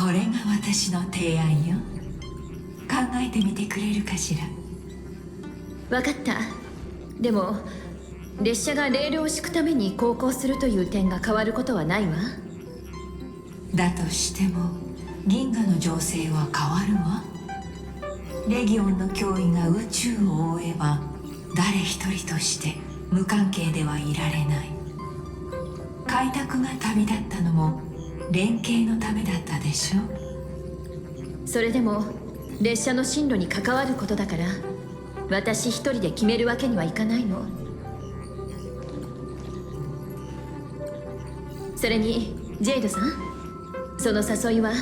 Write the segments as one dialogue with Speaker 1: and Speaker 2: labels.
Speaker 1: これが私の提案よ。考えてみてくれるかしら。
Speaker 2: 分かった。でも列車がレールを敷くために航行するという点が変わることはないわ。
Speaker 1: だとしても銀河の情勢は変わるわ。レギオンの脅威が宇宙を覆えば誰一人として無関係ではいられない。開拓が旅立ったのも連携のためだったでしょ。
Speaker 2: それでも列車の進路に関わることだから私一人で決めるわけにはいかないの。それにジェイドさん、その誘いは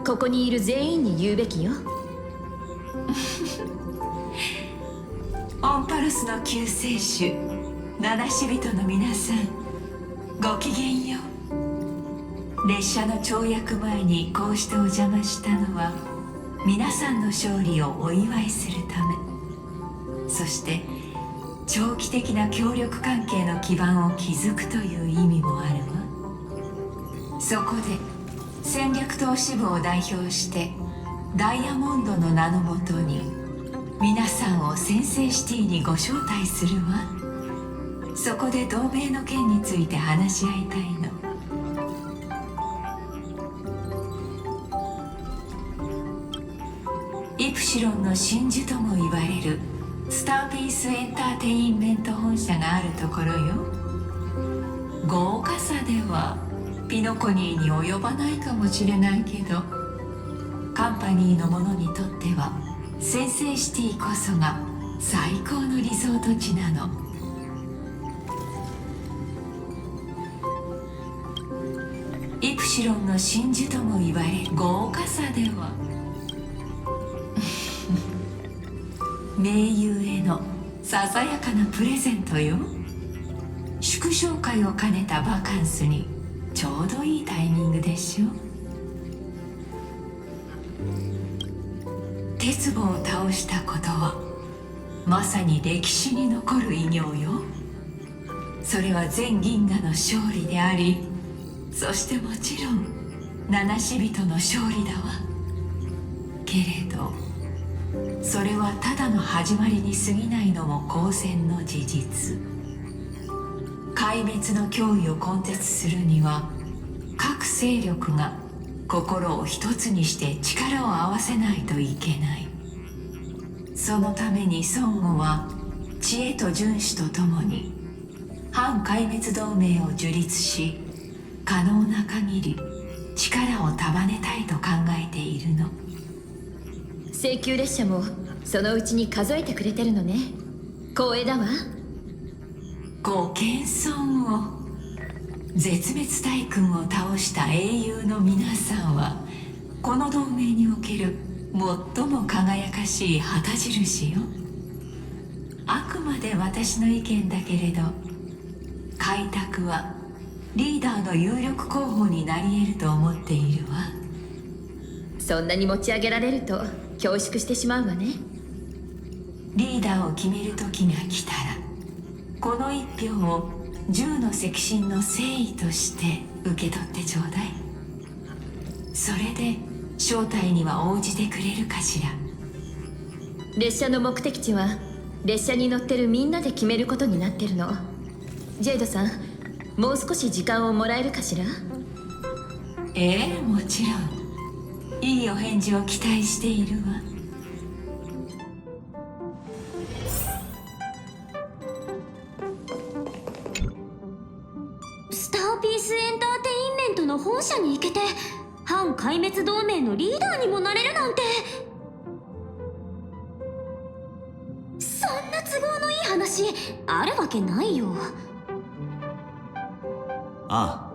Speaker 2: ここにいる全員に言うべきよ。
Speaker 1: オンパルスの救世主七死人の皆さん、ごきげんよう。列車の跳躍前にこうしてお邪魔したのは皆さんの勝利をお祝いするため、そして長期的な協力関係の基盤を築くという意味もあるわ。そこで戦略投資部を代表してダイヤモンドの名のもとに皆さんを先制シティにご招待するわ。そこで同盟の件について話し合いたいの。イプシロンの真珠とも言われるスターピースエンターテインメント本社があるところよ。豪華さではピノコニーに及ばないかもしれないけど、カンパニーの者にとっては先制シティこそが最高のリゾート地なの。イプシロンの真珠とも言われる豪華さでは盟友へのささやかなプレゼントよ。祝勝会を兼ねたバカンスにちょうどいいタイミングでしょ。鉄棒を倒したことはまさに歴史に残る偉業よ。それは全銀河の勝利であり、そしてもちろん七死人の勝利だわ。けれどそれはただの始まりに過ぎないのも公然の事実。壊滅の脅威を根絶するには各勢力が心を一つにして力を合わせないといけない。そのために孫悟は知恵と遵守とともに反壊滅同盟を樹立し、可能な限り力を束ねたいと考えているの。
Speaker 2: 請求列車もそのうちに数えてくれてるのね。光栄だわ。
Speaker 1: ご謙遜を。絶滅大軍を倒した英雄の皆さんはこの同盟における最も輝かしい旗印よ。あくまで私の意見だけれど、開拓はリーダーの有力候補になり得ると思っているわ。
Speaker 2: そんなに持ち上げられると恐縮してしまうわね。
Speaker 1: リーダーを決める時が来たら、この一票を10の赤心の誠意として受け取ってちょうだい。それで招待には応じてくれるかしら。
Speaker 2: 列車の目的地は列車に乗ってるみんなで決めることになってるの。ジェイドさん、もう少し時間をもらえるかしら。
Speaker 1: ええ、もちろん。いいお返事を期待しているわ。
Speaker 3: スターピースエンターテインメントの本社に行けて反壊滅同盟のリーダーにもなれるなんて、そんな都合のいい話あるわけないよ。
Speaker 4: ああ、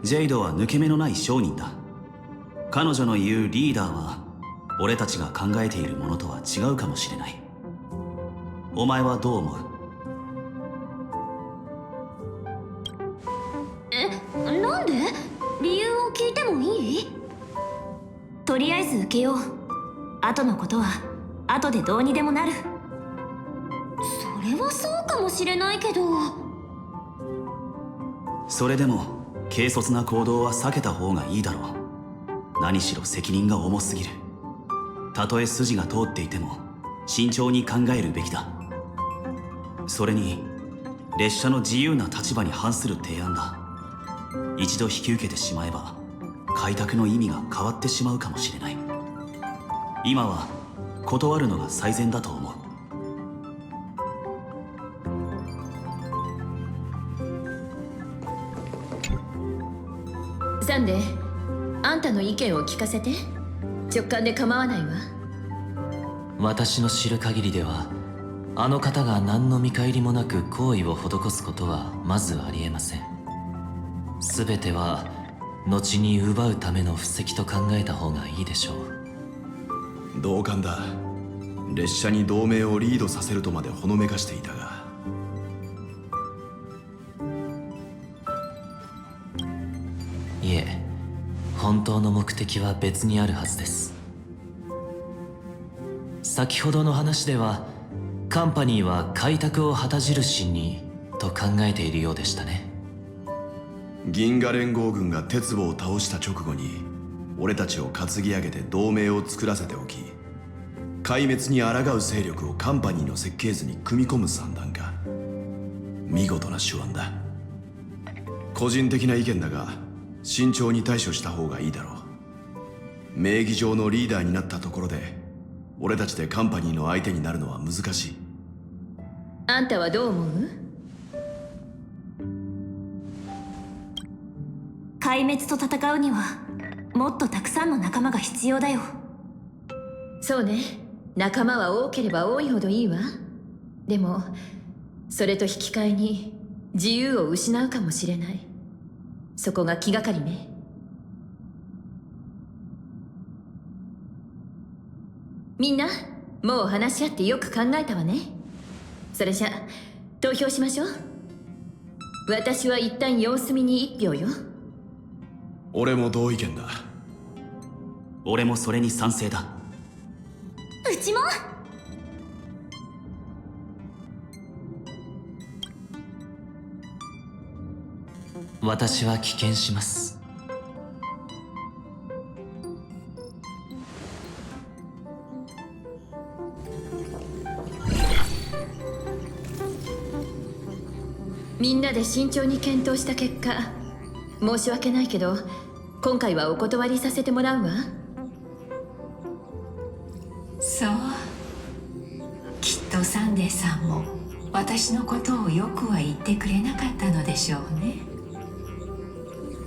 Speaker 4: ジェイドは抜け目のない商人だ。彼女の言うリーダーは俺たちが考えているものとは違うかもしれない。お前はどう思う？
Speaker 3: なんで？理由を聞いてもいい？とりあえず受けよう。後のことは後でどうにでもなる。それはそうかもしれないけど。
Speaker 4: それでも軽率な行動は避けた方がいいだろう。何しろ責任が重すぎる。たとえ筋が通っていても慎重に考えるべきだ。それに列車の自由な立場に反する提案だ。一度引き受けてしまえば開拓の意味が変わってしまうかもしれない。今は断るのが最善だと思う。
Speaker 2: サンデー、あんたの意見を聞かせて。直感で構わないわ。
Speaker 5: 私の知る限りでは、あの方が何の見返りもなく行為を施すことはまずありえません。全ては後に奪うための布石と考えた方がいいでしょう。
Speaker 6: 同感だ。列車に同盟をリードさせるとまでほのめかしていたが。
Speaker 5: いえ、本当の目的は別にあるはずです。先ほどの話ではカンパニーは開拓を旗印にと考えているようでしたね。
Speaker 6: 銀河連合軍が鉄棒を倒した直後に俺たちを担ぎ上げて同盟を作らせておき、壊滅に抗う勢力をカンパニーの設計図に組み込む算段か。見事な手腕だ。個人的な意見だが慎重に対処した方がいいだろう。名義上のリーダーになったところで俺たちでカンパニーの相手になるのは難しい。
Speaker 2: あんたはどう思う？
Speaker 3: 壊滅と戦うにはもっとたくさんの仲間が必要だよ。
Speaker 2: そうね、仲間は多ければ多いほどいいわ。でもそれと引き換えに自由を失うかもしれない。そこが気がかりね。みんなもう話し合ってよく考えたわね。それじゃ投票しましょう。私は一旦様子見に1票よ。
Speaker 6: 俺も同意見だ。
Speaker 4: 俺もそれに賛成だ。
Speaker 3: うちも。
Speaker 5: 私は棄権します。
Speaker 2: みんなで慎重に検討した結果、申し訳ないけど今回はお断りさせてもらうわ。
Speaker 1: そう、きっとサンデーさんも私のことをよくは言ってくれなかったのでしょうね。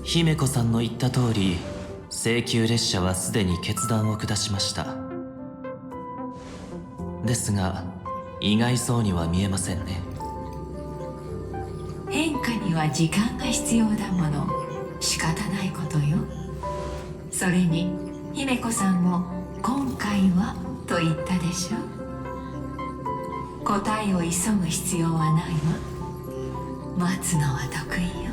Speaker 5: 姫子さんの言った通り、請求列車はすでに決断を下しました。ですが意外そうには見えませんね。
Speaker 1: 変化には時間が必要だもの。仕方ないことよ。それに姫子さんも今回はと言ったでしょ。答えを急ぐ必要はないわ。待つのは得意よ。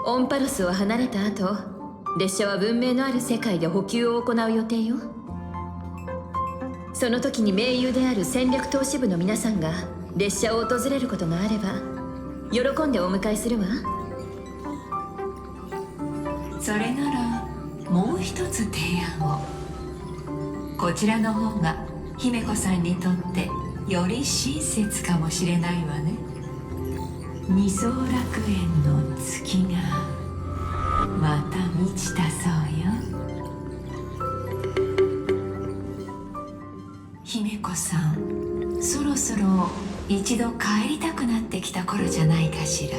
Speaker 2: オンパロスを離れた後、列車は文明のある世界で補給を行う予定よ。その時に盟友である戦略投資部の皆さんが列車を訪れることがあれば喜んでお迎えするわ。
Speaker 1: それならもう一つ提案を。こちらの方が姫子さんにとってより親切かもしれないわね。二層楽園の月がまた満ちたそうよ。姫子さん、そろそろ一度帰りたくなってきた頃じゃないかしら。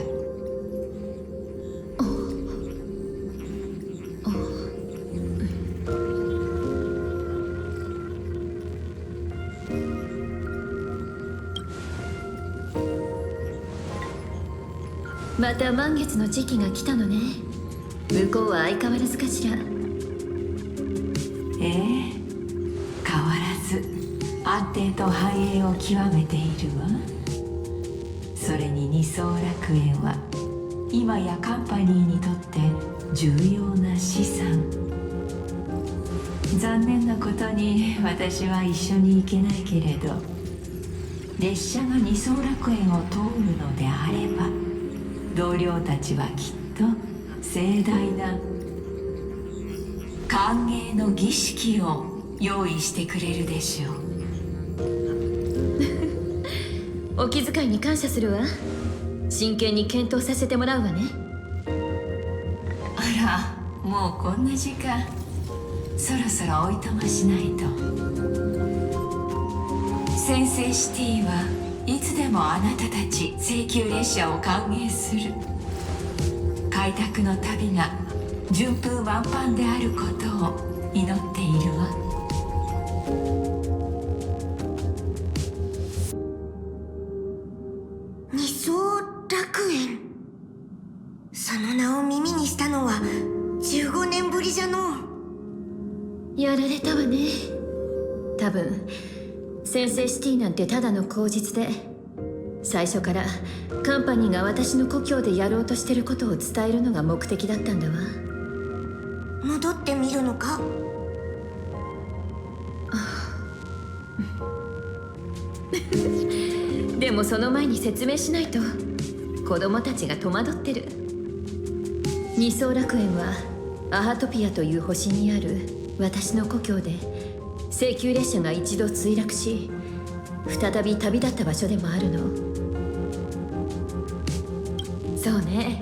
Speaker 2: また満月の時期が来たのね。向こうは相変わらずかしら。
Speaker 1: ええ、変わらず安定と繁栄を極めているわ。それに二層楽園は今やカンパニーにとって重要な資産。残念なことに私は一緒に行けないけれど、列車が二層楽園を通るのであれば同僚たちはきっと盛大な歓迎の儀式を用意してくれるでしょう。
Speaker 2: お気遣いに感謝するわ。真剣に検討させてもらうわね。
Speaker 1: あら、もうこんな時間。そろそろおいとましないと。先生シティはいつでもあなたたち請求列車を歓迎する。開拓の旅が順風満帆であることを祈っているわ。
Speaker 7: 二層楽園、その名を耳にしたのは15年ぶりじゃのう。
Speaker 2: やられたわね。多分先生シティなんてただの口実で、最初からカンパニーが私の故郷でやろうとしてることを伝えるのが目的だったんだわ。
Speaker 7: 戻ってみるのか？
Speaker 2: でもその前に説明しないと子供たちが戸惑ってる。二層楽園はアハトピアという星にある私の故郷で、請求列車が一度墜落し再び旅立った場所でもあるの。そうね、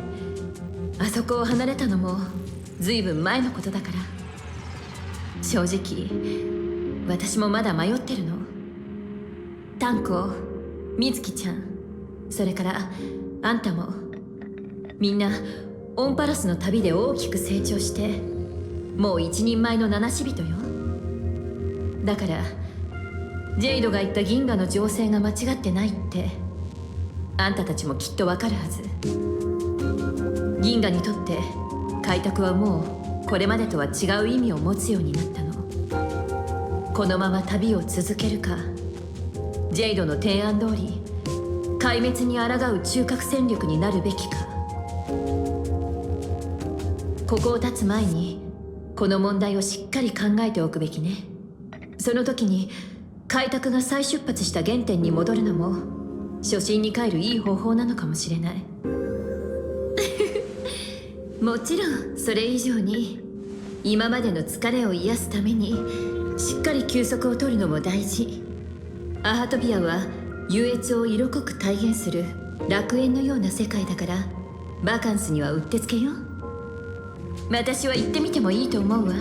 Speaker 2: あそこを離れたのもずいぶん前のことだから。正直私もまだ迷ってるの。タンコ、みずきちゃん、それからあんたも、みんなオンパラスの旅で大きく成長してもう一人前の七死人よ。だからジェイドが言った銀河の情勢が間違ってないってあんたたちもきっとわかるはず。銀河にとって開拓はもうこれまでとは違う意味を持つようになったの。このまま旅を続けるか、ジェイドの提案通り壊滅に抗う中核戦力になるべきか。ここを立つ前にこの問題をしっかり考えておくべきね。その時に開拓が再出発した原点に戻るのも初心に帰るいい方法なのかもしれない。もちろんそれ以上に今までの疲れを癒すためにしっかり休息を取るのも大事。アハトピアは優越を色濃く体現する楽園のような世界だから、バカンスにはうってつけよ。私は行ってみてもいいと思うわ。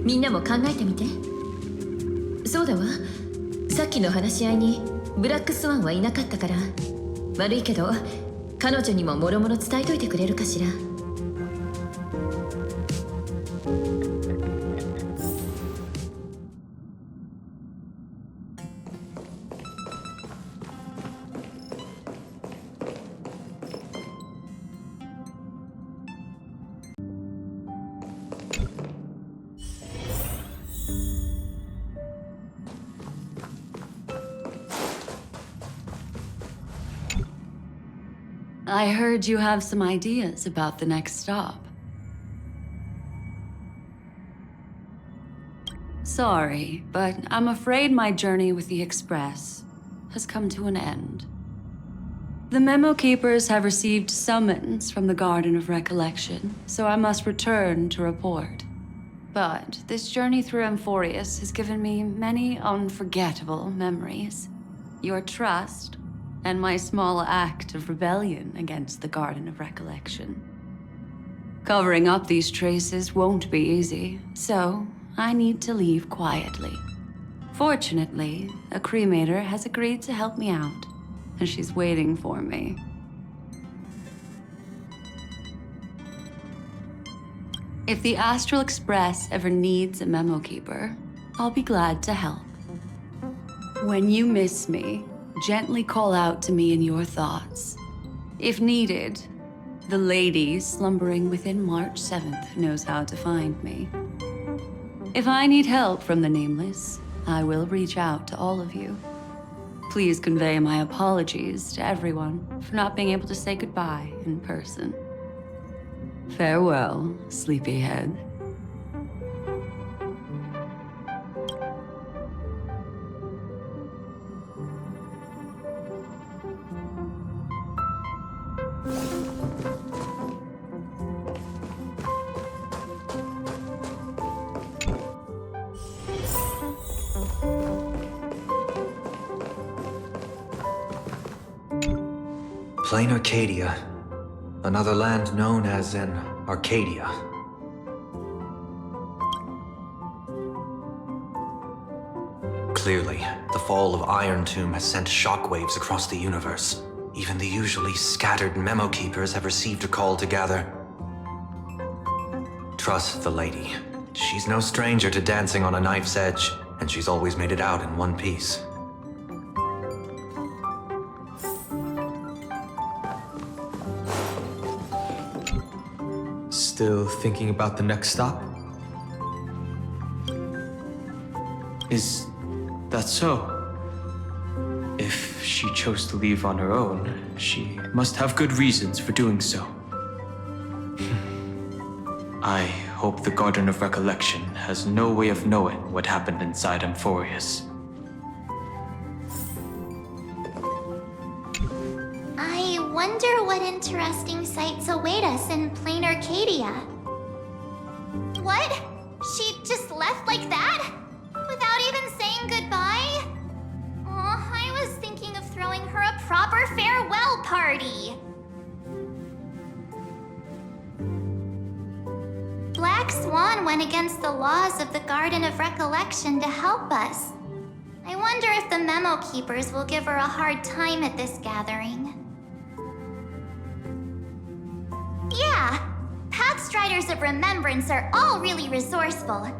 Speaker 2: みんなも考えてみて。そうだわ、さっきの話し合いにブラックスワンはいなかったから、悪いけど彼女にももろもろ伝えといてくれるかしら。
Speaker 8: I heard you have some ideas about the next stop. Sorry, but I'm afraid my journey with the Express has come to an end. The memo keepers have received summons from the Garden of Recollection, so I must return to report. But this journey through Amphorius has given me many unforgettable memories. Your trust and my small act of rebellion against the Garden of Recollection. Covering up these traces won't be easy, so I need to leave quietly. Fortunately, a cremator has agreed to help me out, and she's waiting for me. If the Astral Express ever needs a memo keeper, I'll be glad to help. When you miss me, gently call out to me in your thoughts. If needed, the lady slumbering within March 7th knows how to find me. If I need help from the Nameless, I will reach out to all of you. Please convey my apologies to everyone for not being able to say goodbye in person. Farewell, sleepyhead.
Speaker 9: Planarcadia, another land known as an Arcadia. Clearly, the fall of Iron Tomb has sent shockwaves across the universe. Even the usually scattered memo keepers have received a call to gather. Trust the lady. She's no stranger to dancing on a knife's edge, and she's always made it out in one piece.
Speaker 10: Still thinking about the next stop? Is that so? If she chose to leave on her own, she must have good reasons for doing so. I hope the Garden of Recollection has no way of knowing what happened inside Amphorius.
Speaker 11: I wonder what interesting sights await us in Planarcadia. What? She just left like that? Without even saying goodbye? Oh, I was thinking of throwing her a proper farewell party. Black Swan went against the laws of the Garden of Recollection to help us. I wonder if the memo keepers will give her a hard time at this gathering. Yeah, Pathstriders of Remembrance are all really resourceful.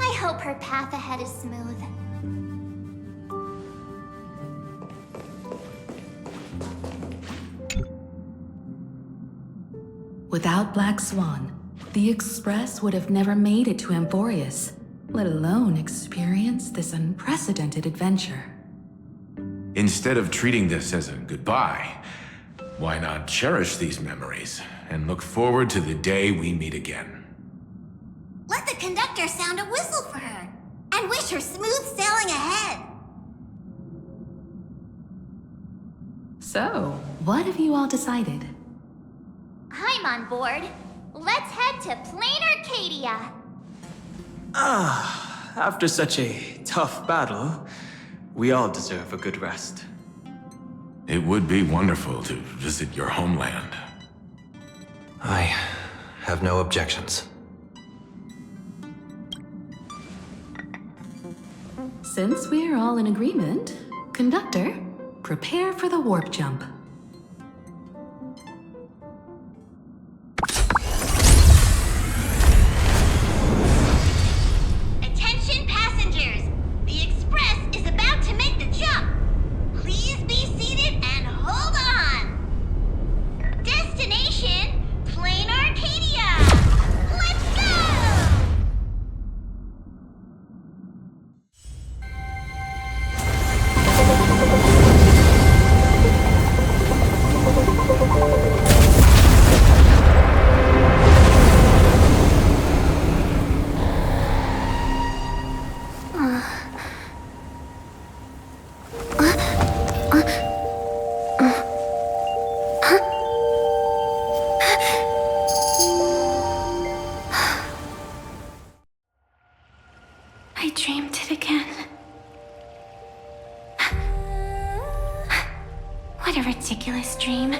Speaker 11: I hope her path ahead is smooth.
Speaker 12: Without Black Swan, the Express would have never made it to Amphorius, let alone experience this unprecedented adventure.
Speaker 13: Instead of treating this as a goodbye, why not cherish these memories and look forward to the day we meet again?
Speaker 7: Let the conductor sound a whistle for her, and wish her smooth sailing ahead.
Speaker 12: So, what have you all decided?
Speaker 11: I'm on board. Let's head to Planarcadia.
Speaker 10: After such a tough battle, we all deserve a good rest.
Speaker 13: It would be wonderful to visit your homeland.
Speaker 9: I have no objections.
Speaker 12: Since we're all in agreement, Conductor, prepare for the warp jump.
Speaker 7: Attention passengers! The Express is about to make the jump. Please be seated and hold on. Destination, Planarcadia. Let's go!
Speaker 3: I dreamed it again. What a ridiculous dream.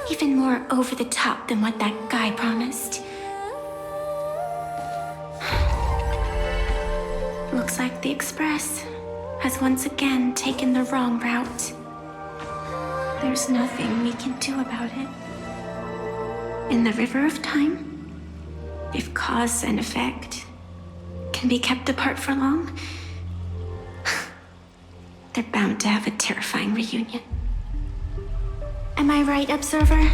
Speaker 3: Even more over the top than what that guy promised. Looks like the Express has once again taken the wrong route. There's nothing we can do about it. In the river of time, if cause and effect can be kept apart for long, they're bound to have a terrifying reunion. Am I right, Observer?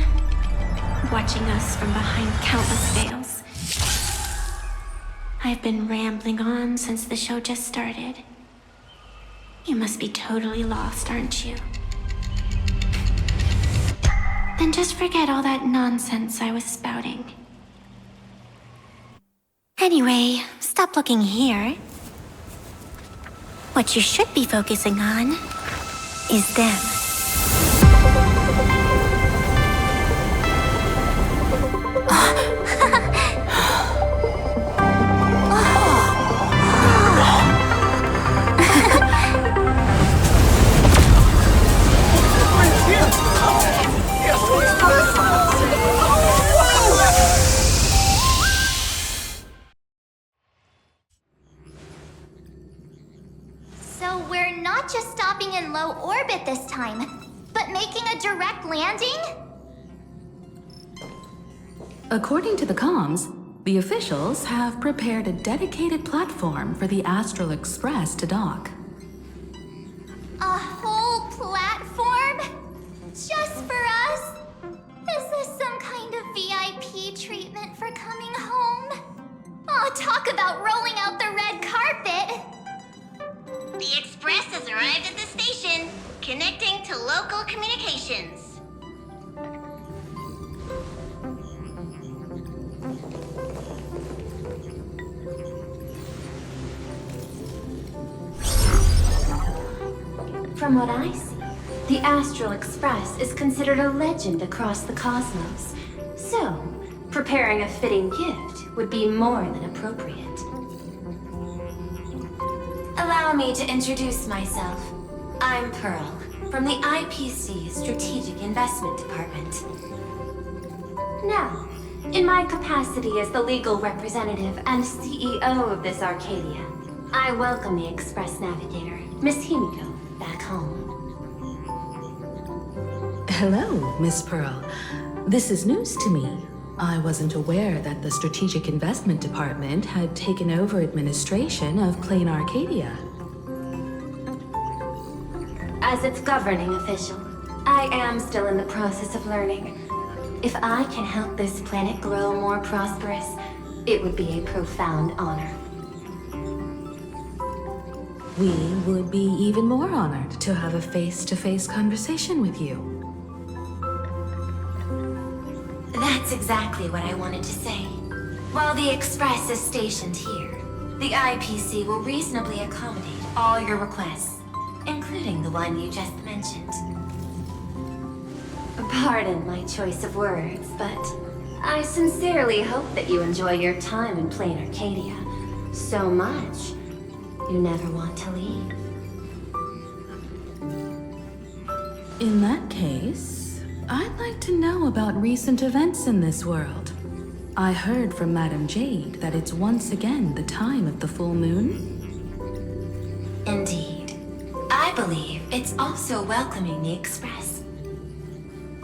Speaker 3: Watching us from behind countless veils. I've been rambling on since the show just started. You must be totally lost, aren't you? Then just forget all that nonsense I was spouting. Anyway, stop looking here. What you should be focusing on is them.
Speaker 12: According to the comms, the officials have prepared a dedicated platform for the Astral Express to dock.
Speaker 11: A whole platform? Just for us? Is this some kind of VIP treatment for coming home? Oh, talk about rolling out the red carpet!
Speaker 7: The Express has arrived at the station, connecting to local communications.
Speaker 3: From what I see, the Astral Express is considered a legend across the cosmos. So, preparing a fitting gift would be more than appropriate. Allow me to introduce myself. I'm Pearl, from the IPC Strategic Investment Department. Now, in my capacity as the legal representative and CEO of this Arcadia, I welcome the Express Navigator, Miss Himeko, back home.
Speaker 12: Hello, Miss Pearl. This is news to me. I wasn't aware that the Strategic Investment Department had taken over administration of Planarcadia.
Speaker 3: As its governing official, I am still in the process of learning. If I can help this planet grow more prosperous, it would be a profound honor.
Speaker 12: We would be even more honored to have a face-to-face conversation with you.
Speaker 3: That's exactly what I wanted to say. While the Express is stationed here, the IPC will reasonably accommodate all your requests, including the one you just mentioned. Pardon my choice of words, but I sincerely hope that you enjoy your time in Planarcadia so much you never want to leave.
Speaker 12: In that case, I'd like to know about recent events in this world. I heard from Madam Jade that it's once again the time of the full moon.
Speaker 3: Indeed. I believe it's also welcoming the Express.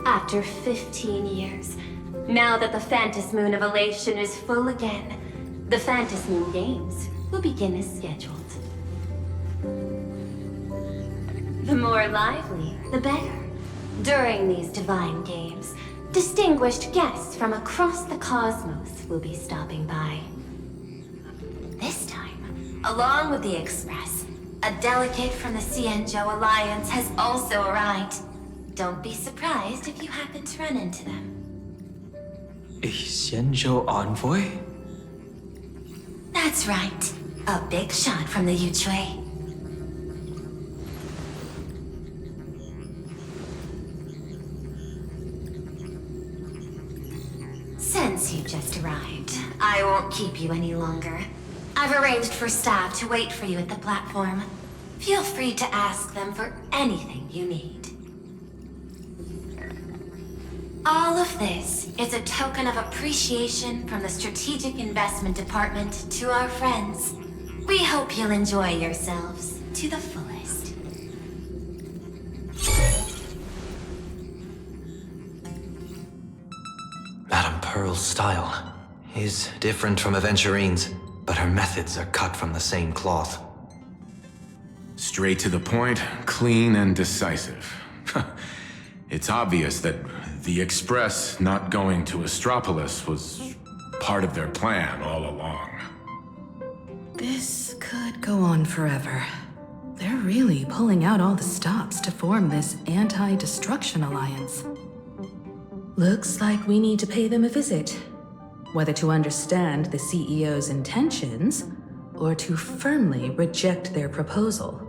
Speaker 3: After 15 years, now that the Phantas Moon of Elation is full again, the Phantas Moon Games will begin as scheduled. The more lively, the better. During these divine games, distinguished guests from across the cosmos will be stopping by. This time, along with the Express, a delegate from the Xianzhou Alliance has also arrived. Don't be surprised if you happen to run into them.
Speaker 10: A Xianzhou envoy?
Speaker 3: That's right. A big shot from the Yuchui. Since you just arrived, I won't keep you any longer. I've arranged for staff to wait for you at the platform. Feel free to ask them for anything you need. All of this is a token of appreciation from the Strategic Investment Department to our friends. We hope you'll enjoy yourselves to the fullest.
Speaker 9: Madame Pearl's style is different from Aventurine's, but her methods are cut from the same cloth.
Speaker 13: Straight to the point, clean and decisive. It's obvious that the Express not going to Astropolis was part of their plan all along.
Speaker 12: This could go on forever. They're really pulling out all the stops to form this anti-destruction alliance. Looks like we need to pay them a visit. Whether to understand the CEO's intentions, or to firmly reject their proposal.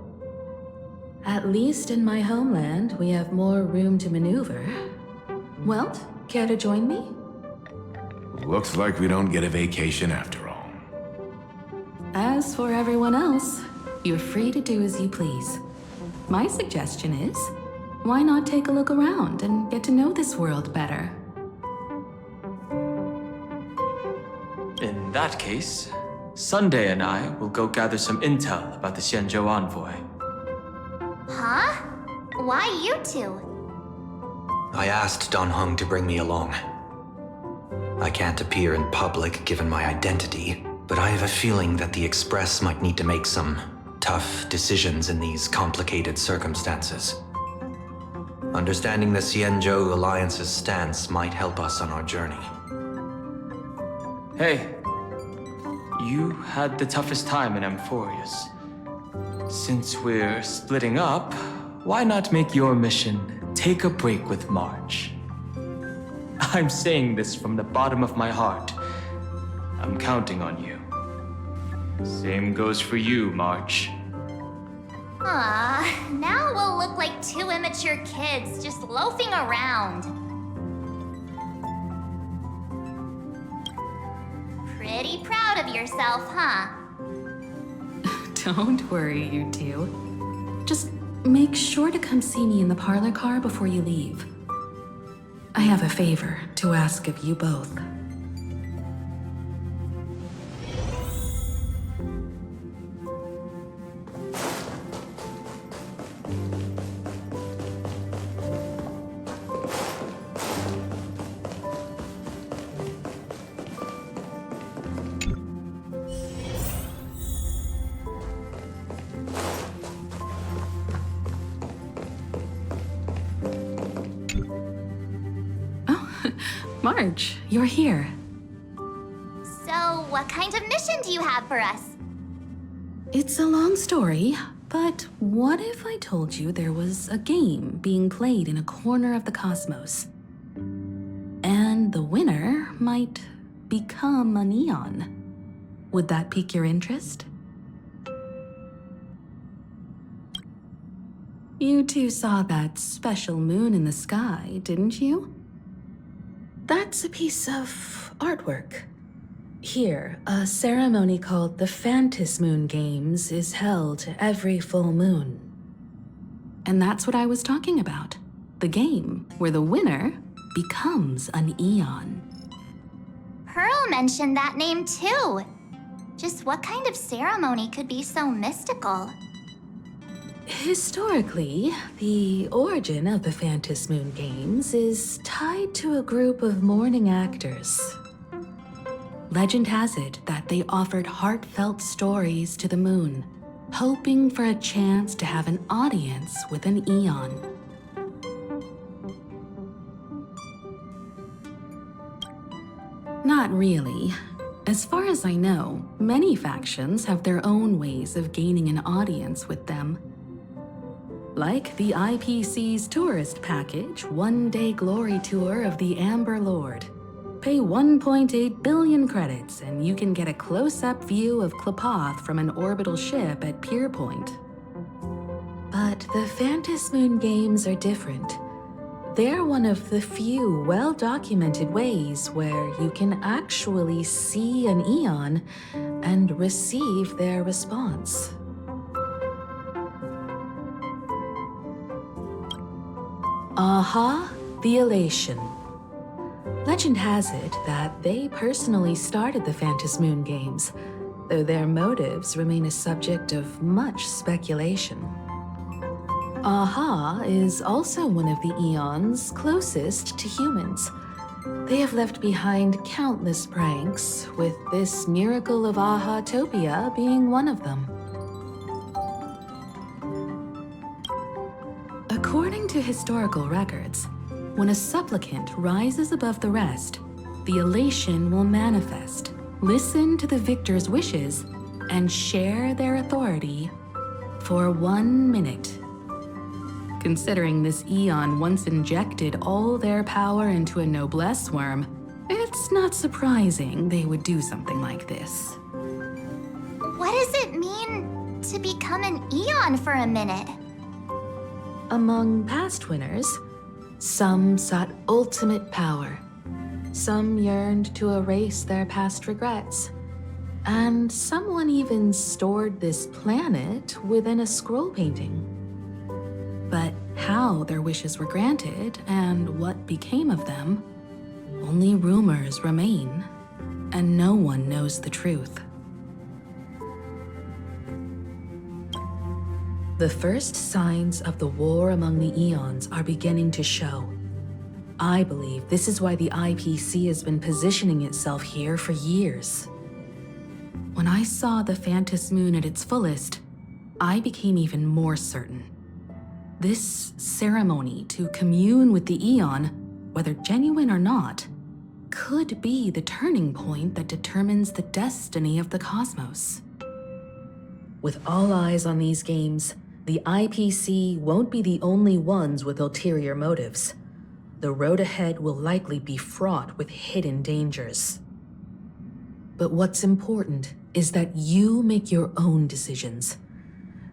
Speaker 12: At least in my homeland, we have more room to maneuver. Well, care to join me?
Speaker 13: Looks like we don't get a vacation after all.
Speaker 12: As for everyone else, you're free to do as you please. My suggestion is, why not take a look around and get to know this world better?
Speaker 10: In that case, Sunday and I will go gather some intel about the Xianzhou envoy.
Speaker 11: Huh? Why you two?
Speaker 9: I asked Don Hung to bring me along. I can't appear in public given my identity, but I have a feeling that the Express might need to make some tough decisions in these complicated circumstances. Understanding the Xianzhou Alliance's stance might help us on our journey.
Speaker 10: Hey, you had the toughest time in Amphorius. Since we're splitting up, why not make your mission take a break with March? I'm saying this from the bottom of my heart. I'm counting on you. Same goes for you, March.
Speaker 11: Ah, now we'll look like two immature kids just loafing around. Pretty proud of yourself, huh?
Speaker 12: Don't worry, you two. Just make sure to come see me in the parlor car before you leave. I have a favor to ask of you both. March, you're here.
Speaker 11: So, what kind of mission do you have for us?
Speaker 12: It's a long story, but what if I told you there was a game being played in a corner of the cosmos? And the winner might become an Eon. Would that pique your interest? You two saw that special moon in the sky, didn't you? That's a piece of artwork. Here, a ceremony called the Phantasm Moon Games is held every full moon. And that's what I was talking about. The game where the winner becomes an Eon.
Speaker 11: Pearl mentioned that name too. Just what kind of ceremony could be so mystical?
Speaker 12: Historically, the origin of the Phantasm Moon Games is tied to a group of mourning actors. Legend has it that they offered heartfelt stories to the moon, hoping for a chance to have an audience with an Eon. Not really. As far as I know, many factions have their own ways of gaining an audience with them. Like the IPC's tourist package, one-day glory tour of the Amber Lord. Pay 1.8 billion credits and you can get a close-up view of Klapoth from an orbital ship at Pier Point. But the Phantasm Moon Games are different. They're one of the few well-documented ways where you can actually see an Eon and receive their response. Aha, the Elation. Legend has it that they personally started the Phantasm Moon Games, though their motives remain a subject of much speculation. Aha is also one of the Eons closest to humans. They have left behind countless pranks, with this miracle of Aha-topia being one of them. According to historical records, when a supplicant rises above the rest, the elation will manifest, listen to the victor's wishes, and share their authority for 1 minute. Considering this Eon once injected all their power into a noblesse worm, it's not surprising they would do something like this.
Speaker 11: What does it mean to become an Eon for a minute?
Speaker 12: Among past winners, some sought ultimate power. Some yearned to erase their past regrets. And someone even stored this planet within a scroll painting. But how their wishes were granted and what became of them, only rumors remain, and no one knows the truth. The first signs of the war among the Eons are beginning to show. I believe this is why the IPC has been positioning itself here for years. When I saw the Phantos Moon at its fullest, I became even more certain. This ceremony to commune with the Aeon, whether genuine or not, could be the turning point that determines the destiny of the cosmos. With all eyes on these games, the IPC won't be the only ones with ulterior motives. The road ahead will likely be fraught with hidden dangers. But what's important is that you make your own decisions,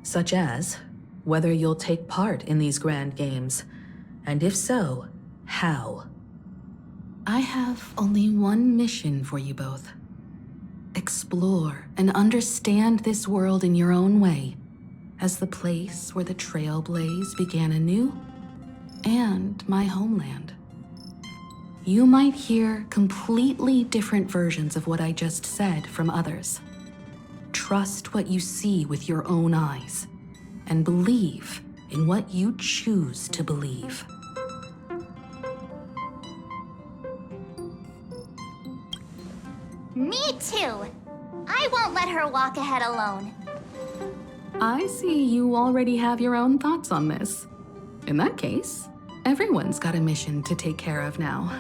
Speaker 12: such as whether you'll take part in these grand games, and if so, how. I have only one mission for you both. Explore and understand this world in your own way, as the place where the Trailblaze began anew, and my homeland. You might hear completely different versions of what I just said from others. Trust what you see with your own eyes, and believe in what you choose to believe.
Speaker 11: Me too! I won't let her walk ahead alone.
Speaker 12: I see you already have your own thoughts on this. In that case, everyone's got a mission to take care of now.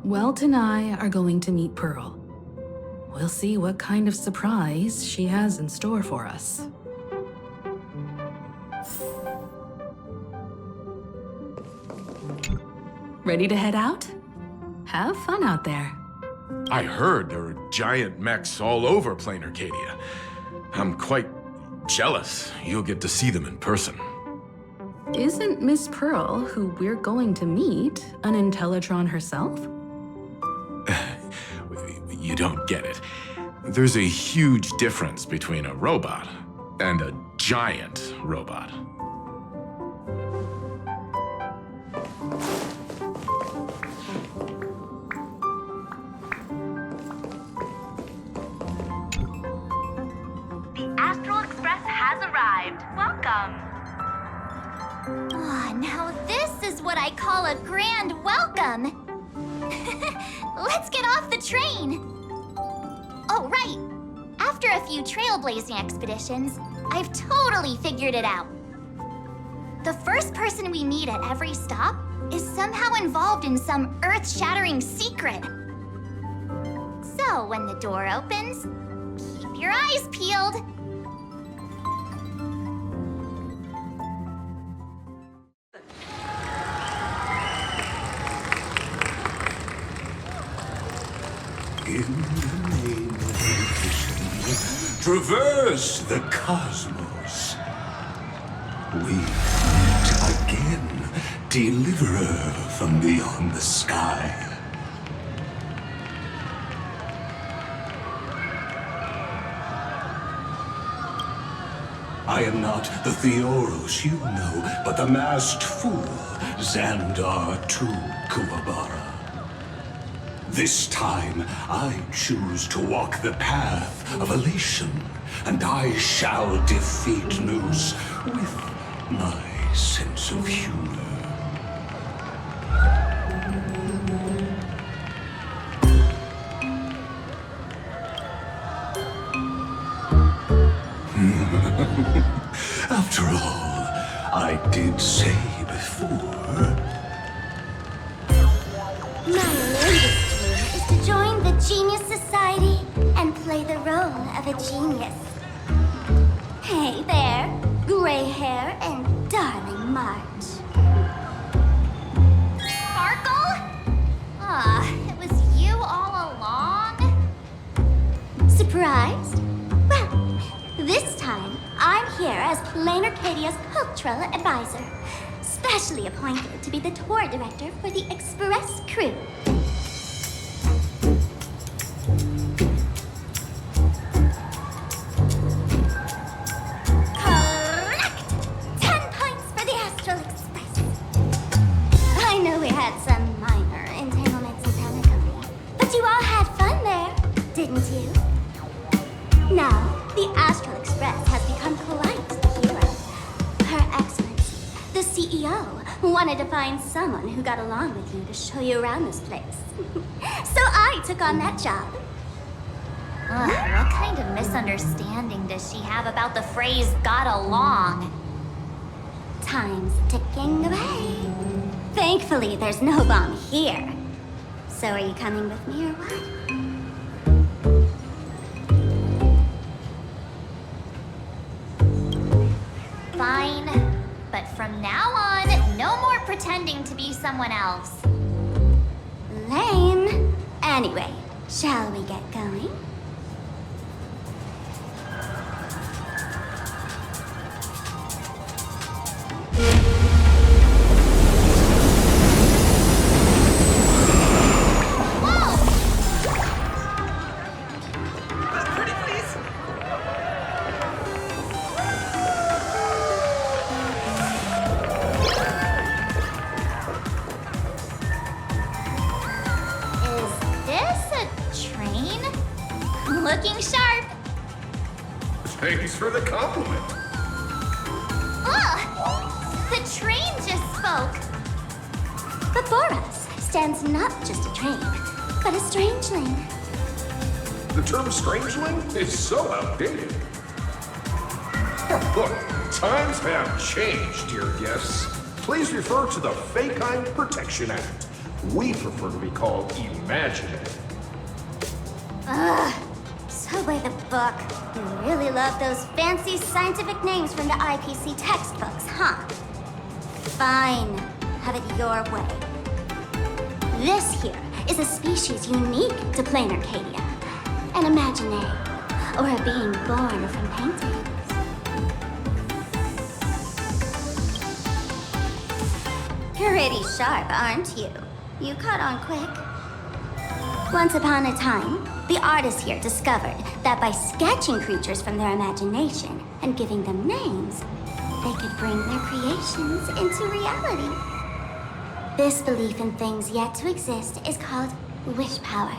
Speaker 12: Welt and I are going to meet Pearl. We'll see what kind of surprise she has in store for us. Ready to head out? Have fun out there.
Speaker 13: I heard there are giant mechs all over Planarcadia. I'm quite jealous you'll get to see them in person.
Speaker 12: Isn't Miss Pearl, who we're going to meet, an Intellitron herself?
Speaker 13: You don't get it. There's a huge difference between a robot and a giant robot.
Speaker 14: The Astral Express has arrived. Welcome.
Speaker 11: Ah, now this is what I call a grand welcome. Let's get off the train. Oh, right. After a few trailblazing expeditions, I've totally figured it out. The first person we meet at every stop is somehow involved in some earth-shattering secret. So when the door opens, keep your eyes peeled.
Speaker 15: In the name of vision, traverse the cosmos. We meet again, deliverer from beyond the sky. I am not the Theoros you know, but the masked fool, Xandar II Kuwabara. This time, I choose to walk the path of elation, and I shall defeat Noose with my sense of humor. After all, I did say before.
Speaker 11: To join the Genius Society and play the role of a genius. Hey there, gray hair and darling March. Sparkle? Ah, it was you all along? Surprised? Well, this time I'm here as Planarcadia's cultural advisor, specially appointed to be the tour director for the Express crew. Didn't you? Now, the Astral Express has become quite the hero. Her Excellency, the CEO, one
Speaker 3: wanted to find someone who got along with you to show you around this place. So I took on that job.
Speaker 11: Ugh, what kind of misunderstanding does she have about the phrase got along?
Speaker 3: Time's ticking away. Thankfully, there's no bomb here. So are you coming with me or what?
Speaker 11: Fine. But from now on, no more pretending to be someone else.
Speaker 3: Lame. Anyway, shall we get going?
Speaker 11: Looking sharp.
Speaker 15: Thanks for the compliment.
Speaker 11: Ugh! The train just spoke.
Speaker 3: Before us stands not just a train, but a strangeling.
Speaker 15: The term strangeling is so outdated. Look, times have changed, dear guests. Please refer to the Fekine Protection Act. We prefer to be called imaginative.
Speaker 3: Ugh. So by the book, you really love those fancy scientific names from the IPC textbooks, huh? Fine. Have it your way. This here is a species unique to Planarcadia. An imaginae, or a being born from paintings. Pretty sharp, aren't you? You caught on quick. Once upon a time, the artists here discovered that by sketching creatures from their imagination and giving them names, they could bring their creations into reality. This belief in things yet to exist is called wish power,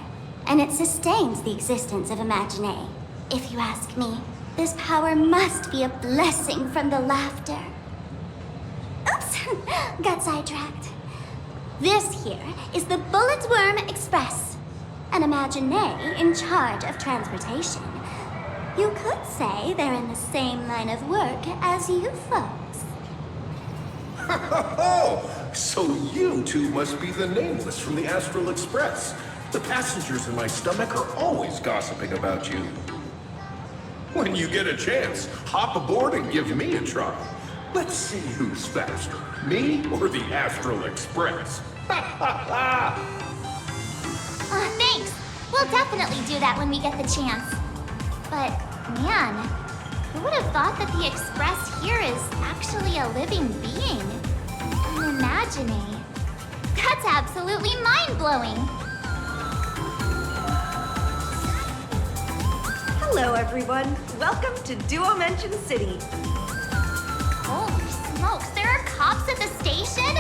Speaker 3: and it sustains the existence of imaginae. If you ask me, this power must be a blessing from the laughter. Oops, got sidetracked. This here is the Bulletworm Express, an imaginae in charge of transportation. You could say they're in the same line of work as you folks.
Speaker 15: Oh, so you two must be the nameless from the Astral Express. The passengers in my stomach are always gossiping about you. When you get a chance, hop aboard and give me a try. Let's see who's faster, me or the Astral Express.
Speaker 11: Thanks. We'll definitely do that when we get the chance. But, man, who would have thought that the Express here is actually a living being? An imaginae. That's absolutely mind-blowing.
Speaker 16: Hello, everyone. Welcome to Duo-Mention City.
Speaker 11: Holy smokes, there are cops at the station?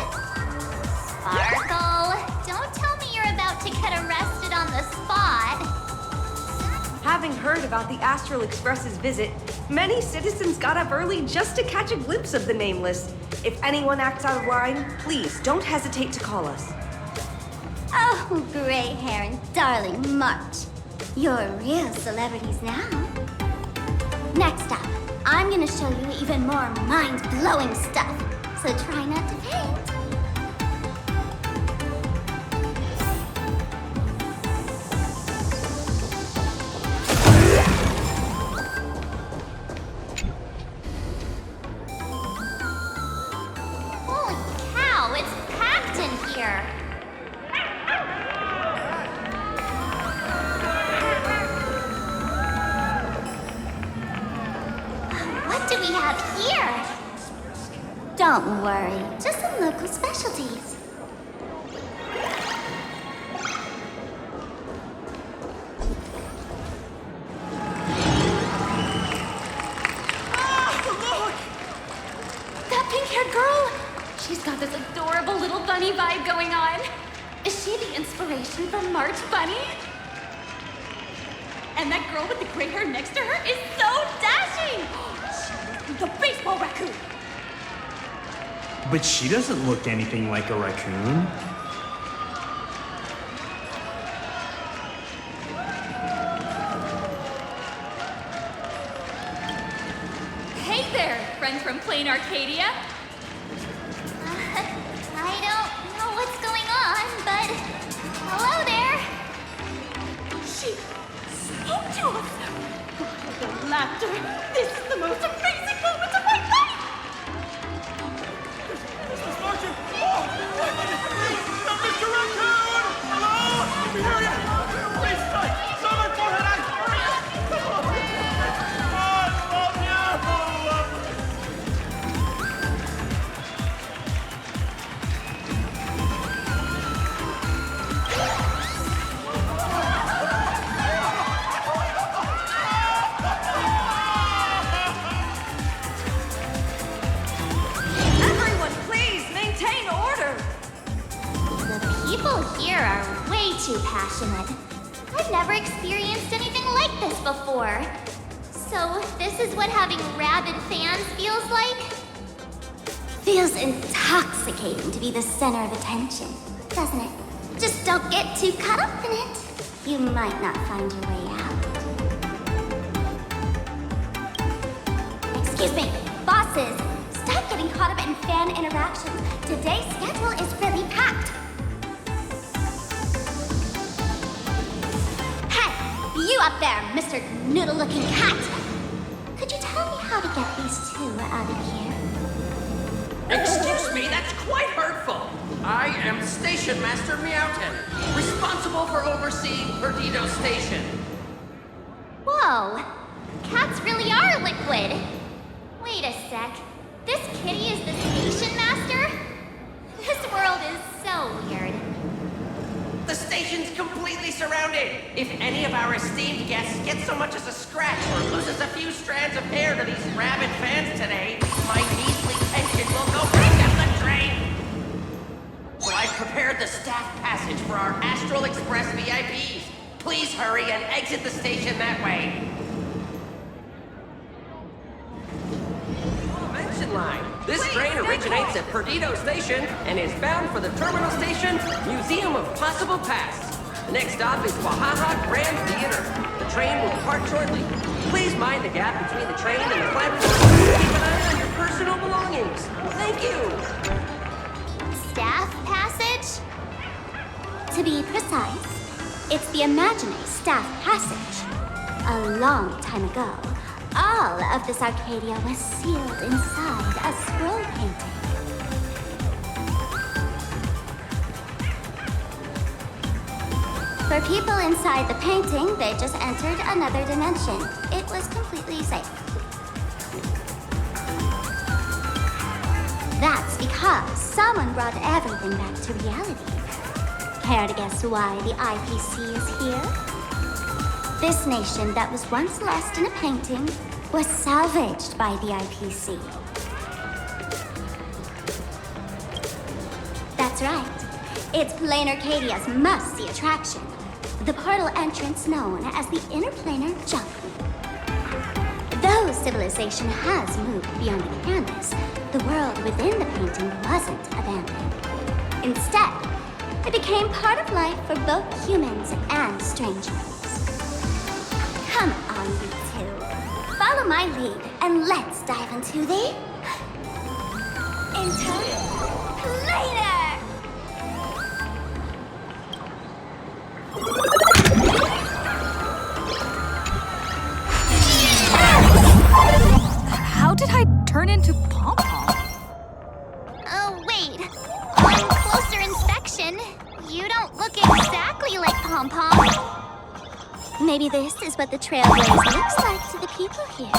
Speaker 11: Sparkle, don't tell me you're about to get arrested on the spot.
Speaker 16: Having heard about the Astral Express's visit, many citizens got up early just to catch a glimpse of the Nameless. If anyone acts out of line, please don't hesitate to call us.
Speaker 3: Oh, gray hair and darling March. You're real celebrities now. Next up, I'm gonna show you even more mind-blowing stuff, so try not to faint.
Speaker 11: Holy cow, it's packed in here. What do we have here?
Speaker 3: Don't worry, just some local specialties.
Speaker 17: That pink-haired girl! She's got this adorable little bunny vibe going on. Is she the inspiration for March Bunny? And that girl with the gray hair next to her is so dashing! She must be the baseball raccoon!
Speaker 18: But she doesn't look anything like a raccoon.
Speaker 17: Hey there, friend from Planarcadia.
Speaker 11: I don't know what's going on, but hello there.
Speaker 17: She spoke to us. The laughter. This is the most amazing moment of my life.
Speaker 19: Mr. Raccoon! Hello? Here you! Please, someone for her!
Speaker 16: Everyone, please maintain order.
Speaker 11: The people here are way too passionate. I've never experienced anything like this before. So, this is what having rabid fans feels like? Feels intoxicating to be the center of attention, doesn't it? Just don't get too caught up in it. You might not find your way out. Excuse me, bosses, stop getting caught up in fan interactions. Today's schedule is really packed. Hey, you up there, Mr. Noodle-looking cat. Could you tell me how to get these two out of here?
Speaker 20: Excuse me, that's quite hurtful. I am Station Master Meowton, responsible for overseeing Perdido Station.
Speaker 11: Whoa, cats really are liquid. Wait a sec. This kitty is the station master? This world is so weird.
Speaker 20: The station's completely surrounded. If any of our esteemed guests get so much as a scratch or loses a few strands of hair to these rabid fans today, my measly pension will go right down the drain. So I've prepared the staff passage for our Astral Express VIPs. Please hurry and exit the station that way. Mention line. This train originates at Perdido Station and is bound for the terminal station, Museum of Possible Past. The next stop is Wahaha Grand Theater. The train will depart shortly. Please mind the gap between the train and the platform. Keep an eye on your personal belongings. Thank you.
Speaker 11: Staff passage? To be precise, it's the imaginary staff passage. A long time ago, all of this Arcadia was sealed inside a scroll painting. For people inside the painting, they just entered another dimension. It was completely safe. That's because someone brought everything back to reality. Care to guess why the IPC is here? This nation that was once lost in a painting was salvaged by the IPC. That's right. It's Planarcadia's must-see attraction. The portal entrance known as the Interplanar Jump. Though civilization has moved beyond the canvas, the world within the painting wasn't abandoned. Instead, it became part of life for both humans and strangers. Come on, you two. Follow my lead, and let's dive into the... Interplanar!
Speaker 21: How did I turn into Pom-Pom?
Speaker 11: Oh, wait. On closer inspection, you don't look exactly like Pom-Pom. Maybe this is what the Trailblaze looks like to the people here.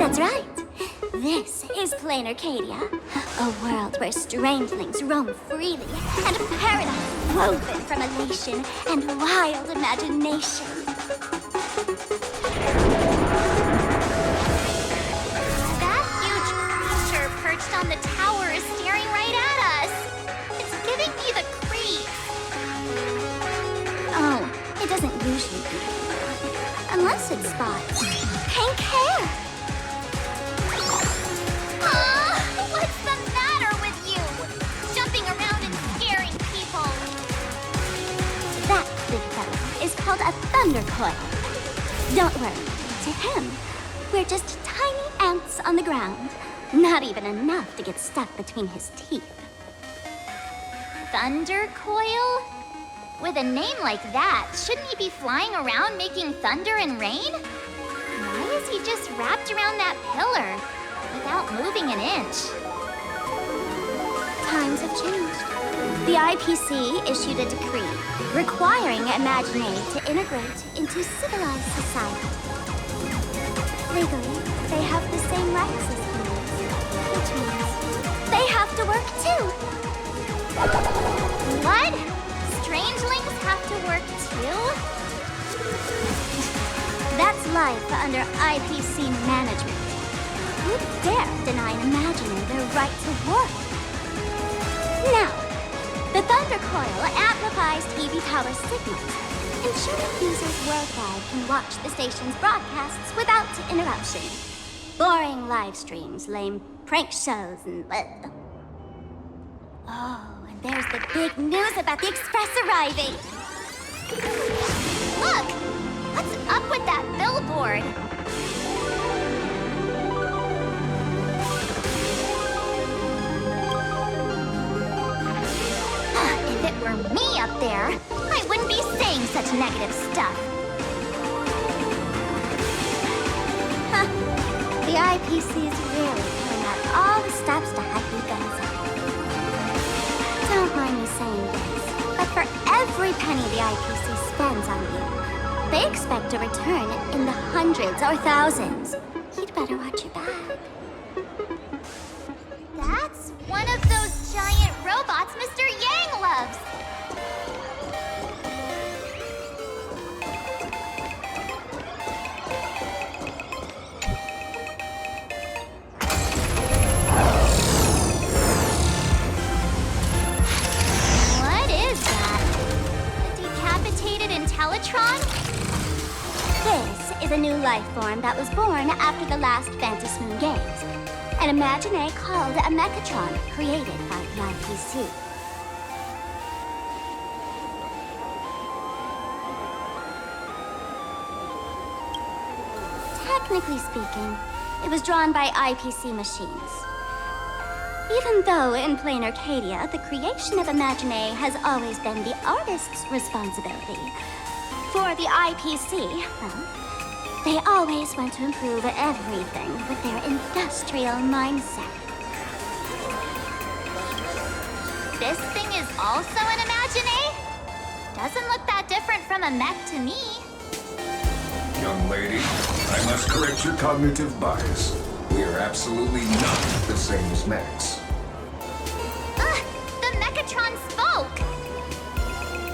Speaker 11: That's right. This is Planarcadia, a world where strangelings roam freely, and a paradise woven from elation and wild imagination. That huge creature perched on the tower is staring right at us. It's giving me the creeps. Oh, it doesn't usually be. Unless it spots pink hair. What's the matter with you? Jumping around and scaring people. That big fella is called a thunder coil. Don't worry, to him, we're just tiny ants on the ground. Not even enough to get stuck between his teeth. Thunder coil? With a name like that, shouldn't he be flying around making thunder and rain? Why is he just wrapped around that pillar without moving an inch? Times have changed. The IPC issued a decree requiring Imaginary to integrate into civilized society. Legally, they have the same rights as humans, which means they have to work too. What? Strangelings have to work too? That's life under IPC management. Who dare deny an Imaginary their right to work? Now, the Thunder Coil amplifies TV power signals, ensuring users worldwide can watch the station's broadcasts without interruption. Boring live streams, lame prank shows, and... Oh, and there's the big news about the Express arriving! Look! What's up with that billboard? If it were me up there, I wouldn't be saying such negative stuff. Huh. The IPC is really pulling out all the stops to hype you guys up. Don't mind me saying this, but for every penny the IPC spends on you, they expect a return in the hundreds or thousands. You'd better watch your back. That's one of those giant robots Mr. Yang loves. What is that? A decapitated Intellatron? This is a new life form that was born after the last Phantom Moon Games. An Imaginary called a Mechatron, created by the IPC. Technically speaking, it was drawn by IPC machines. Even though in Planarcadia, the creation of Imaginary has always been the artist's responsibility. For the IPC, well, they always want to improve everything with their industrial mindset. This thing is also an Imaginary? Doesn't look that different from a mech to me.
Speaker 15: Young lady, I must correct your cognitive bias. We are absolutely not the same as mechs.
Speaker 11: The Mechatron spoke!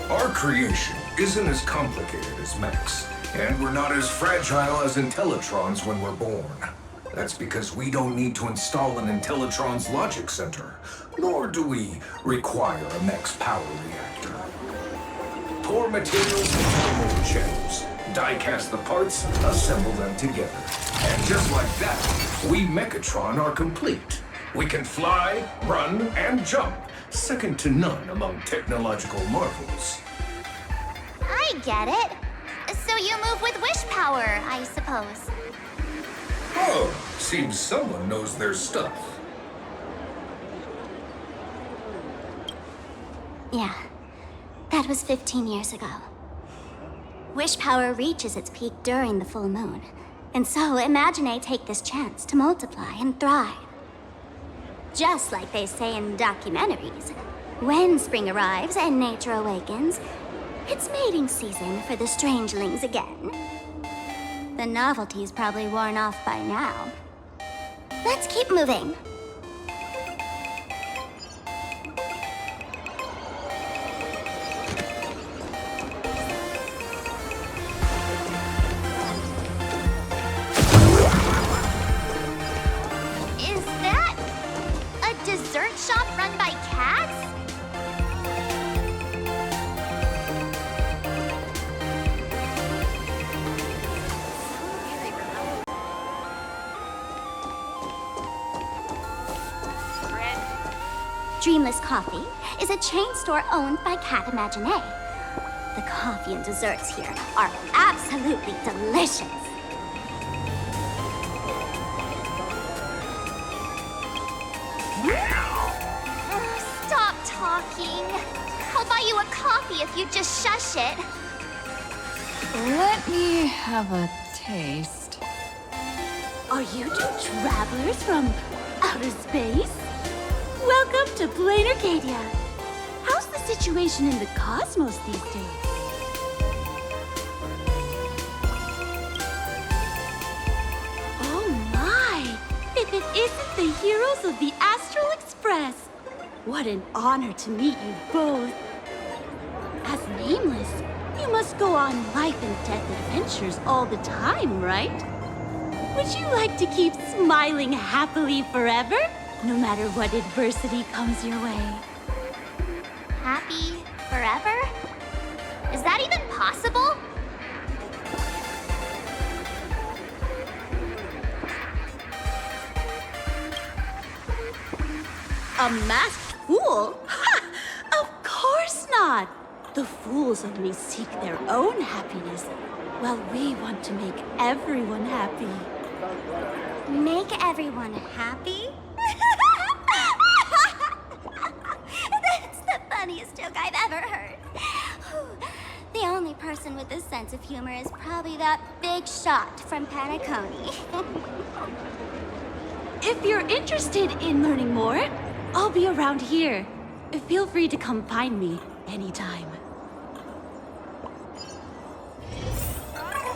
Speaker 15: Our creation isn't as complicated as mechs, and we're not as fragile as Intellitrons when we're born. That's because we don't need to install an Intellitron's logic center, nor do we require a mech's power reactor. Pour materials into the mold channels, die-cast the parts, assemble them together. And just like that, we Mechatron are complete. We can fly, run, and jump, second to none among technological marvels.
Speaker 11: I get it. So you move with wish power, I suppose.
Speaker 15: Oh, seems someone knows their stuff.
Speaker 11: Yeah, that was 15 years ago. Wish power reaches its peak during the full moon, and so Imaginary take this chance to multiply and thrive. Just like they say in documentaries, when spring arrives and nature awakens, it's mating season for the strangelings again. The novelty's probably worn off by now. Let's keep moving. Is that a dessert shop run by cats? Dreamless Coffee is a chain store owned by Cat Imagine. The coffee and desserts here are absolutely delicious. Stop talking. I'll buy you a coffee if you just shush it.
Speaker 21: Let me have a taste.
Speaker 17: Are you two travelers from outer space? Welcome to Planarcadia. How's the situation in the cosmos these days? Oh my! If it isn't the heroes of the Astral Express! What an honor to meet you both. As Nameless, you must go on life and death adventures all the time, right? Would you like to keep smiling happily forever? No matter what adversity comes your way.
Speaker 11: Happy forever? Is that even possible?
Speaker 17: A masked fool? Ha! Of course not! The fools only seek their own happiness, while we want to make everyone happy.
Speaker 11: Make everyone happy? That's the funniest joke I've ever heard. The only person with a sense of humor is probably that big shot from Panaconi.
Speaker 17: If you're interested in learning more, I'll be around here. Feel free to come find me anytime.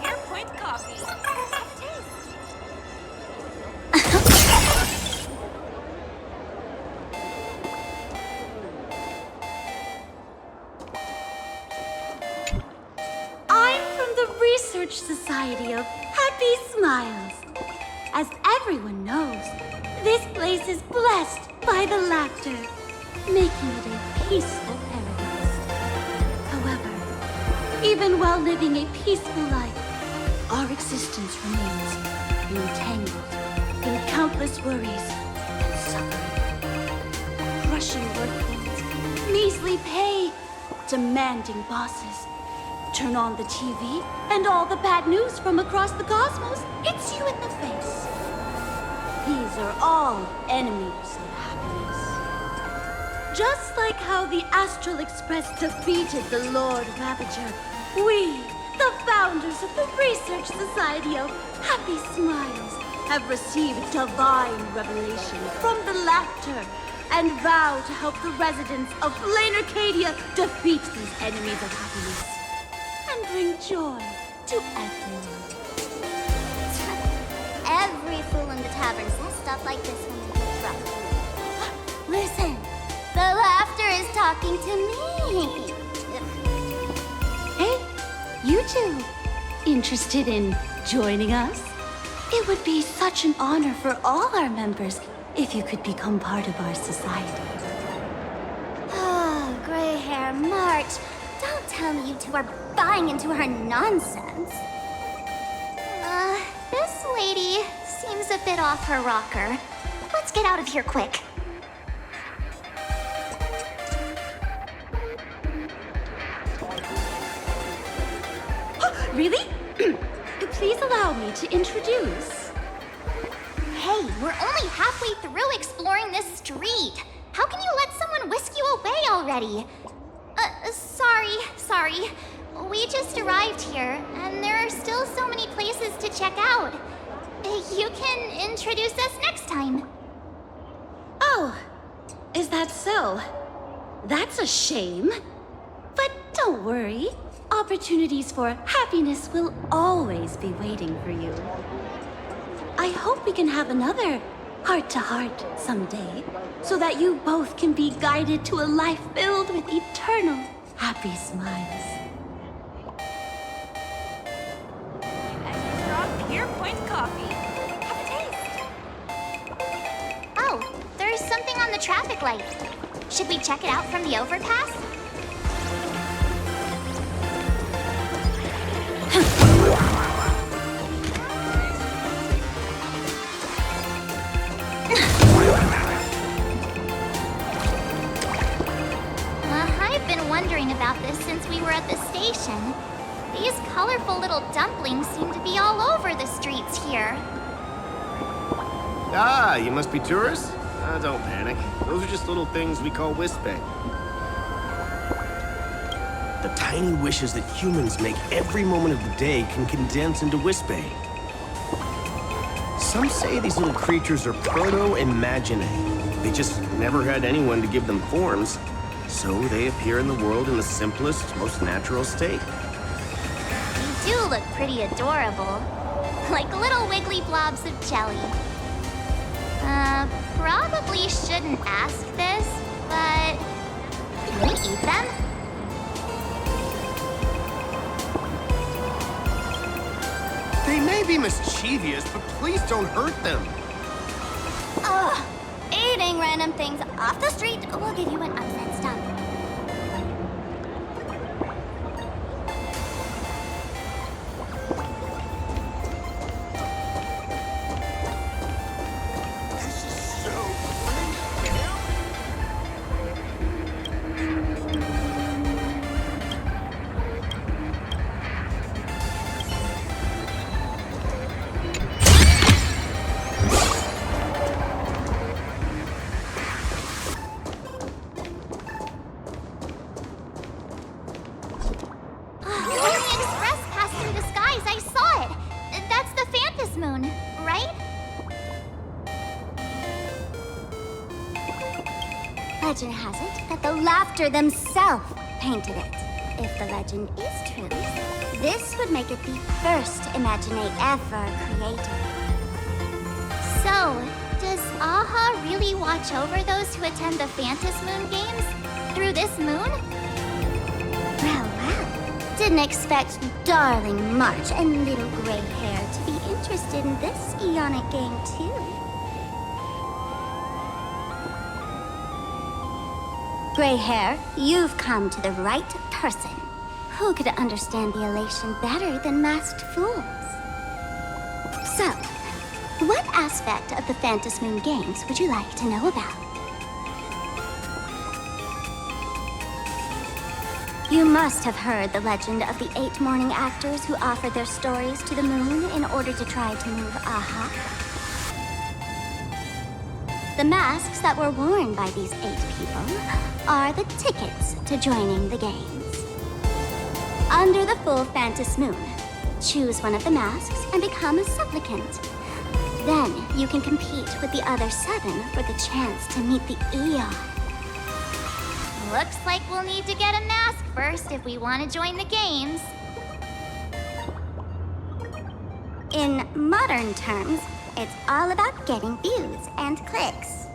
Speaker 21: Airpoint coffee.
Speaker 17: I'm from the Research Society of Happy Smiles. As everyone knows, this place is blessed by the laughter, making it a peaceful paradise. However, even while living a peaceful life, our existence remains entangled in countless worries and suffering. Crushing workloads, measly pay, demanding bosses. Turn on the TV, and all the bad news from across the cosmos hits you in the face. These are all enemies of happiness. Just like how the Astral Express defeated the Lord Ravager, we, the founders of the Research Society of Happy Smiles, have received divine revelation from the laughter and vow to help the residents of Planarcadia defeat these enemies of happiness and bring joy to everyone.
Speaker 11: Every fool in the tavern says stuff like this when they get drunk. Listen, the laughter is talking to me.
Speaker 17: Hey, you two, interested in joining us? It would be such an honor for all our members if you could become part of our society.
Speaker 11: Oh, gray hair March. Don't tell me you two are buying into her nonsense. This lady seems a bit off her rocker. Let's get out of here quick.
Speaker 17: Really? Please allow me to introduce.
Speaker 11: Hey, we're only halfway through exploring this street. How can you let someone whisk you away already? Sorry. We just arrived here, and there are still so many places to check out. You can introduce us next time.
Speaker 17: Oh, is that so? That's a shame. But don't worry. Opportunities for happiness will always be waiting for you. I hope we can have another heart to heart someday, so that you both can be guided to a life filled with eternal happy smiles.
Speaker 14: Strong Pure Point coffee. Have a taste.
Speaker 11: Oh, there's something on the traffic light. Should we check it out from the overpass? I've been wondering about this since we were at the station. These colorful little dumplings seem to be all over the streets here.
Speaker 6: Ah, you must be tourists? Don't panic. Those are just little things we call wisping. The tiny wishes that humans make every moment of the day can condense into wisping. Some say these little creatures are proto-imaginae. They just never had anyone to give them forms, so they appear in the world in the simplest, most natural state.
Speaker 11: They do look pretty adorable. Like little wiggly blobs of jelly. Probably shouldn't ask this, but can we eat them?
Speaker 6: They may be mischievous, but please don't hurt them.
Speaker 11: Ugh! Eating random things off the street will give you an upset stomach. Legend has it that the Laughter themselves painted it. If the legend is true, this would make it the first Imaginate ever created. So, does Aha really watch over those who attend the Phantasm Moon Games through this moon? Well, didn't expect darling March and little gray hair to be interested in this Eonic game too. Gray hair, you've come to the right person. Who could understand the elation better than masked fools? So, what aspect of the Phantasm Moon Games would you like to know about? You must have heard the legend of the 8 morning actors who offered their stories to the moon in order to try to move Aha. The masks that were worn by these 8 people are the tickets to joining the games. Under the full Phantasm Moon, choose one of the masks and become a supplicant. Then you can compete with the other 7 for the chance to meet the Eon. Looks like we'll need to get a mask first if we want to join the games. In modern terms, it's all about getting views and clicks.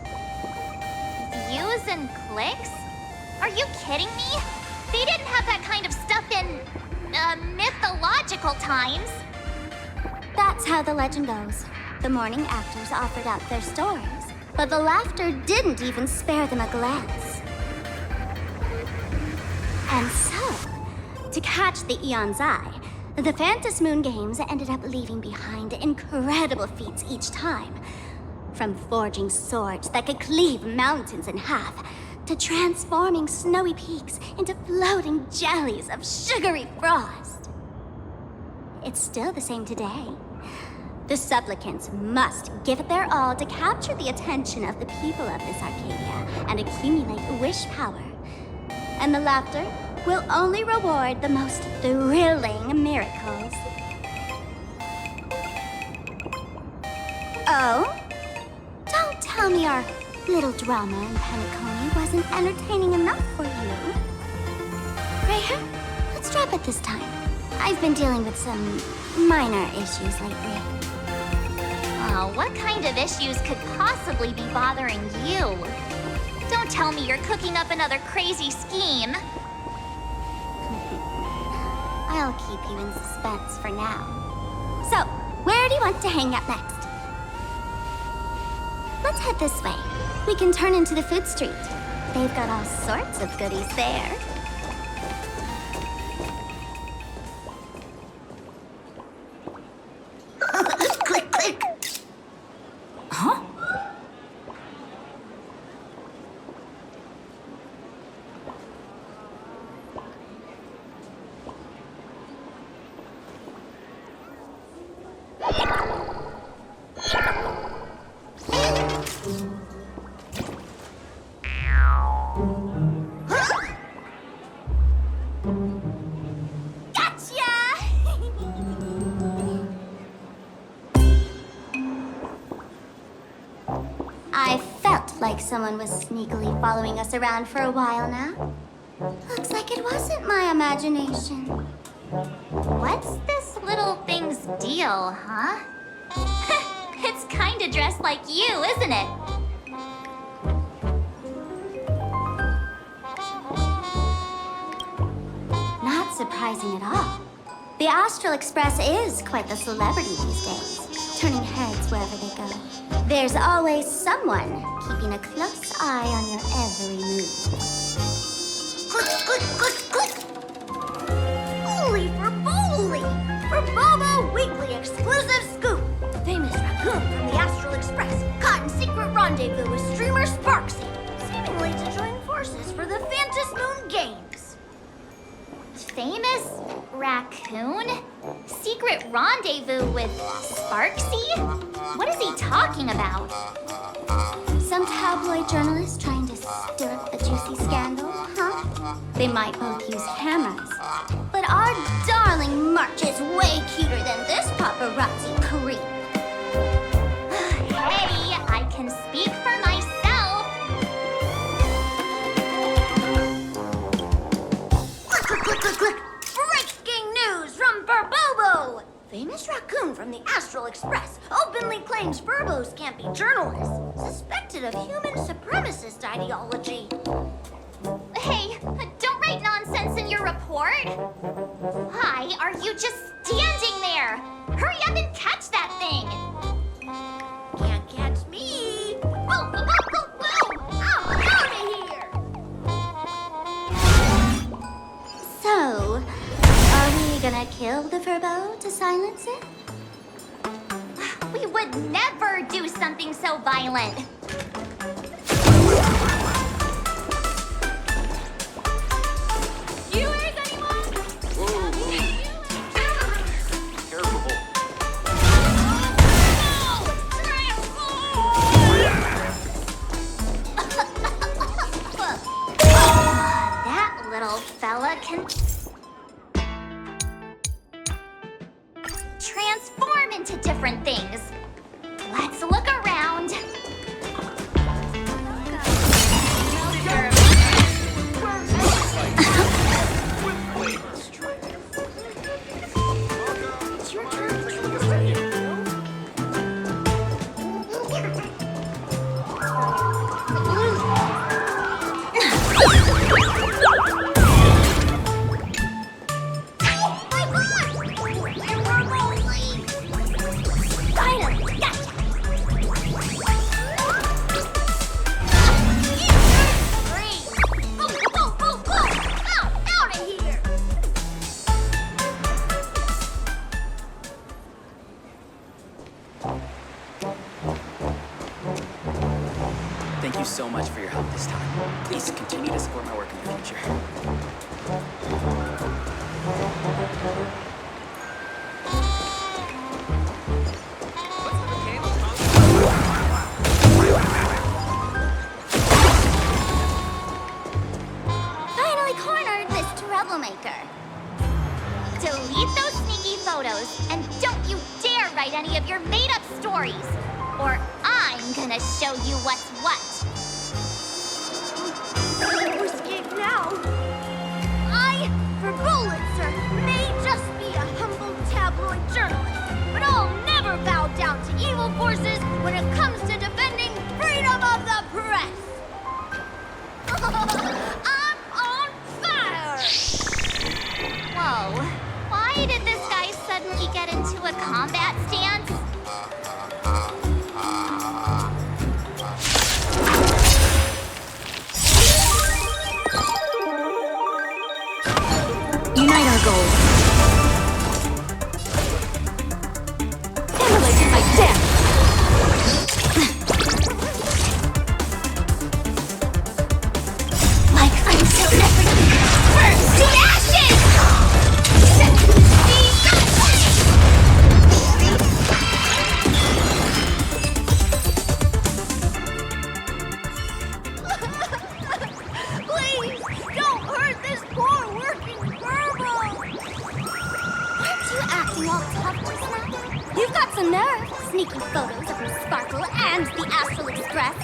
Speaker 11: Views and clicks? Are you kidding me? They didn't have that kind of stuff in, mythological times. That's how the legend goes. The morning actors offered up their stories, but the Laughter didn't even spare them a glance. And so, to catch the Eon's eye, the Phantasm Moon Games ended up leaving behind incredible feats each time. From forging swords that could cleave mountains in half, to transforming snowy peaks into floating jellies of sugary frost. It's still the same today. The supplicants must give it their all to capture the attention of the people of this Arcadia and accumulate wish power. And the Laughter will only reward the most thrilling miracles. Oh? Don't tell me our little drama in Penacony wasn't entertaining enough for you. Greyhair, let's drop it this time. I've been dealing with some minor issues lately. Now, what kind of issues could possibly be bothering you? Don't tell me you're cooking up another crazy scheme. I'll keep you in suspense for now. So, where do you want to hang out next? Let's head this way. We can turn into the food street. They've got all sorts of goodies there.
Speaker 7: Click, click.
Speaker 11: Huh? I felt like someone was sneakily following us around for a while now. Looks like it wasn't my imagination. What's this little thing's deal, huh? It's kinda dressed like you, isn't it? Not surprising at all. The Astral Express is quite the celebrity these days, turning heads wherever they go. There's always someone keeping a close eye on your every move.
Speaker 7: Click, click, click, click.
Speaker 3: Holy for Bowley! For Bobo Weekly exclusive scoop! Famous raccoon from the Astral Express caught in secret rendezvous with streamer Sparxie, seemingly to join forces for the Phantom Moon Games.
Speaker 11: Famous raccoon? Secret rendezvous with Sparxie? What is he talking about? Some tabloid journalist trying to stir up a juicy scandal, huh? They might both use cameras. But our darling March is way cuter than this paparazzi creep. Hey, I can speak for myself.
Speaker 3: Click, click, click, click, click! Breaking news from Burbobo! Famous raccoon from the Astral Express openly claims Burbos can't be journalists, suspected of human supremacist ideology.
Speaker 11: Hey, don't write nonsense in your report. Why are you just standing there? Hurry up and catch that thing.
Speaker 3: Can't catch me! Boom, boom, boom, boom, boom! I'm out of here!
Speaker 11: So, are we gonna kill the Furbo to silence it? We would never do something so violent. Viewers, anyone?
Speaker 19: Careful.
Speaker 11: That little fella can transform into different things. Let's look around.
Speaker 3: It's your turn.
Speaker 4: Thank you so much for your help this time. Please continue to support my work in the future.
Speaker 11: Finally cornered this troublemaker. Delete those sneaky photos and don't you dare write any of your made-up stories, or I'm gonna show you what's what.
Speaker 3: We're escape now. I, for Bullitzer, may just be a humble tabloid journalist, but I'll never bow down to evil
Speaker 17: powerful forces when it comes to defending freedom of the press. I'm on fire!
Speaker 11: Whoa. Why did this guy suddenly get into a combat stance?
Speaker 17: Unite our goals. Emulate my death! Like until everything burns to ashes! Please, don't hurt this poor working Furbo!
Speaker 11: Aren't you acting all tough just now?
Speaker 17: You've got some nerve. Sneaking photos of your Sparkle and the Astral Express.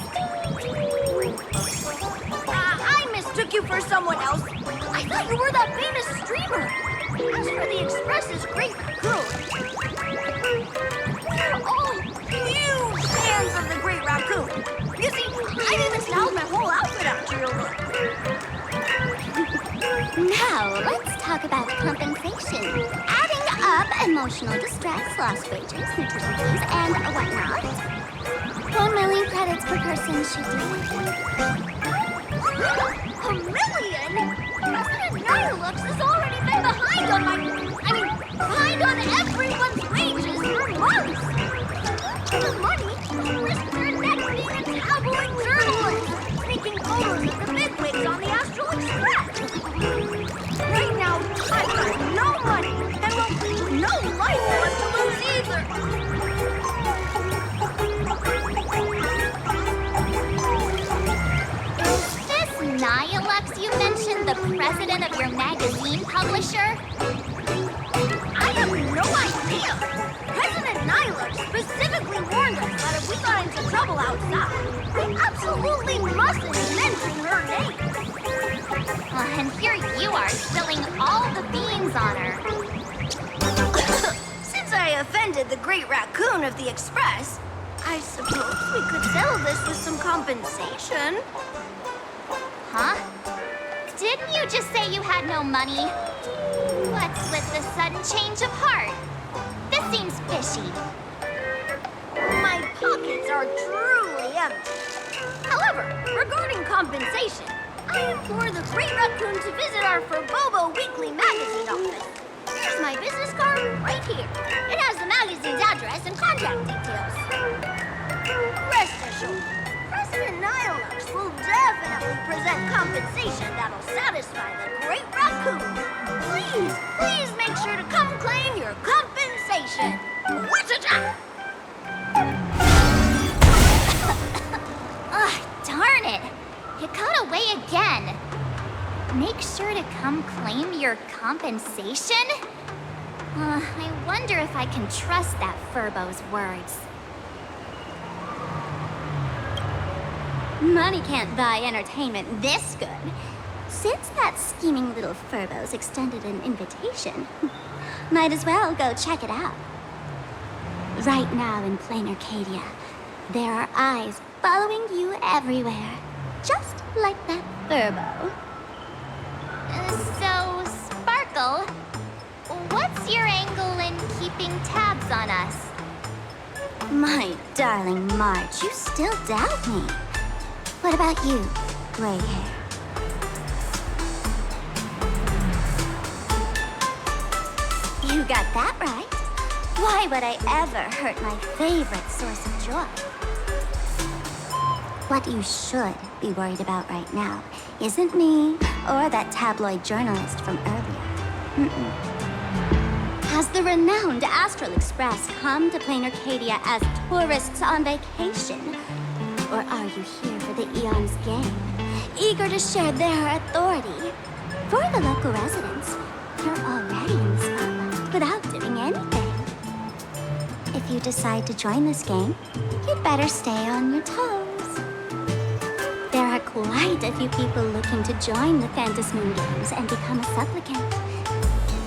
Speaker 17: I mistook you for someone else. I thought you were that famous streamer. As for the Express's great raccoon, we're all huge fans of the Great Raccoon. You see, I even styled my whole outfit after your look.
Speaker 11: Now, let's talk about compensation. Adding up emotional distress, lost wages, nutrition fees, and whatnot. 1 million credits per person should do it.
Speaker 17: $1 million? President Nihilux has already been behind on everyone's wages for months. The money risked their neck being a tabloid journalist, taking photos of the bigwigs on the Astral Express. Right now, I've got no money, and well, no life left to lose either.
Speaker 11: Nihilux, you mentioned the president of your magazine publisher?
Speaker 17: I have no idea. President Nihilux specifically warned us that if we got into trouble outside, we absolutely mustn't mention her name.
Speaker 11: And here you are spilling all the beans on her.
Speaker 17: Since I offended the Great Raccoon of the Express, I suppose we could settle this with some compensation.
Speaker 11: Huh? Didn't you just say you had no money? What's with the sudden change of heart? This seems fishy.
Speaker 17: My pockets are truly empty. However, regarding compensation, I implore the Great Raccoon to visit our Furbobo Weekly magazine office. Here's my business card right here. It has the magazine's address and contact details. Rest assured, President Nihilux will definitely present compensation that'll satisfy the Great Raccoon. Please make sure to come claim your compensation. Wichita!
Speaker 11: Ugh, darn it! It got away again. Make sure to come claim your compensation? I wonder if I can trust that Furbo's words.
Speaker 17: Money can't buy entertainment this good. Since that scheming little Furbo's extended an invitation, might as well go check it out. Right now in Planarcadia, there are eyes following you everywhere, just like that Furbo.
Speaker 11: So, Sparkle, what's your angle in keeping tabs on us?
Speaker 17: My darling March, you still doubt me. What about you, gray hair? You got that right. Why would I ever hurt my favorite source of joy? What you should be worried about right now isn't me or that tabloid journalist from earlier. Has the renowned Astral Express come to Planarcadia as tourists on vacation? Or are you here for the Eon's game, eager to share their authority? For the local residents, you're already in the spotlight without doing anything. If you decide to join this game, you'd better stay on your toes. There are quite a few people looking to join the Phantom Moon Games and become a supplicant.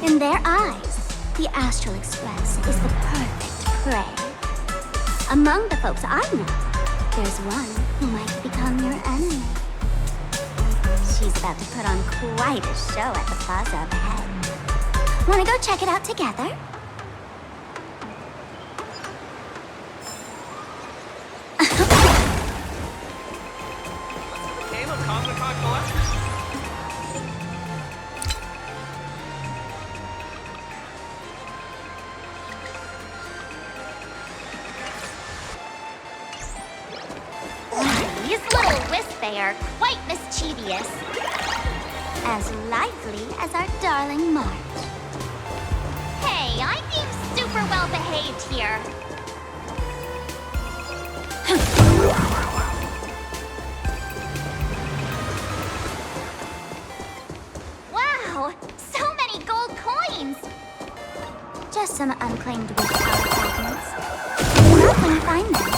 Speaker 17: In their eyes, the Astral Express is the perfect prey. Among the folks I know, there's one who might become your enemy. She's about to put on quite a show at the plaza up ahead. Wanna go check it out together?
Speaker 11: These little wisps, they are quite mischievous.
Speaker 17: As lively as our darling March.
Speaker 11: Hey, I'm being super well behaved here. Wow, so many gold coins.
Speaker 17: Just some unclaimed willpower fragments. You're not gonna find them.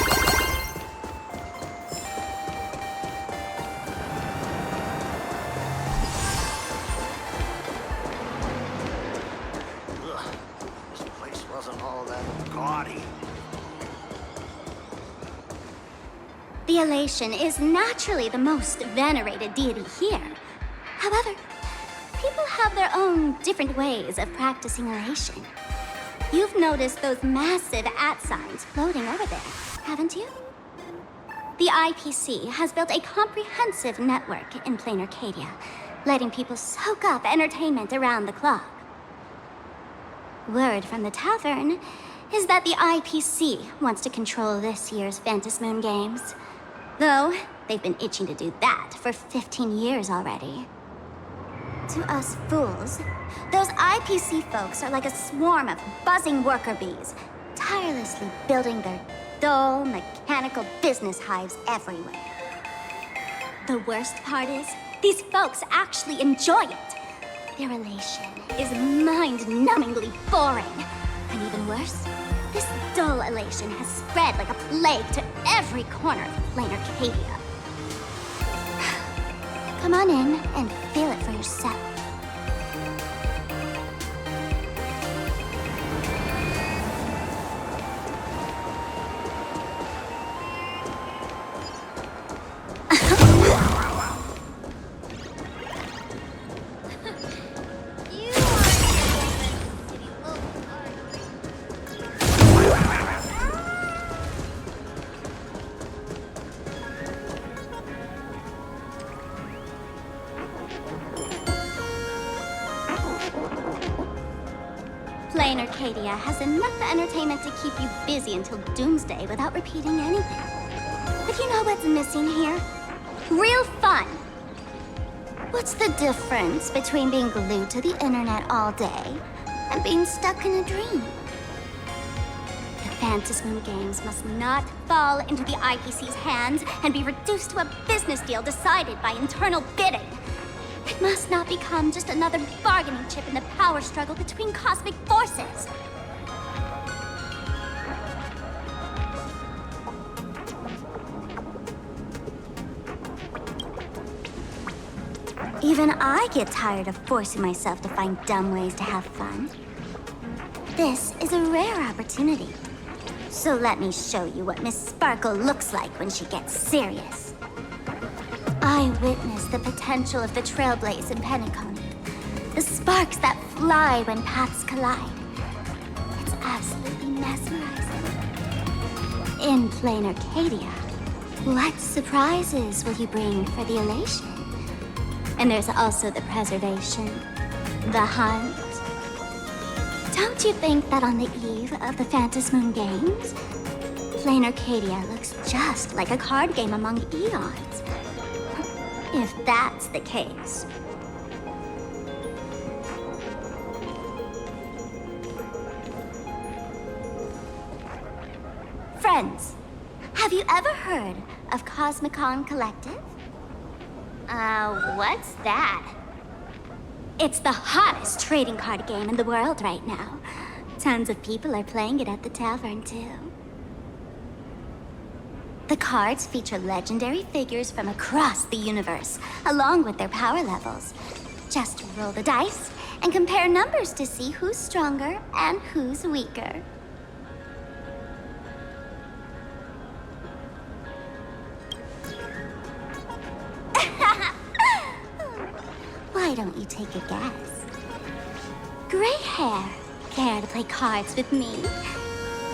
Speaker 5: This place wasn't all that gaudy.
Speaker 17: The Elation is naturally the most venerated deity here. However, people have their own different ways of practicing Elation. You've noticed those massive @signs floating over there, haven't you? The IPC has built a comprehensive network in Planarcadia, letting people soak up entertainment around the clock. Word from the tavern is that the IPC wants to control this year's Phantasmoon Games. Though, they've been itching to do that for 15 years already. To us fools, those IPC folks are like a swarm of buzzing worker bees, tirelessly building their dull, mechanical business hives everywhere. The worst part is, these folks actually enjoy it. Their Elation is mind-numbingly boring. And even worse, this dull Elation has spread like a plague to every corner of Planarcadia. Come on in and feel it for yourself. Planarcadia has enough entertainment to keep you busy until doomsday without repeating anything. But you know what's missing here? Real fun! What's the difference between being glued to the internet all day and being stuck in a dream? The Phantasmoon Games must not fall into the IPC's hands and be reduced to a business deal decided by internal bidding. It must not become just another bargaining chip in the power struggle between cosmic forces. Even I get tired of forcing myself to find dumb ways to have fun. This is a rare opportunity. So let me show you what Miss Sparkle looks like when she gets serious. I witness the potential of the Trailblaze in Penacony. The sparks that fly when paths collide. It's absolutely mesmerizing. In Planarcadia, what surprises will you bring for the Elation? And there's also the preservation, the hunt. Don't you think that on the eve of the Phantasmoon Games, Planarcadia looks just like a card game among eons? If that's the case. Friends, have you ever heard of Cosmicon Collective?
Speaker 11: What's that?
Speaker 17: It's the hottest trading card game in the world right now. Tons of people are playing it at the tavern, too. The cards feature legendary figures from across the universe, along with their power levels. Just roll the dice and compare numbers to see who's stronger and who's weaker. Why don't you take a guess? Gray hair, care to play cards with me?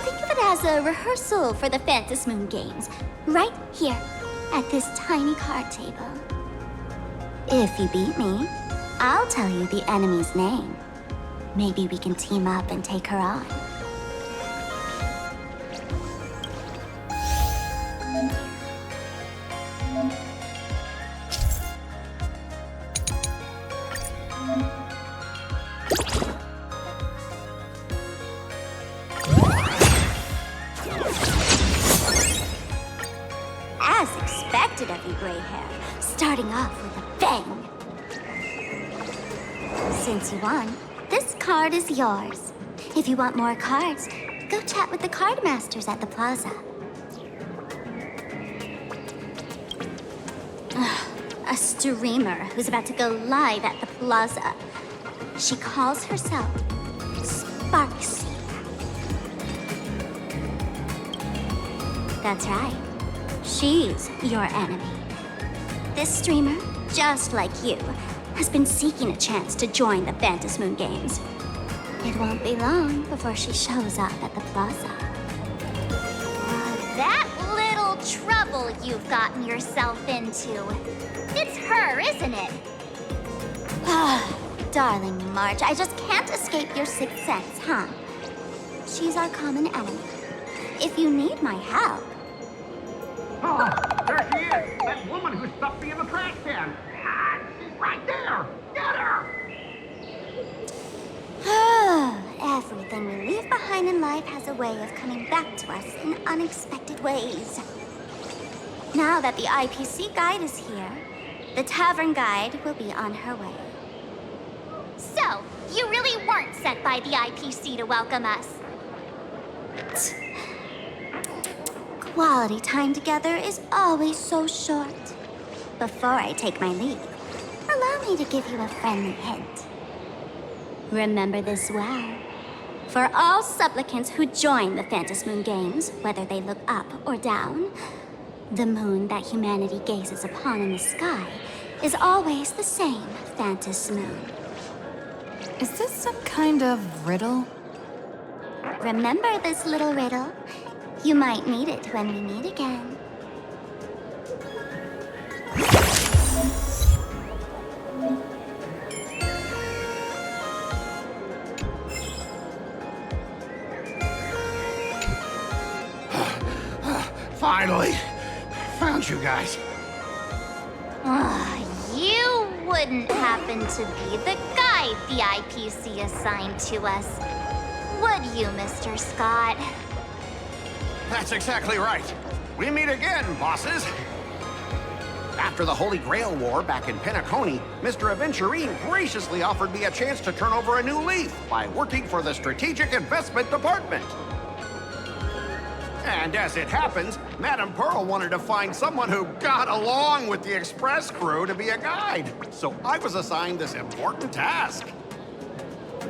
Speaker 17: Think of it as a rehearsal for the Phantom Moon games, right here, at this tiny card table. If you beat me, I'll tell you the enemy's name. Maybe we can team up and take her on. As expected of you, gray hair, starting off with a bang. Since you won, this card is yours. If you want more cards, go chat with the card masters at the plaza. A streamer who's about to go live at the plaza. She calls herself Sparxie. That's right. She's your enemy. This streamer, just like you, has been seeking a chance to join the Phantom Moon games. It won't be long before she shows up at the plaza.
Speaker 11: That little trouble you've gotten yourself into. It's her, isn't it?
Speaker 17: Darling March, I just can't escape your sixth sense, huh? She's our common enemy. If you need my help...
Speaker 5: Oh, there she is! That woman who stuffed me in the trash can! Ah, she's right there! Get her!
Speaker 17: Everything we leave behind in life has a way of coming back to us in unexpected ways. Now that the IPC guide is here, the tavern guide will be on her way.
Speaker 11: So, you really weren't sent by the IPC to welcome us?
Speaker 17: Quality time together is always so short. Before I take my leave, allow me to give you a friendly hint. Remember this well. For all supplicants who join the Phantom Moon games, whether they look up or down, the moon that humanity gazes upon in the sky is always the same Phantom Moon.
Speaker 12: Is this some kind of riddle?
Speaker 17: Remember this little riddle? You might need it when we meet again.
Speaker 5: Finally! Found you guys.
Speaker 11: You wouldn't happen to be the guide the IPC assigned to us, would you, Mr. Scott?
Speaker 5: That's exactly right. We meet again, bosses. After the Holy Grail War back in Penacony, Mr. Aventurine graciously offered me a chance to turn over a new leaf by working for the Strategic Investment Department. And as it happens, Madame Pearl wanted to find someone who got along with the Express crew to be a guide. So I was assigned this important task.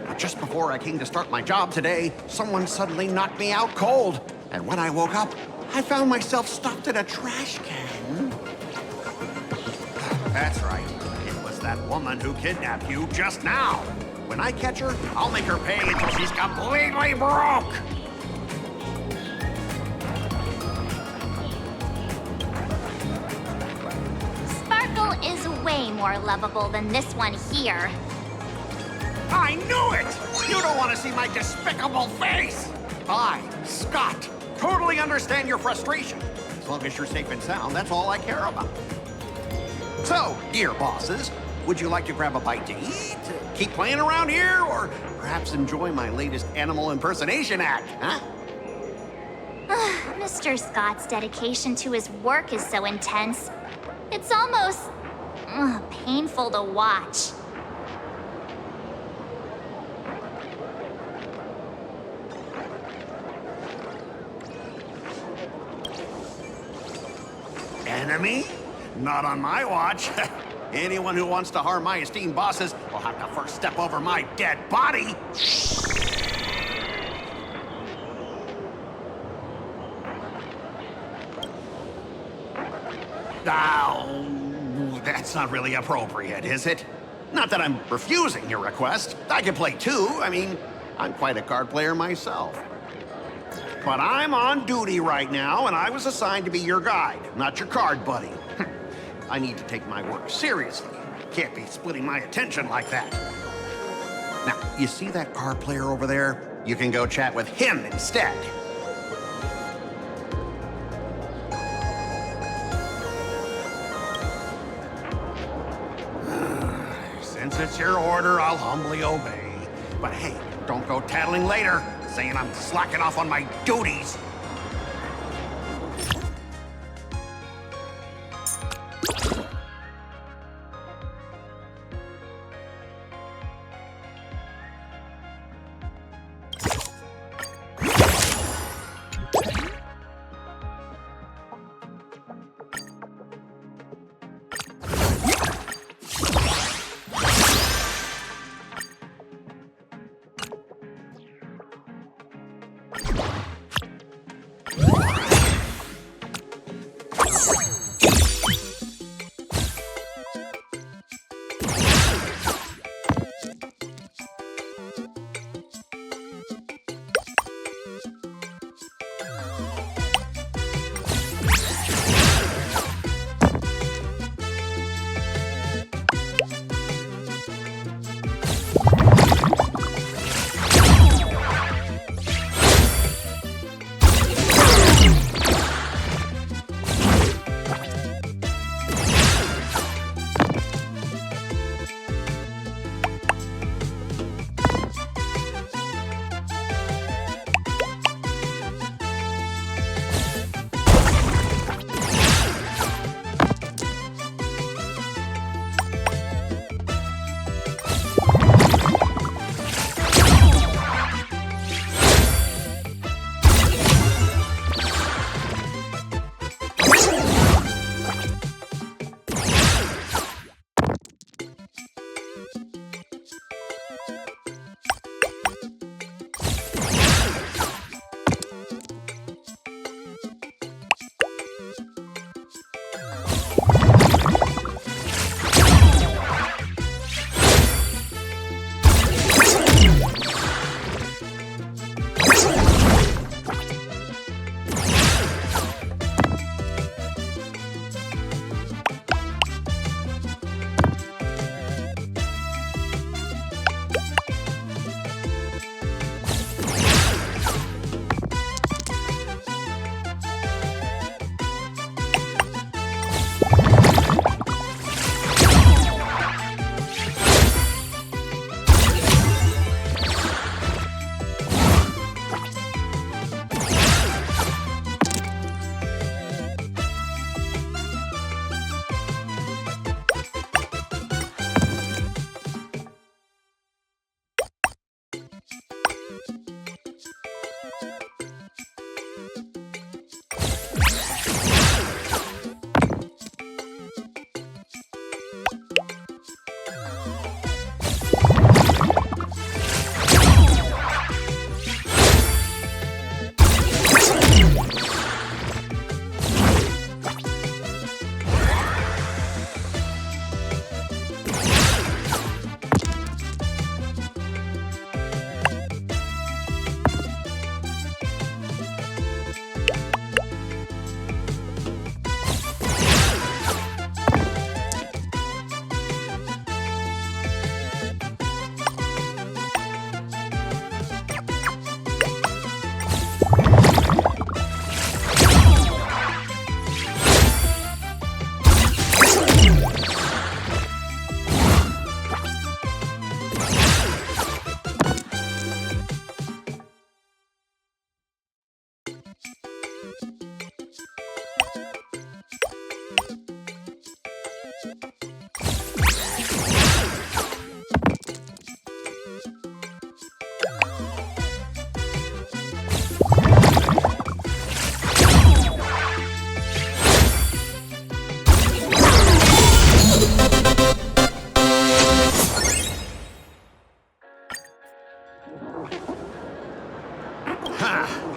Speaker 5: But just before I came to start my job today, someone suddenly knocked me out cold. And when I woke up, I found myself stuffed in a trash can. That's right. It was that woman who kidnapped you just now. When I catch her, I'll make her pay until she's completely broke.
Speaker 11: Sparkle is way more lovable than this one here.
Speaker 5: I knew it! You don't want to see my despicable face! I, Scott, totally understand your frustration. As long as you're safe and sound, that's all I care about. So, dear bosses, would you like to grab a bite to eat, keep playing around here, or perhaps enjoy my latest animal impersonation act, huh?
Speaker 11: Mr. Scott's dedication to his work is so intense. It's almost painful to watch.
Speaker 5: Enemy? Not on my watch. Anyone who wants to harm my esteemed bosses will have to first step over my dead body. Oh, that's not really appropriate, is it? Not that I'm refusing your request. I can play too. I mean, I'm quite a card player myself. But I'm on duty right now, and I was assigned to be your guide, not your card buddy. I need to take my work seriously. Can't be splitting my attention like that. Now, you see that card player over there? You can go chat with him instead. Since it's your order, I'll humbly obey. But hey, don't go tattling later, saying I'm slacking off on my duties.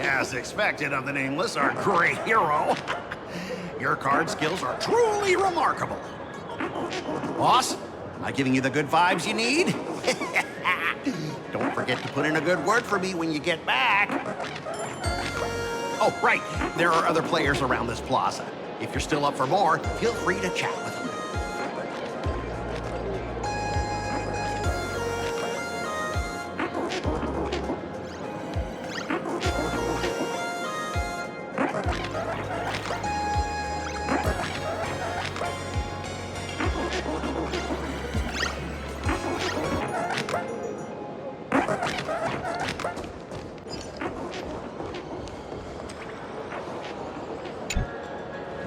Speaker 5: As expected of the Nameless, our great hero. Your card skills are truly remarkable. Boss, Am I giving you the good vibes you need? Don't forget to put in a good word for me when you get back. Oh, right. There are other players around this plaza. If you're still up for more, feel free to chat with them.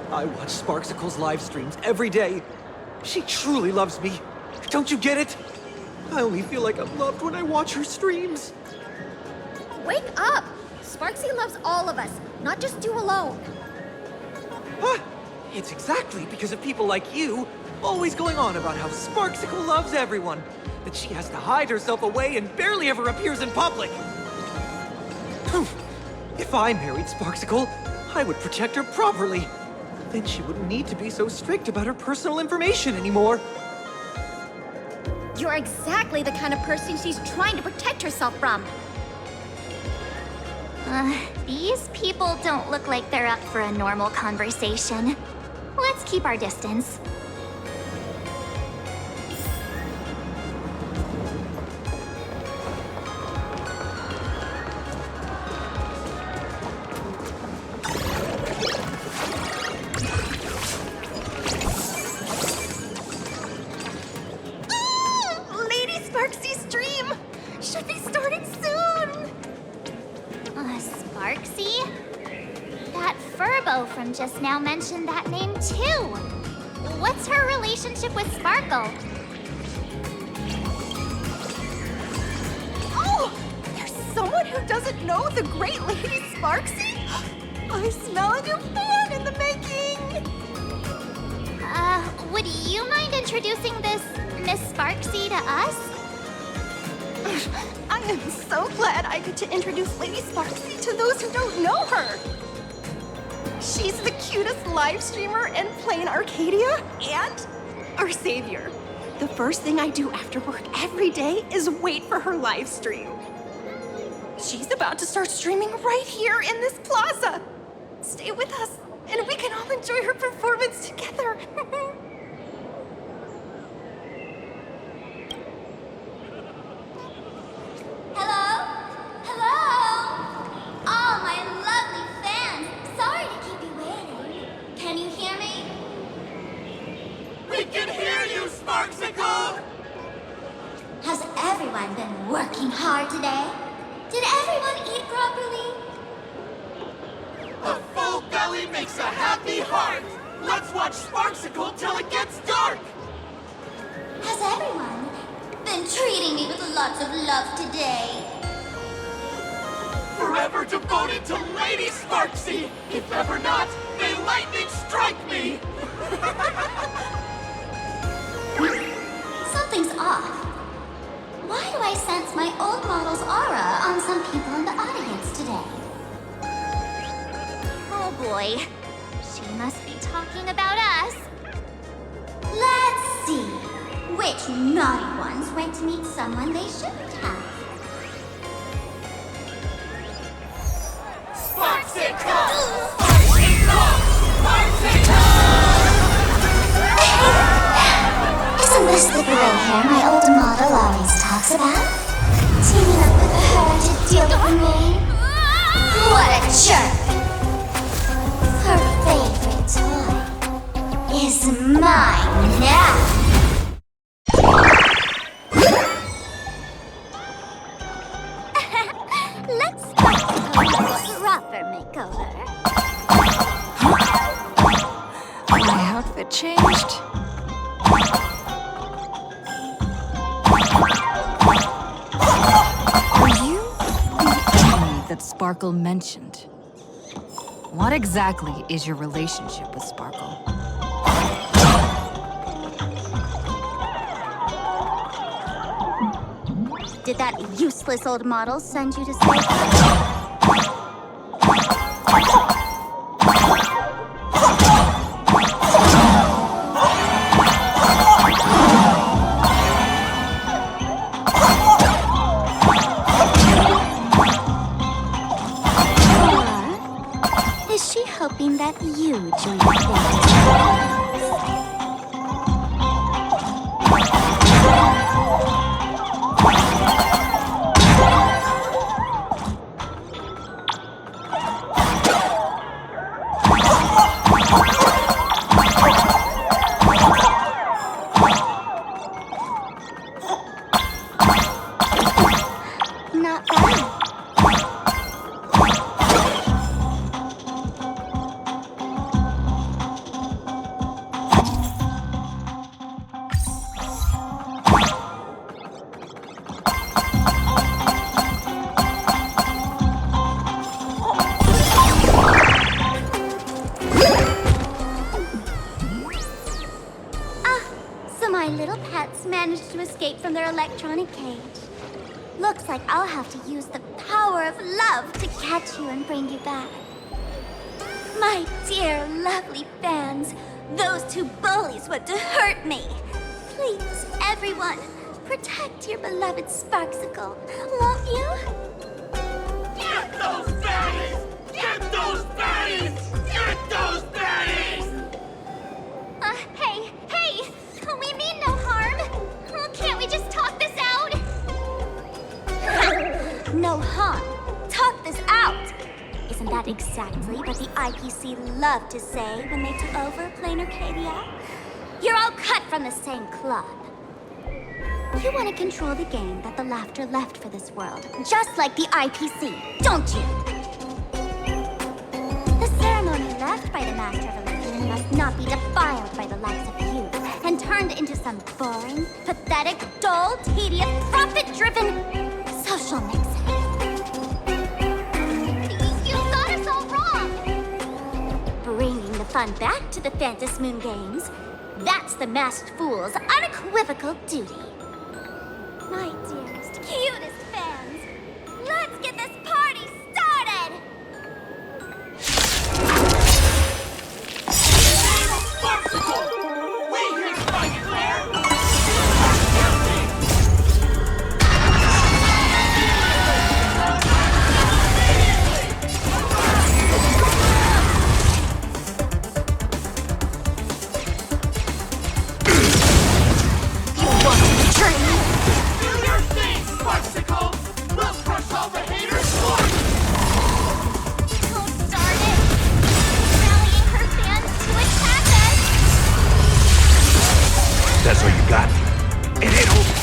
Speaker 1: I watch Sparxicle's live streams every day. She truly loves me. Don't you get it? I only feel like I'm loved when I watch her streams.
Speaker 22: Wake up! Sparxie loves all of us, not just you alone.
Speaker 1: Huh? It's exactly because of people like you always going on about how Sparxicle loves everyone that she has to hide herself away and barely ever appears in public. If I married Sparxicle, I would protect her properly. Then she wouldn't need to be so strict about her personal information anymore.
Speaker 22: You're exactly the kind of person she's trying to protect herself from.
Speaker 11: These people don't look like they're up for a normal conversation. Let's keep our distance.
Speaker 22: Lady Sparxie's stream should be starting soon.
Speaker 11: Sparxie? That Furbo from just now mentioned that name too. What's her relationship with Sparkle?
Speaker 22: Oh! There's someone who doesn't know the great Lady Sparxie? I smell a new fan in the making!
Speaker 11: Would you mind introducing this Miss Sparxie to us?
Speaker 22: I am so glad I get to introduce Lady Sparxie to those who don't know her. She's the cutest live streamer in Planarcadia and our savior. The first thing I do after work every day is wait for her live stream. She's about to start streaming right here in this plaza. Stay with us, and we can all enjoy her performance together.
Speaker 11: Hello? Hello? All my lovely fans. Sorry to keep you waiting. Can you hear me?
Speaker 19: We can hear you, Sparxicle!
Speaker 11: Has everyone been working hard today? Did everyone eat properly?
Speaker 19: A full belly makes a happy heart! Let's watch Sparxicle till it gets dark!
Speaker 11: Has everyone been treating me with lots of love today?
Speaker 19: Forever devoted to Lady Sparxie! If ever not, may lightning strike me!
Speaker 11: Something's off. Why do I sense my old model's aura on some people in the audience today? Oh boy. She must be talking about us. Let's see. Which naughty ones went to meet someone they shouldn't have?
Speaker 19: Sparxicle! Sparxicle! Sparxicle!
Speaker 11: Isn't this the gray hair my old model always talks about? Teaming up with her to deal with me? What a jerk! Her favorite toy is mine now! Let's start a proper makeover.
Speaker 17: My outfit changed. Are you the enemy that Sparkle mentioned? What exactly is your relationship with Sparkle?
Speaker 11: Did that useless old model send you to save her? My little pets managed to escape from their electronic cage. Looks like I'll have to use the power of love to catch you and bring you back. My dear, lovely fans, those two bullies want to hurt me. Please, everyone, protect your beloved Sparxicle, won't you?
Speaker 19: Get those baddies! Get those baddies! Get those baddies!
Speaker 11: Hey! We mean no harm. Can't we just talk this out? No harm. Talk this out. Isn't that exactly what the IPC loved to say when they took over Planarcadia? You're all cut from the same cloth. You want to control the game that the laughter left for this world, just like the IPC, don't you? The ceremony left by the Master of Illusion must not be defiled by the likes of you and turned into some boring, pathetic, dull, tedious, profit-driven social mixing. You got us all wrong! Bringing the fun back to the Phantom Moon Games, that's the Masked Fool's unequivocal duty. My dearest, cutest fans, let's get this party started!
Speaker 19: We here fight fair!
Speaker 11: You want to betray me?
Speaker 19: Do your thing, Sparxicle! We'll crush all the haters for you!
Speaker 11: Oh, darn it! Rallying her fans to attack us!
Speaker 15: That's all you got. It ain't over.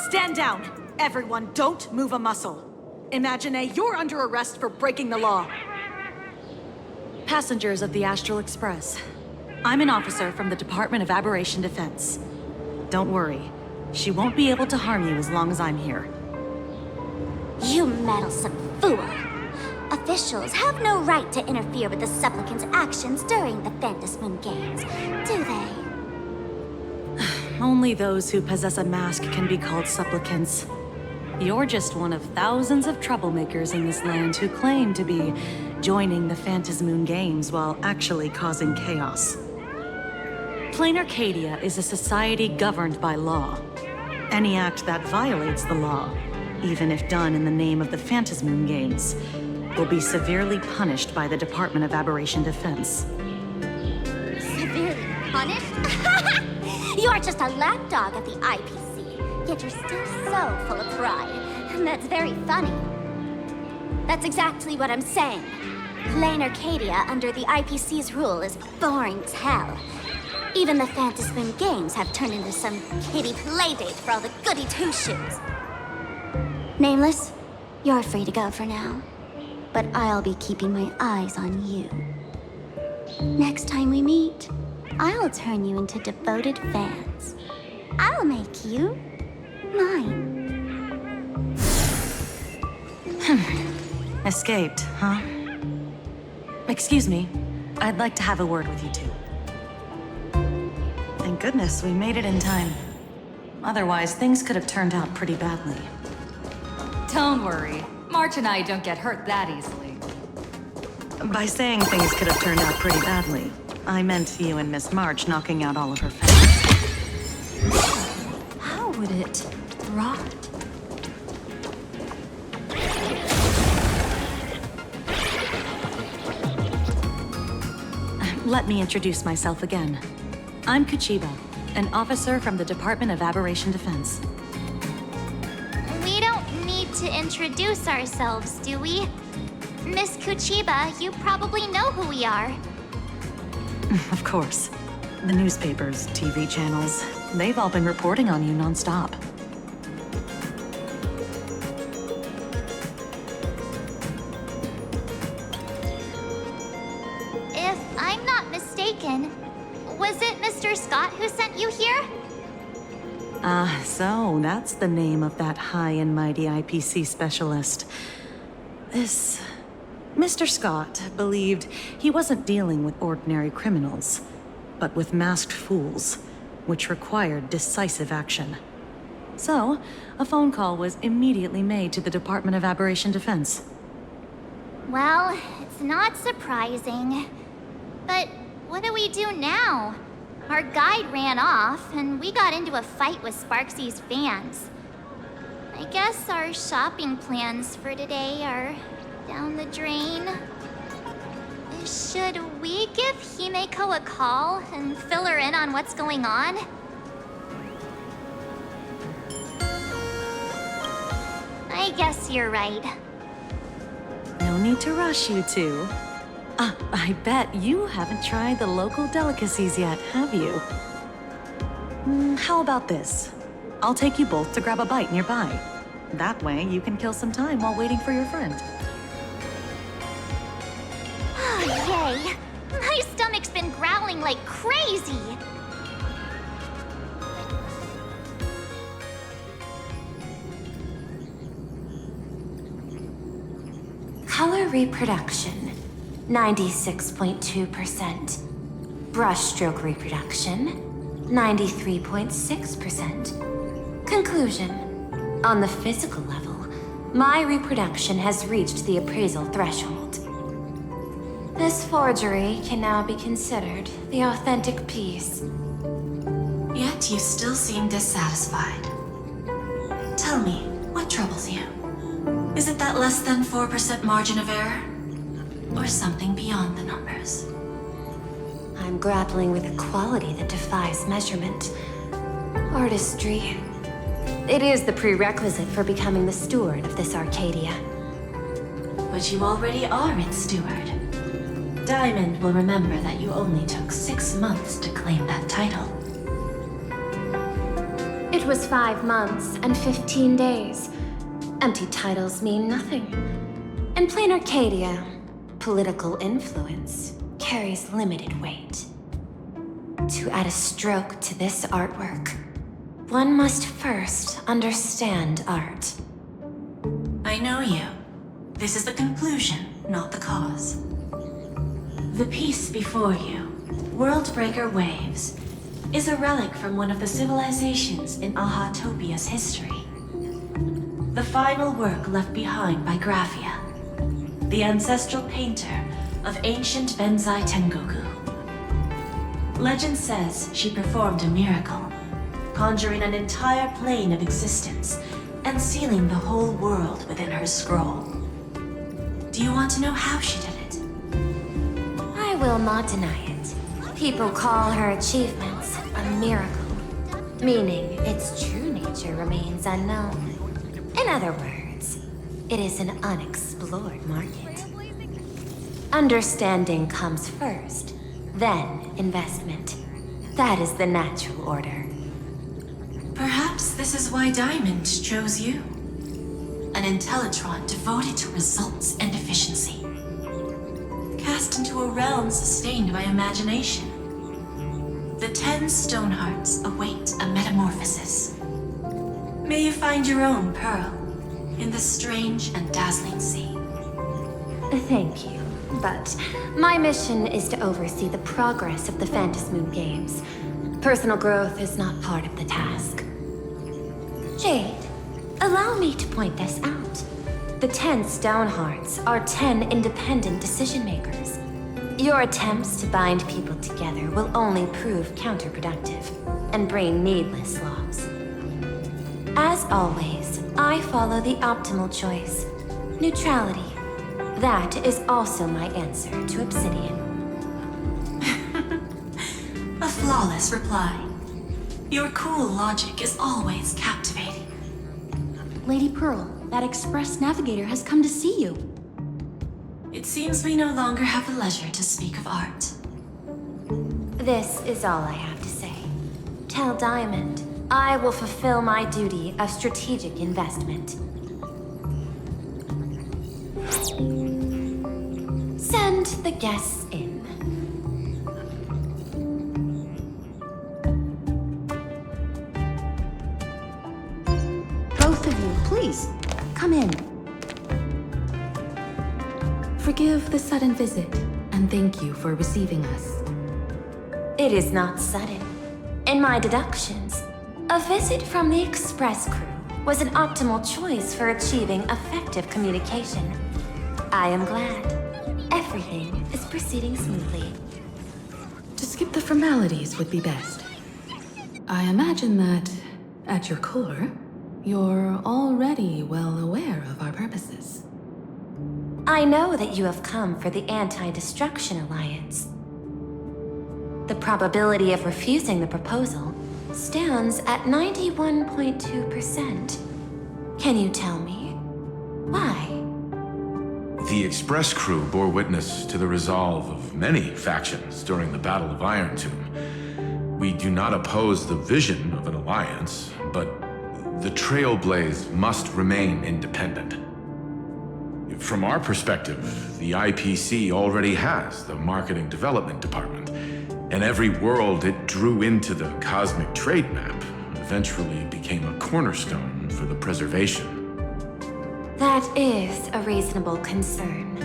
Speaker 2: Stand down! Everyone, don't move a muscle. Imagine you're under arrest for breaking the law. Passengers of the Astral Express. I'm an officer from the Department of Aberration Defense. Don't worry. She won't be able to harm you as long as I'm here.
Speaker 11: You meddlesome fool! Officials have no right to interfere with the supplicants' actions during the Phantom Moon Games, do they?
Speaker 2: Only those who possess a mask can be called supplicants. You're just one of thousands of troublemakers in this land who claim to be joining the Phantom Moon Games while actually causing chaos. Planarcadia is a society governed by law. Any act that violates the law, even if done in the name of the Phantom Moon Games, will be severely punished by the Department of Aberration Defense.
Speaker 11: Severely punished? You're just a lapdog of the IPC, yet you're still so full of pride. And that's very funny. That's exactly what I'm saying. Planarcadia under the IPC's rule is boring as hell. Even the Phantom Moon Games have turned into some kiddie playdate for all the goody two-shoes. Nameless, you're free to go for now. But I'll be keeping my eyes on you. Next time we meet, I'll turn you into devoted fans. I'll make you mine.
Speaker 2: Escaped, huh? Excuse me. I'd like to have a word with you two. Thank goodness we made it in time. Otherwise, things could have turned out pretty badly.
Speaker 8: Don't worry. March and I don't get hurt that easily.
Speaker 2: By saying things could have turned out pretty badly, I meant you and Miss March knocking out all of her fans.
Speaker 12: How would it rot?
Speaker 2: Let me introduce myself again. I'm Kuchiba, an officer from the Department of Aberration Defense.
Speaker 11: We don't need to introduce ourselves, do we? Miss Kuchiba, you probably know who we are.
Speaker 2: Of course. The newspapers, TV channels, they've all been reporting on you nonstop.
Speaker 11: If I'm not mistaken, was it Mr. Scott who sent you here?
Speaker 2: So that's the name of that high and mighty IPC specialist. This... Mr. Scott believed he wasn't dealing with ordinary criminals, but with masked fools, which required decisive action. So, a phone call was immediately made to the Department of Aberration Defense.
Speaker 11: Well, it's not surprising. But what do we do now? Our guide ran off, and we got into a fight with Sparxie's fans. I guess our shopping plans for today are down the drain. Should we give Himeko a call and fill her in on what's going on? I guess you're right.
Speaker 2: No need to rush, you two. I bet you haven't tried the local delicacies yet, have you? How about this? I'll take you both to grab a bite nearby. That way, you can kill some time while waiting for your friend.
Speaker 11: Yay! My stomach's been growling like crazy!
Speaker 3: Color reproduction, 96.2%. Brushstroke reproduction, 93.6%. Conclusion. On the physical level, my reproduction has reached the appraisal threshold. This forgery can now be considered the authentic piece.
Speaker 9: Yet you still seem dissatisfied. Tell me, what troubles you? Is it that less than 4% margin of error? Or something beyond the numbers?
Speaker 3: I'm grappling with a quality that defies measurement. Artistry. It is the prerequisite for becoming the steward of this Arcadia.
Speaker 9: But you already are its steward. Diamond will remember that you only took 6 months to claim that title.
Speaker 3: It was 5 months and 15 days. Empty titles mean nothing. In Planarcadia, political influence carries limited weight. To add a stroke to this artwork, one must first understand art.
Speaker 9: I know you. This is the conclusion, not the cause. The piece before you, Worldbreaker Waves, is a relic from one of the civilizations in Ahatopia's history. The final work left behind by Graphia, the ancestral painter of ancient Benzai Tengoku. Legend says she performed a miracle, conjuring an entire plane of existence and sealing the whole world within her scroll. Do you want to know how she did it?
Speaker 3: I will not deny it. People call her achievements a miracle, meaning its true nature remains unknown. In other words, it is an unexplored market. Understanding comes first, then investment. That is the natural order.
Speaker 9: Perhaps this is why Diamond chose you. An Intellitron devoted to results and efficiency. Cast into a realm sustained by imagination. The 10 Stonehearts await a metamorphosis. May you find your own pearl in this strange and dazzling sea.
Speaker 3: Thank you, but my mission is to oversee the progress of the Phantasmoon Games. Personal growth is not part of the task. Jade, allow me to point this out. The 10 Stonehearts are 10 independent decision-makers. Your attempts to bind people together will only prove counterproductive and bring needless loss. As always, I follow the optimal choice. Neutrality. That is also my answer to Obsidian.
Speaker 9: A flawless reply. Your cool logic is always captivating.
Speaker 17: Lady Pearl, that Express navigator has come to see you.
Speaker 9: It seems we no longer have the leisure to speak of art.
Speaker 3: This is all I have to say. Tell Diamond, I will fulfill my duty of strategic investment. Send the guests in.
Speaker 17: Both of you, please, come in.
Speaker 12: Forgive the sudden visit, and thank you for receiving us.
Speaker 3: It is not sudden. In my deductions, a visit from the Express crew was an optimal choice for achieving effective communication. I am glad. Everything is proceeding smoothly.
Speaker 12: To skip the formalities would be best. I imagine that, at your core, you're already well aware of our purposes.
Speaker 3: I know that you have come for the Anti-Destruction Alliance. The probability of refusing the proposal stands at 91.2%. Can you tell me why?
Speaker 10: The Express crew bore witness to the resolve of many factions during the Battle of Iron Tomb. We do not oppose the vision of an alliance, but the Trailblaze must remain independent. From our perspective, the IPC already has the Marketing Development Department, and every world it drew into the Cosmic Trade Map eventually became a cornerstone for the preservation.
Speaker 3: That is a reasonable concern.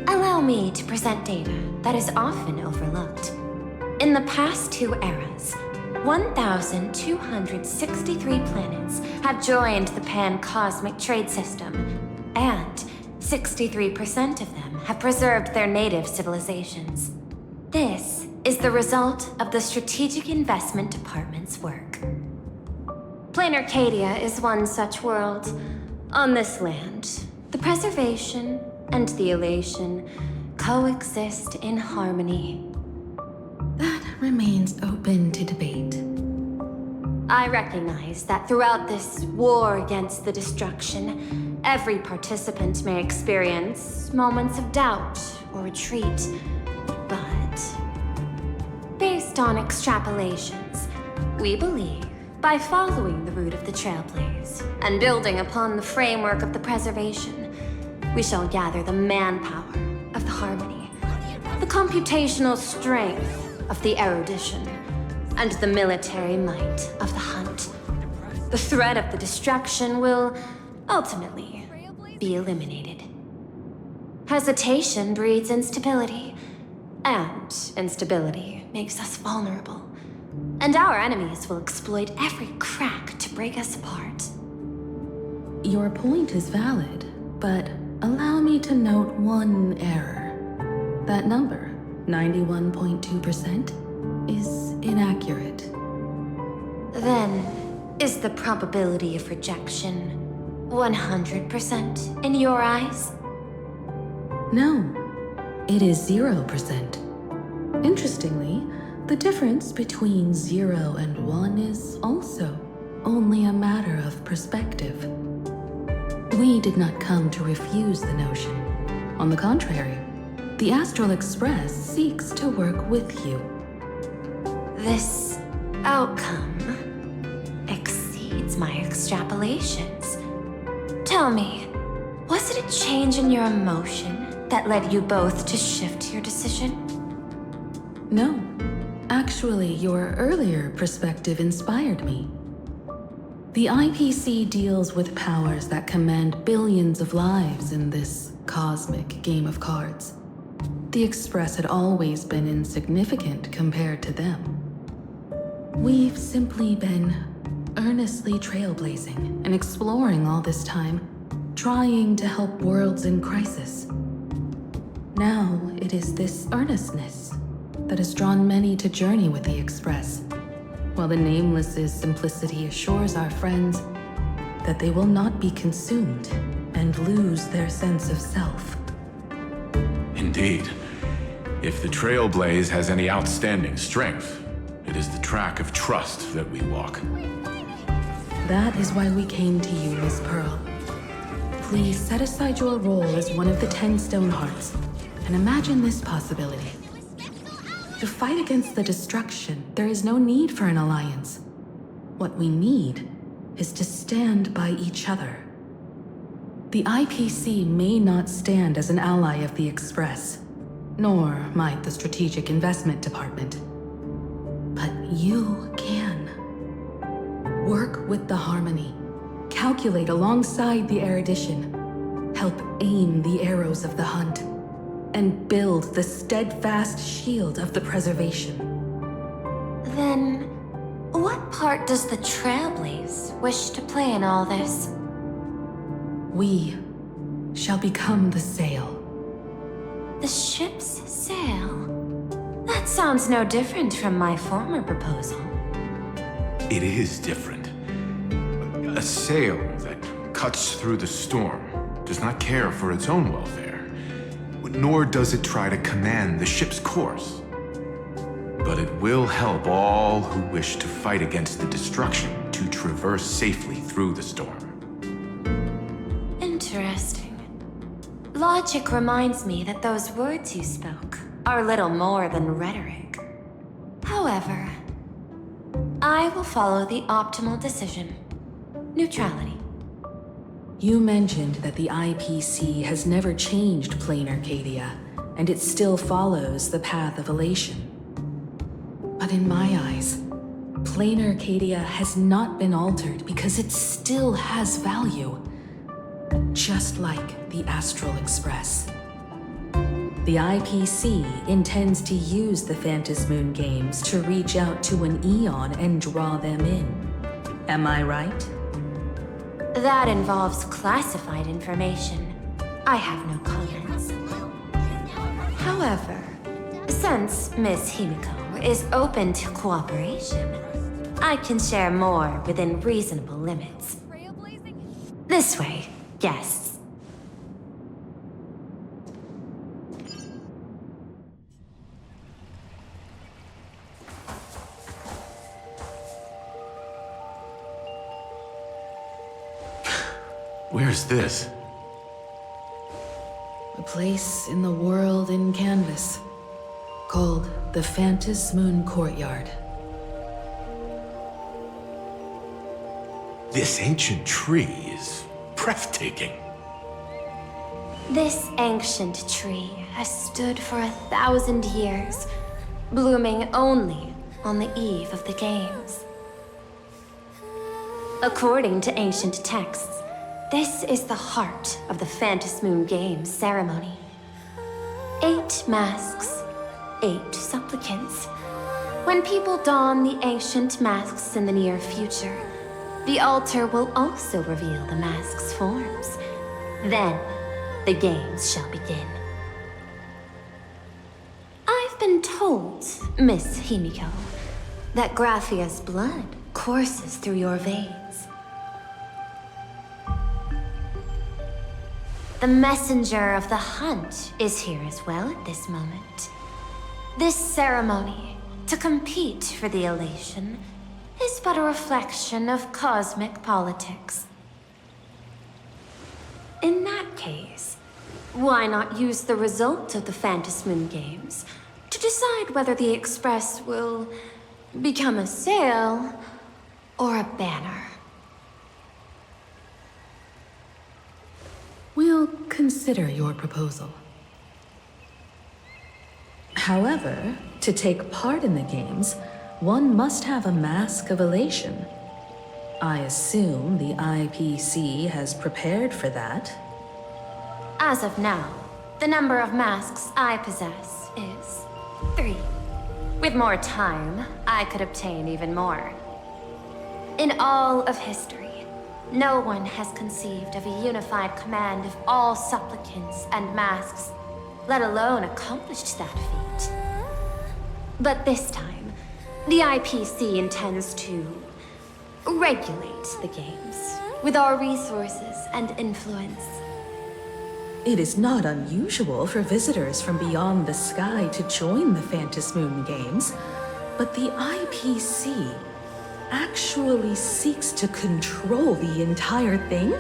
Speaker 3: Allow me to present data that is often overlooked. In the past 2 eras, 1,263 planets have joined the Pan-Cosmic Trade System, and 63% of them have preserved their native civilizations. This is the result of the Strategic Investment Department's work. Planarcadia is one such world. On this land, the preservation and the elation coexist in harmony.
Speaker 12: That remains open to debate.
Speaker 3: I recognize that throughout this war against the destruction, every participant may experience moments of doubt or retreat, but based on extrapolations, we believe by following the route of the Trailblaze and building upon the framework of the preservation, we shall gather the manpower of the harmony, the computational strength of the erudition, and the military might of the hunt. The threat of the destruction will ultimately be eliminated. Hesitation breeds instability, and instability makes us vulnerable. And our enemies will exploit every crack to break us apart.
Speaker 12: Your point is valid, but allow me to note one error. That number, 91.2%, is inaccurate.
Speaker 3: Then, is the probability of rejection 100% in your eyes?
Speaker 12: No, it is 0%. Interestingly, the difference between 0 and 1 is also only a matter of perspective. We did not come to refuse the notion. On the contrary, the Astral Express seeks to work with you.
Speaker 3: This outcome exceeds my extrapolations. Tell me, was it a change in your emotion that led you both to shift your decision?
Speaker 12: No. Actually, your earlier perspective inspired me. The IPC deals with powers that command billions of lives in this cosmic game of cards. The Express had always been insignificant compared to them. We've simply been earnestly trailblazing and exploring all this time, trying to help worlds in crisis. Now it is this earnestness that has drawn many to journey with the Express, while the Nameless's simplicity assures our friends that they will not be consumed and lose their sense of self.
Speaker 10: Indeed. If the Trailblaze has any outstanding strength, it is the track of trust that we walk.
Speaker 12: That is why we came to you, Miss Pearl. Please set aside your role as one of the 10 Stonehearts, and imagine this possibility. To fight against the destruction, there is no need for an alliance. What we need is to stand by each other. The IPC may not stand as an ally of the Express, nor might the Strategic Investment Department. But you can. Work with the Harmony. Calculate alongside the erudition. Help aim the arrows of the hunt. and build the steadfast shield of the preservation.
Speaker 3: Then, what part does the Trailblaze wish to play in all this?
Speaker 12: We shall become the sail.
Speaker 3: The ship's sail? That sounds no different from my former proposal.
Speaker 10: It is different. A sail that cuts through the storm does not care for its own welfare, nor does it try to command the ship's course. But it will help all who wish to fight against the destruction to traverse safely through the storm.
Speaker 3: Interesting. Logic reminds me that those words you spoke are little more than rhetoric. However, I will follow the optimal decision. Neutrality.
Speaker 12: You mentioned that the IPC has never changed Planarcadia, and it still follows the path of elation. But in my eyes, Planarcadia has not been altered because it still has value. Just like the Astral Express. The IPC intends to use the Phantasmoon games to reach out to an Eon and draw them in. Am I right?
Speaker 3: That involves classified information. I have no comments. However, since Miss Himeko is open to cooperation, I can share more within reasonable limits. This way, guests.
Speaker 10: Where's this?
Speaker 12: A place in the world in canvas, called the Phantasmoon Courtyard.
Speaker 10: This ancient tree is breathtaking.
Speaker 3: This ancient tree has stood for 1,000 years, blooming only on the eve of the games. According to ancient texts, this is the heart of the Phantasmoon Games ceremony. 8 masks, 8 supplicants. When people don the ancient masks in the near future, the altar will also reveal the mask's forms. Then, the games shall begin. I've been told, Miss Himeko, that Graphia's blood courses through your veins. The messenger of the hunt is here as well at this moment. This ceremony, to compete for the elation, is but a reflection of cosmic politics. In that case, why not use the result of the Phantasmoon Games to decide whether the Express will become a sail or a banner?
Speaker 12: We'll consider your proposal. However, to take part in the games, one must have a mask of elation. I assume the IPC has prepared for that.
Speaker 3: As of now, the number of masks I possess is 3. With more time, I could obtain even more. In all of history, no one has conceived of a unified command of all supplicants and masks, let alone accomplished that feat. But this time, the IPC intends to regulate the games with our resources and influence.
Speaker 12: It is not unusual for visitors from beyond the sky to join the Phantasmoon Games, but the IPC actually seeks to control the entire thing?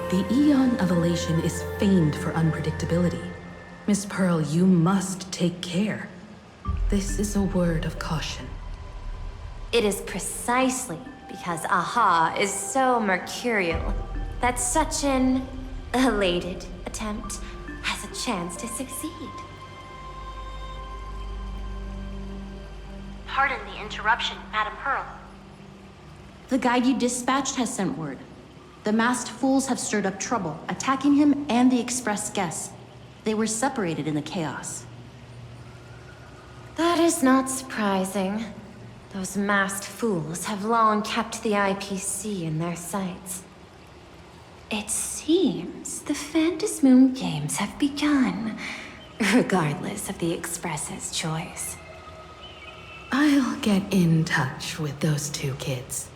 Speaker 12: The Eon of Elation is famed for unpredictability. Miss Pearl, you must take care. This is a word of caution.
Speaker 3: It is precisely because Aha is so mercurial that such an elated attempt has a chance to succeed.
Speaker 17: Pardon the interruption, Madam Pearl.
Speaker 13: The guide you dispatched has sent word. The masked fools have stirred up trouble, attacking him and the Express guests. They were separated in the chaos.
Speaker 3: That is not surprising. Those masked fools have long kept the IPC in their sights. It seems the Phantasmoon Games have begun, regardless of the Express's choice.
Speaker 12: I'll get in touch with those two kids.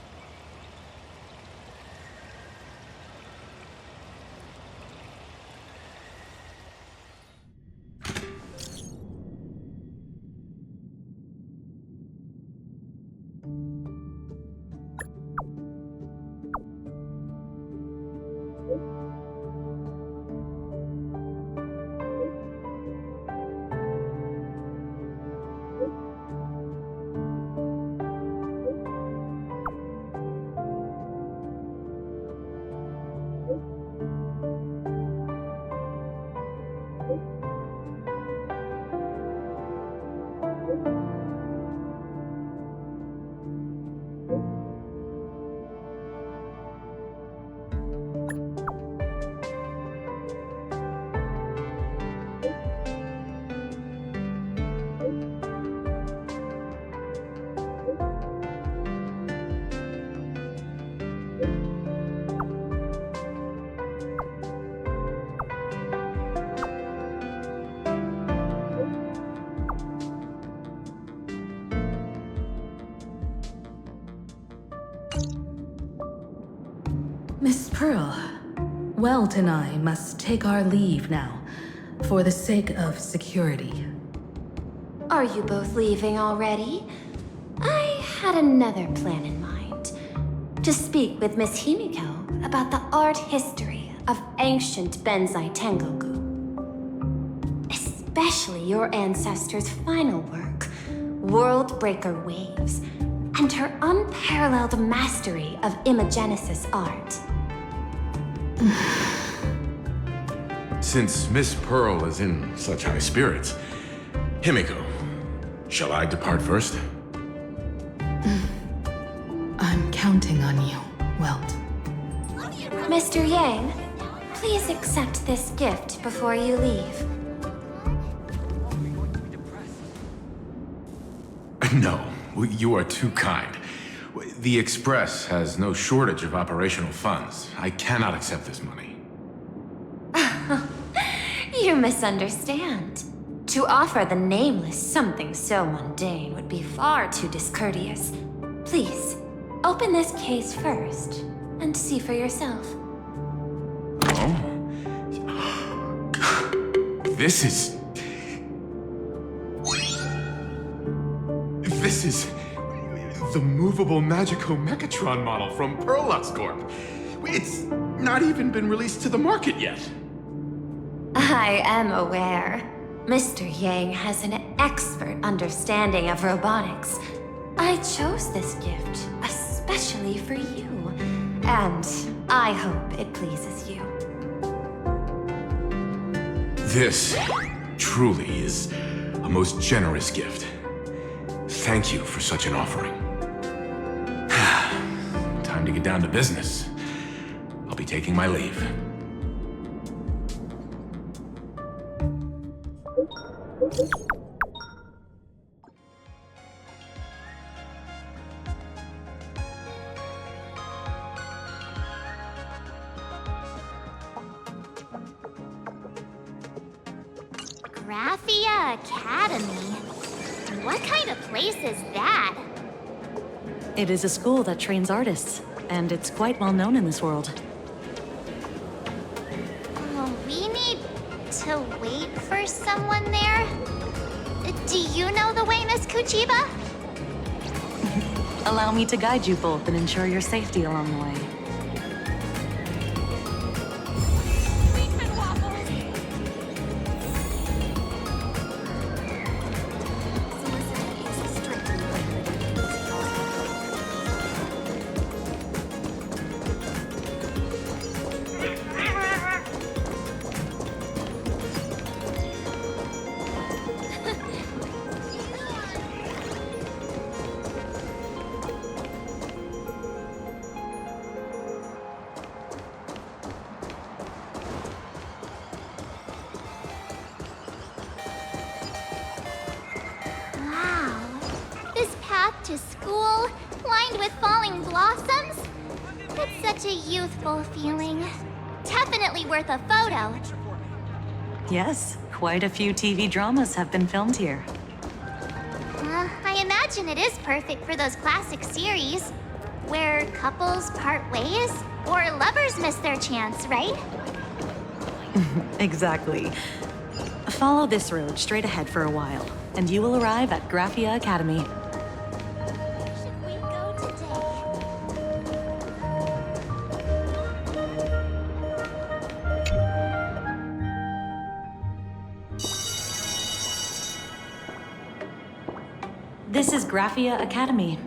Speaker 12: Miss Pearl, Welt and I must take our leave now, for the sake of security.
Speaker 3: Are you both leaving already? I had another plan in mind. To speak with Miss Himeko about the art history of ancient Benzai Tengoku. Especially your ancestors' final work, World Breaker Waves, and her unparalleled mastery of imagenesis art.
Speaker 10: Since Miss Pearl is in such high spirits, Himeko, shall I depart first?
Speaker 12: I'm counting on you, Welt.
Speaker 3: Mr. Yang, please accept this gift before you leave.
Speaker 10: No, you are too kind. The Express has no shortage of operational funds. I cannot accept this money.
Speaker 3: You misunderstand. To offer the Nameless something so mundane would be far too discourteous. Please, open this case first, and see for yourself.
Speaker 10: Oh? This is the movable Magico Mechatron model from Pearlux Corp. It's not even been released to the market yet.
Speaker 3: I am aware. Mr. Yang has an expert understanding of robotics. I chose this gift especially for you, and I hope it pleases you.
Speaker 10: This truly is a most generous gift. Thank you for such an offering. Time to get down to business. I'll be taking my leave.
Speaker 11: Graphia Academy? What kind of place is that?
Speaker 2: It is a school that trains artists, and it's quite well known in this world.
Speaker 11: We need to wait for someone there? Do you know the way, Miss Kuchiba?
Speaker 2: Allow me to guide you both and ensure your safety along the way.
Speaker 11: to school, lined with falling blossoms. It's such a youthful feeling. Definitely worth a photo.
Speaker 2: Yes, quite a few TV dramas have been filmed here.
Speaker 11: I imagine it is perfect for those classic series, where couples part ways, or lovers miss their chance, right?
Speaker 2: Exactly. Follow this road straight ahead for a while, and you will arrive at Graphia Academy.
Speaker 11: Should we go today?
Speaker 2: This is Graphia Academy.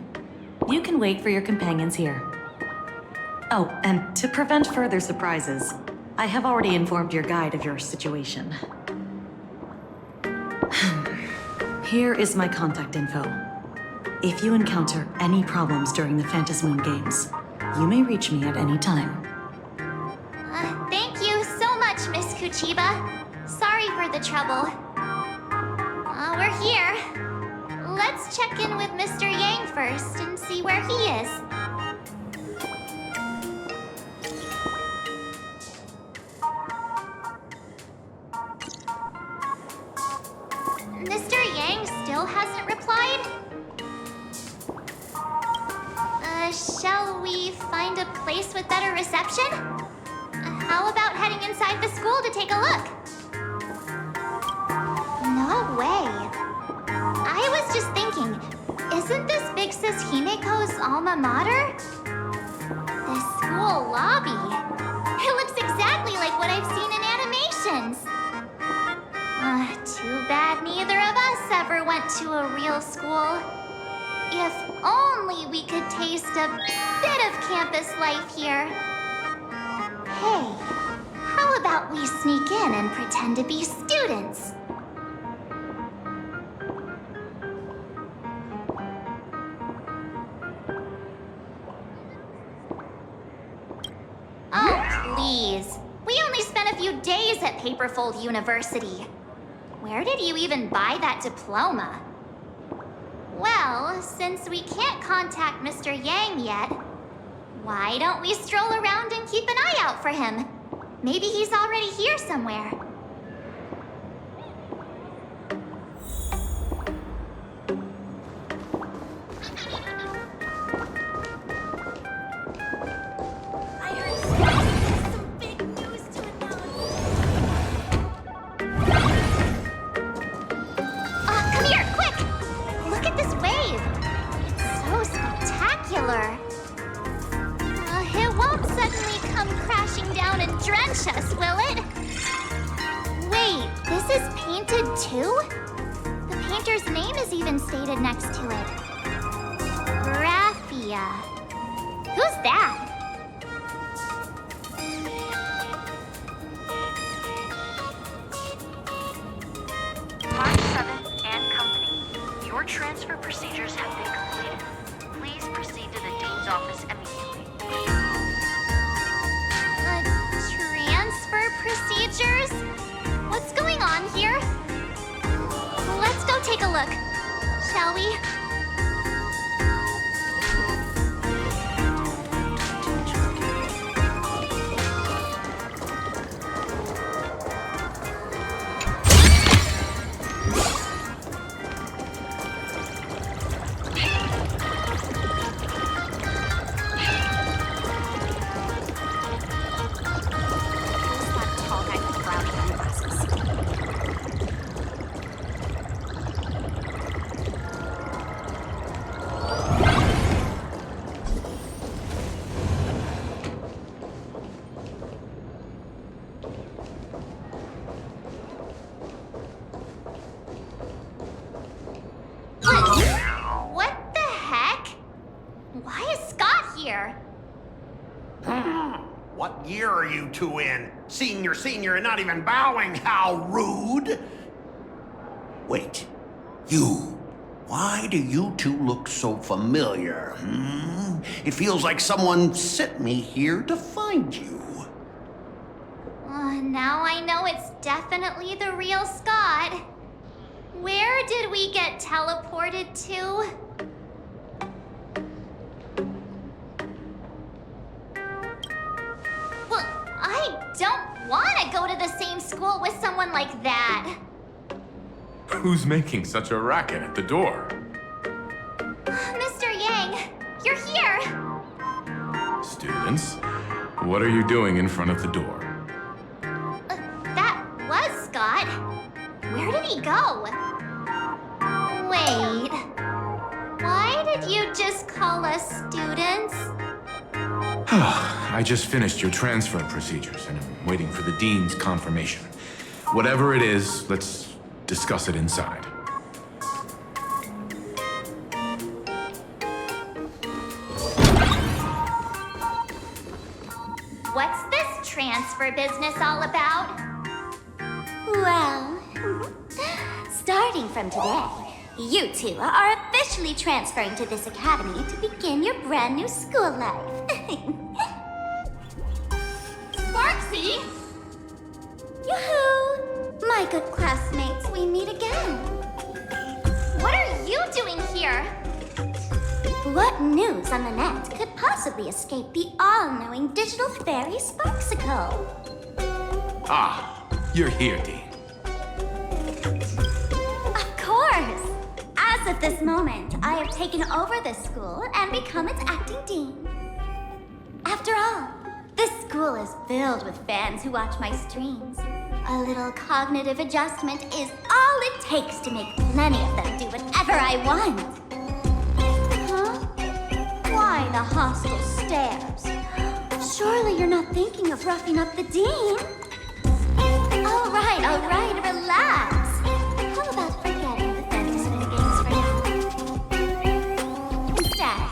Speaker 2: You can wait for your companions here. Oh, and to prevent further surprises, I have already informed your guide of your situation. Here is my contact info. If you encounter any problems during the Phantasmoon Games, you may reach me at any time.
Speaker 11: Thank you so much, Miss Kuchiba. Sorry for the trouble. We're here. Let's check in with Mr. Yang first and see where he is. Mr. Yang still hasn't replied? Shall we find a place with better reception? How about heading inside the school to take a look? No way. I was just thinking, isn't this Big Sis Himeko's alma mater? The school lobby. It looks exactly like what I've seen in animations. Too bad neither of us ever went to a real school. If only we could taste a bit of campus life here. Hey, how about we sneak in and pretend to be students? Oh, please. We only spent a few days at Paperfold University. Where did you even buy that diploma? Well, since we can't contact Mr. Yang yet, why don't we stroll around and keep an eye out for him? Maybe he's already here somewhere. Come here, quick! Look at this wave. It's so spectacular. It won't suddenly come crashing down and drench us, will it? Wait, this is painted too? The painter's name is even stated next to it. Graphia. Who's that?
Speaker 16: Mark 7th and Company. Your transfer procedures have been completed. Please proceed to the Dean's office immediately.
Speaker 11: Transfer procedures? What's going on here? Let's go take a look, shall we? What the heck? Why is Scott here?
Speaker 5: What year are you two in? Senior, and not even bowing. How rude! Wait, you. Why do you two look so familiar? It feels like someone sent me here to find you.
Speaker 11: Now I know it's definitely the real Scott. Where did we get teleported to? want to go to the same school with someone like that.
Speaker 10: Who's making such a racket at the door?
Speaker 11: Mr. Yang, you're here.
Speaker 10: Students, what are you doing in front of the door?
Speaker 11: That was Scott. Where did he go? Wait. Why did you just call us students?
Speaker 10: I just finished your transfer procedures and I'm waiting for the dean's confirmation. Whatever it is, let's discuss it inside.
Speaker 11: What's this transfer business all about?
Speaker 3: Well, starting from today, you two are officially transferring to this academy to begin your brand new school life.
Speaker 11: Sparxie!
Speaker 3: Yoo-hoo! My good classmates, we meet again.
Speaker 11: What are you doing here?
Speaker 3: What news on the net could possibly escape the all-knowing digital fairy Sparxicle?
Speaker 10: Ah, you're here, Dean.
Speaker 3: Of course! As of this moment, I have taken over this school and become its acting dean. After all, this school is filled with fans who watch my streams. A little cognitive adjustment is all it takes to make plenty of them do whatever I want. Huh? Why the hostile stares? Surely you're not thinking of roughing up the dean? All right, relax. How about forgetting the fantasy games for now? Instead,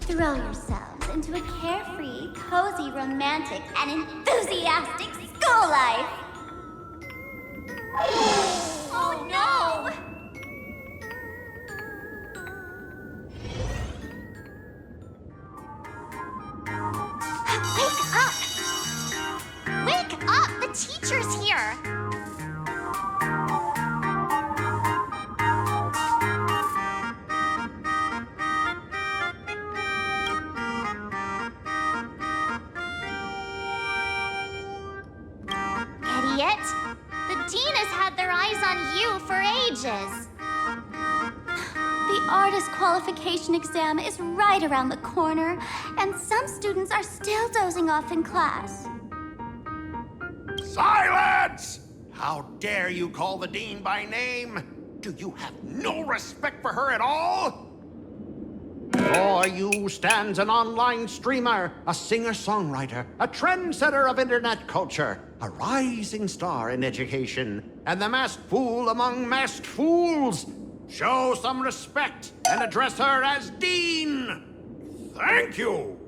Speaker 3: throw yourselves into a carefree, cozy, romantic, and enthusiastic school life.
Speaker 11: Oh no! Wake up! Wake up! The teacher's here! Idiot! The dean has had their eyes on you for ages.
Speaker 3: The artist qualification exam is right around the corner, and some students are still dozing off in class.
Speaker 5: Silence! How dare you call the dean by name? Do you have no respect for her at all? Before you stands an online streamer, a singer-songwriter, a trendsetter of internet culture, a rising star in education, and the masked fool among masked fools. Show some respect and address her as Dean. Thank you.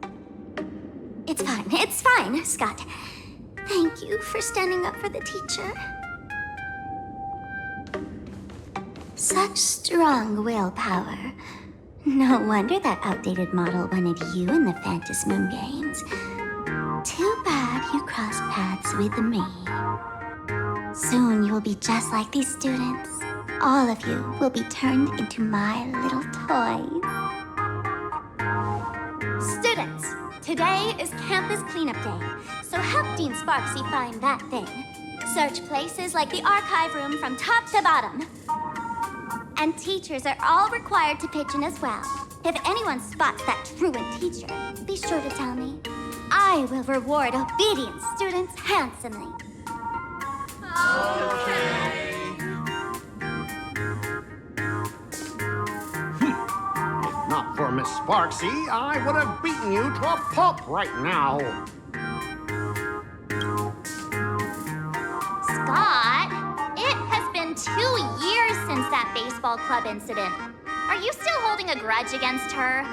Speaker 3: It's fine, Scott. Thank you for standing up for the teacher. Such strong willpower. No wonder that outdated model wanted you in the Phantasmoon games. Too bad you crossed paths with me. Soon you will be just like these students. All of you will be turned into my little toys. Students, today is campus cleanup day, so help Dean Sparxie find that thing. Search places like the archive room from top to bottom. And teachers are all required to pitch in as well. If anyone spots that truant teacher, be sure to tell me. I will reward obedient students handsomely.
Speaker 5: If not for Miss Sparxie, I would have beaten you to a pulp right now.
Speaker 11: Scott, it has been 2 years since that baseball club incident. Are you still holding a grudge against her?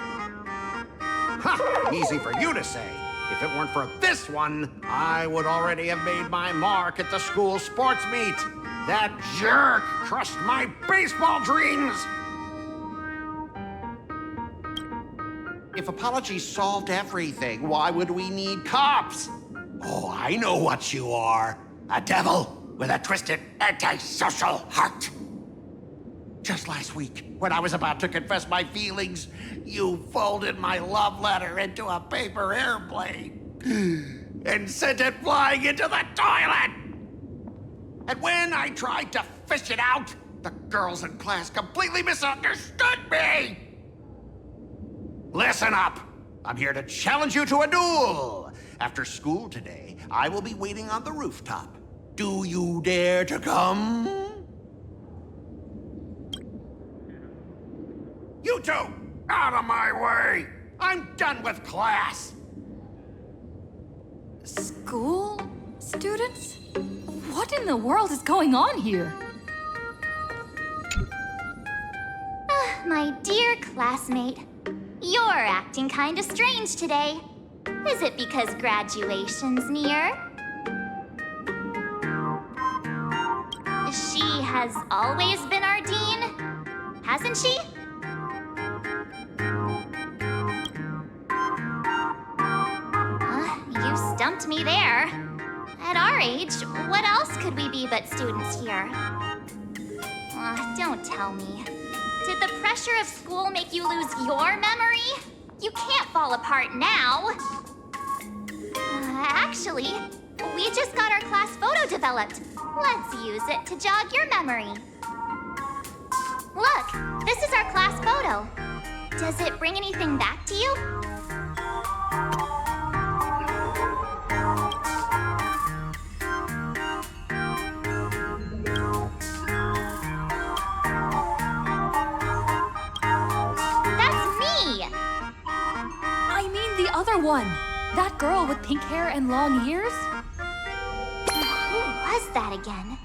Speaker 5: Ha! Easy for you to say. If it weren't for this one, I would already have made my mark at the school sports meet. That jerk crushed my baseball dreams! If apologies solved everything, why would we need cops? Oh, I know what you are. A devil with a twisted, antisocial heart. Just last week, when I was about to confess my feelings, you folded my love letter into a paper airplane. and sent it flying into the toilet! And when I tried to fish it out, the girls in class completely misunderstood me! Listen up! I'm here to challenge you to a duel! After school today, I will be waiting on the rooftop. Do you dare to come? You two, out of my way! I'm done with class!
Speaker 8: School? Students? What in the world is going on here?
Speaker 11: My dear classmate, you're acting kinda strange today. Is it because graduation's near? She has always been our dean, hasn't she? You stumped me there. At our age, what else could we be but students here? Don't tell me. Did the pressure of school make you lose your memory? You can't fall apart now. Actually, we just got our class photo developed. Let's use it to jog your memory. Look, this is our class photo. Does it bring anything back to you?
Speaker 8: Other one! That girl with pink hair and long ears?
Speaker 11: Who was that again?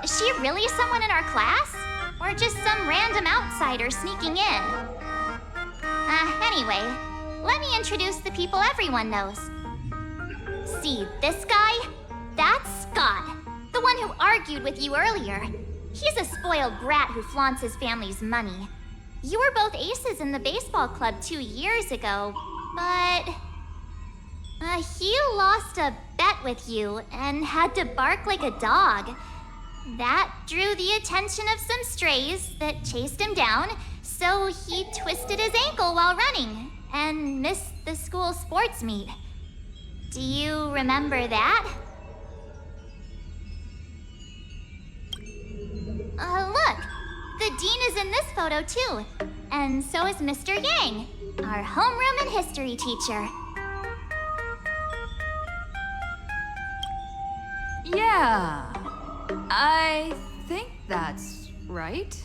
Speaker 11: Is she really someone in our class? Or just some random outsider sneaking in? Anyway, let me introduce the people everyone knows. See this guy? That's Scott, the one who argued with you earlier. He's a spoiled brat who flaunts his family's money. You were both aces in the baseball club 2 years ago, but he lost a bet with you and had to bark like a dog. That drew the attention of some strays that chased him down, so he twisted his ankle while running and missed the school sports meet. Do you remember that? Look, the dean is in this photo too, and so is Mr. Yang, our homeroom and history teacher.
Speaker 8: Yeah, I think that's right.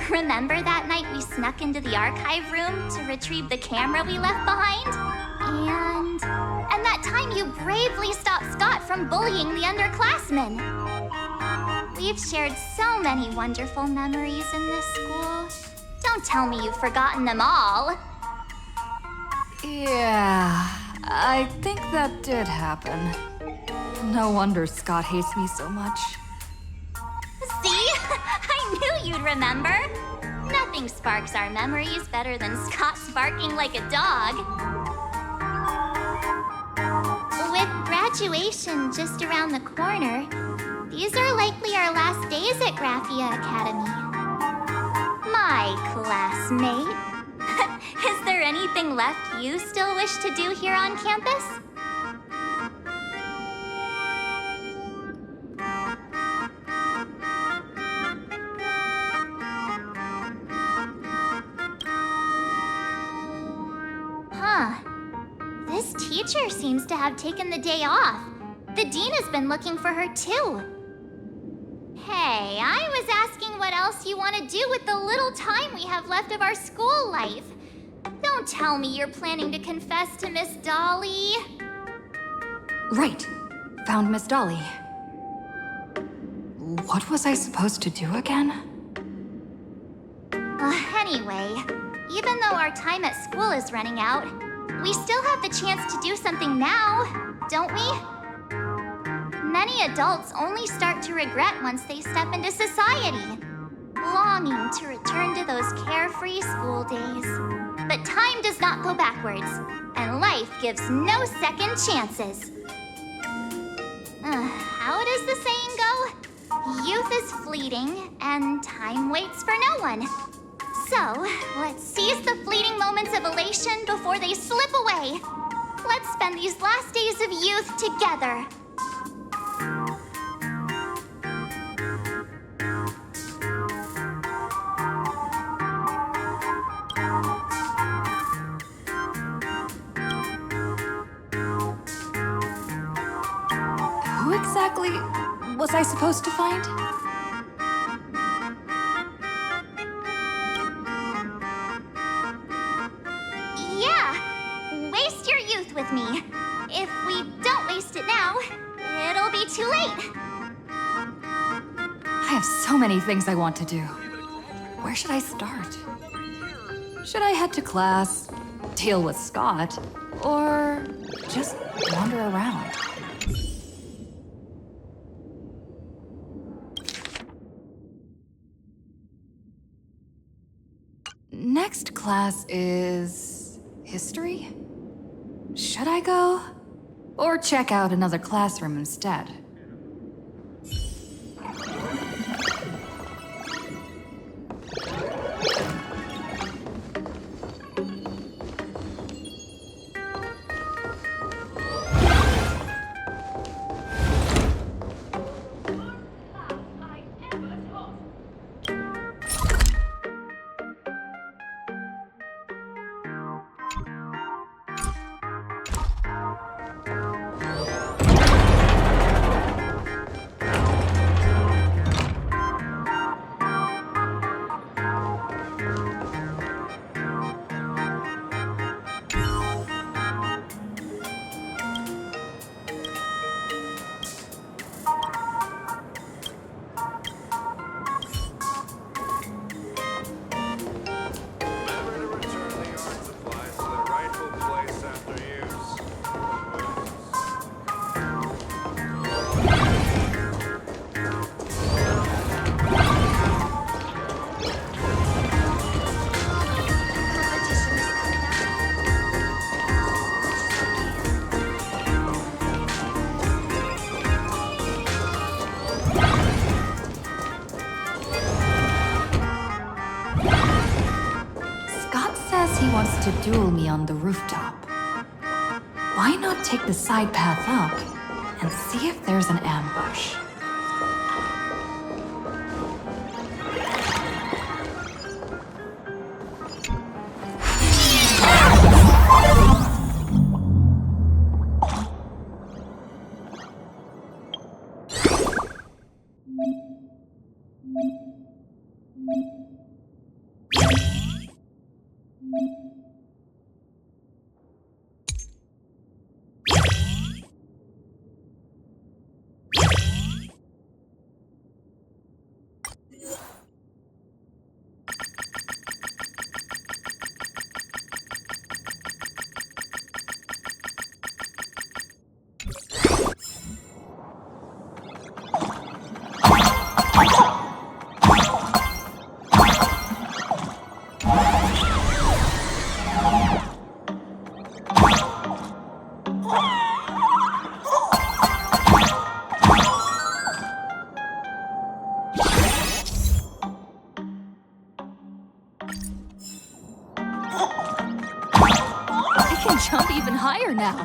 Speaker 11: Remember that night we snuck into the archive room to retrieve the camera we left behind? And that time you bravely stopped Scott from bullying the underclassmen. We've shared so many wonderful memories in this school. Don't tell me you've forgotten them all.
Speaker 8: Yeah, I think that did happen. No wonder Scott hates me so much.
Speaker 11: See? I knew you'd remember. Nothing sparks our memories better than Scott barking like a dog. With graduation just around the corner, these are likely our last days at Graphia Academy. My classmate. Is there anything left you still wish to do here on campus? This teacher seems to have taken the day off. The dean has been looking for her too. Hey, I was asking what else you want to do with the little time we have left of our school life. Don't tell me you're planning to confess to Miss Dolly.
Speaker 8: Right. Found Miss Dolly. What was I supposed to do again?
Speaker 11: Anyway, even though our time at school is running out, we still have the chance to do something now, don't we? Many adults only start to regret once they step into society, longing to return to those carefree school days. But time does not go backwards, and life gives no second chances. How does the saying go? Youth is fleeting, and time waits for no one. So, let's seize the fleeting moments of elation before they slip away. Let's spend these last days of youth together.
Speaker 8: Who exactly was I supposed to find?
Speaker 11: Yeah, waste your youth with me. If we don't waste it now, it'll be too late.
Speaker 8: I have so many things I want to do. Where should I start? Should I head to class, deal with Scott, or just wander around? Next class is history? Should I go? Or check out another classroom instead? To duel me on the rooftop. Why not take the side path up and see if there's an ambush? Jump even higher now.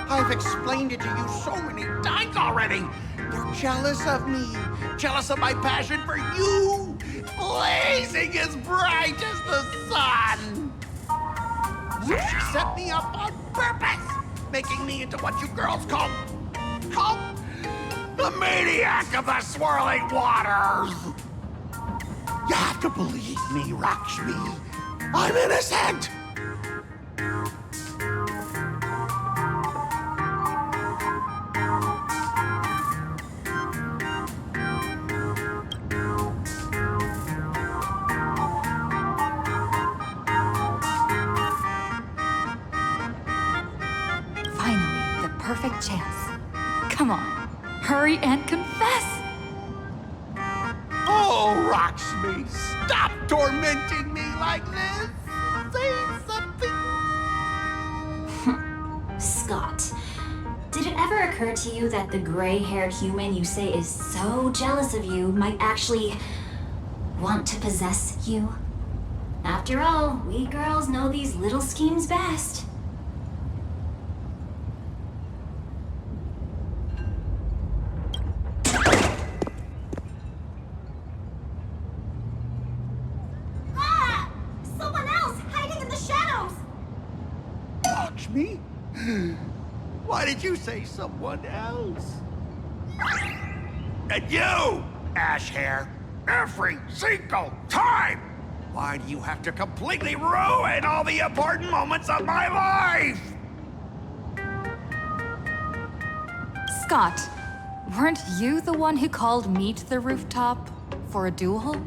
Speaker 5: I've explained it to you so many times already. You're jealous of me, jealous of my passion for you, blazing as bright as the sun. So she set me up on purpose, making me into what you girls call the maniac of the swirling waters! You have to believe me, Lakshmi. I'm innocent!
Speaker 8: Finally, the perfect chance. Come on. Hurry and confess!
Speaker 5: Oh, Lakshmi, stop tormenting me like this? Say something.
Speaker 3: Scott, did it ever occur to you that the gray-haired human you say is so jealous of you might actually want to possess you? After all, we girls know these little schemes best.
Speaker 11: Ah! Someone else hiding in the shadows!
Speaker 5: Lakshmi? Why did you say someone else? And you, ash hair, every single time! Why do you have to completely ruin all the important moments of my life?
Speaker 8: Scott, weren't you the one who called me to the rooftop for a duel?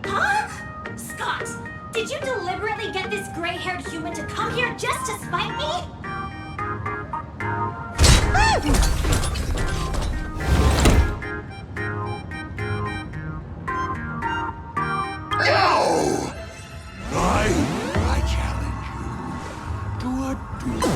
Speaker 3: Huh? Scott, did you deliberately get this gray-haired human to come here just to spite me?
Speaker 5: No! I challenge you to a duel.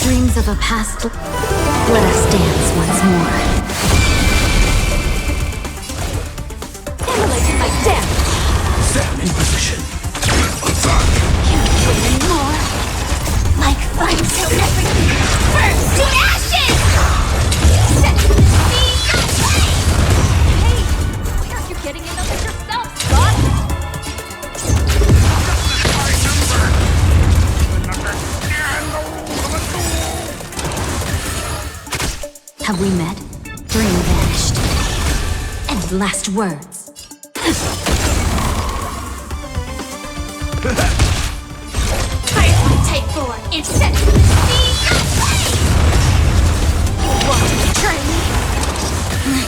Speaker 3: Dreams of a past. Let us dance once more. Emulating my damage.
Speaker 15: Stand in position.
Speaker 3: Can't wait anymore. Like fun till everything burns to ashes. Set me away.
Speaker 21: Hey, why aren't you getting in on this yourself, Scott?
Speaker 3: Have we met? Dream vanished. Any last words? Here's my take 4 and set me away! You want to betray me?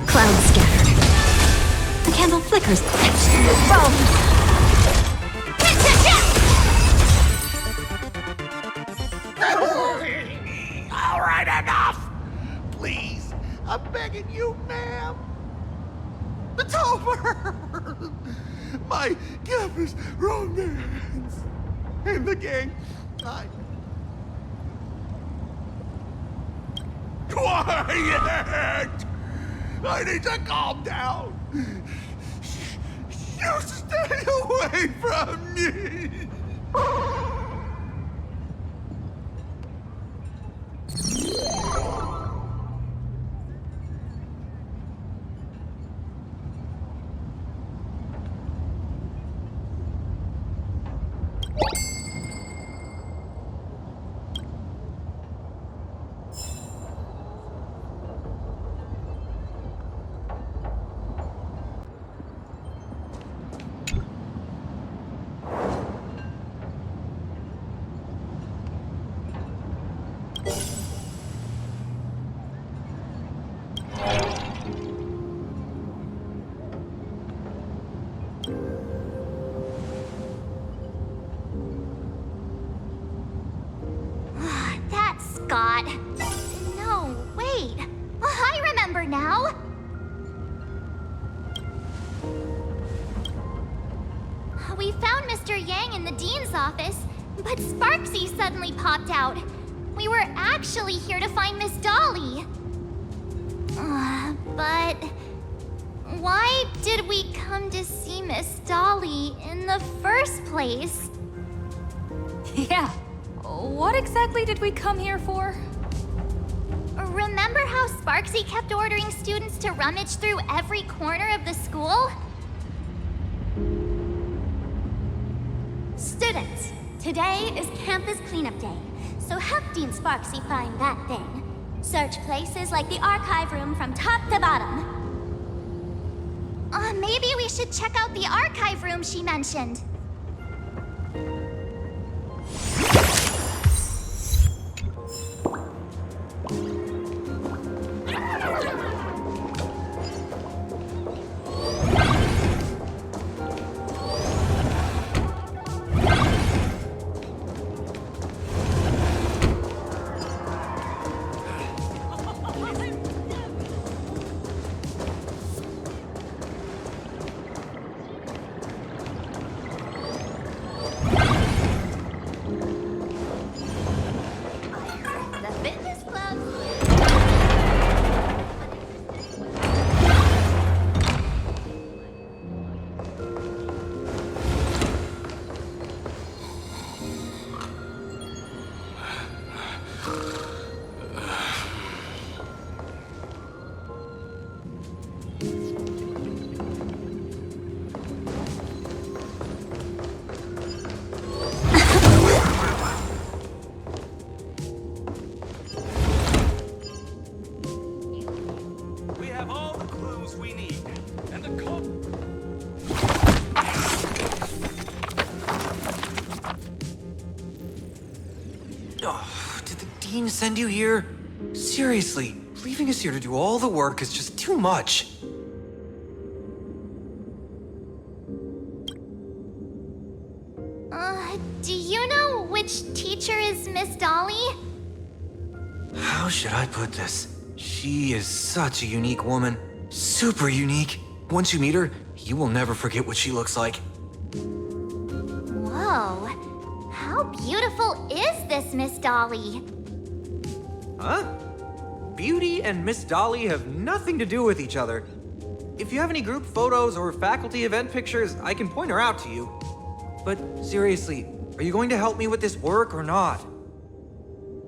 Speaker 3: Clouds scattered. The candle flickers etched in your bones.
Speaker 5: All right, enough! Please, I'm begging you, ma'am. It's over! My campus romance in the gang. Quiet! I need to calm down. You stay away from me!
Speaker 11: That's Scott. No, wait. I remember now. We found Mr. Yang in the dean's office, but Sparxie suddenly popped out. We were actually here to find Miss Dolly. But why did we come to see Miss Dolly in the first place?
Speaker 8: Yeah. What exactly did we come here for?
Speaker 11: Remember how Sparxie kept ordering students to rummage through every corner of the school?
Speaker 17: Students, today is campus cleanup day, so help Dean Sparxie find that thing. Search places like the archive room from top to bottom.
Speaker 11: Maybe we should check out the archive room she mentioned.
Speaker 1: Send you here? Seriously, leaving us here to do all the work is just too much.
Speaker 11: Do you know which teacher is Miss Dolly?
Speaker 1: How should I put this? She is such a unique woman. Super unique. Once you meet her, you will never forget what she looks like.
Speaker 11: Whoa. How beautiful is this Miss Dolly?
Speaker 1: Huh? Beauty and Miss Dolly have nothing to do with each other. If you have any group photos or faculty event pictures, I can point her out to you. But seriously, are you going to help me with this work or not?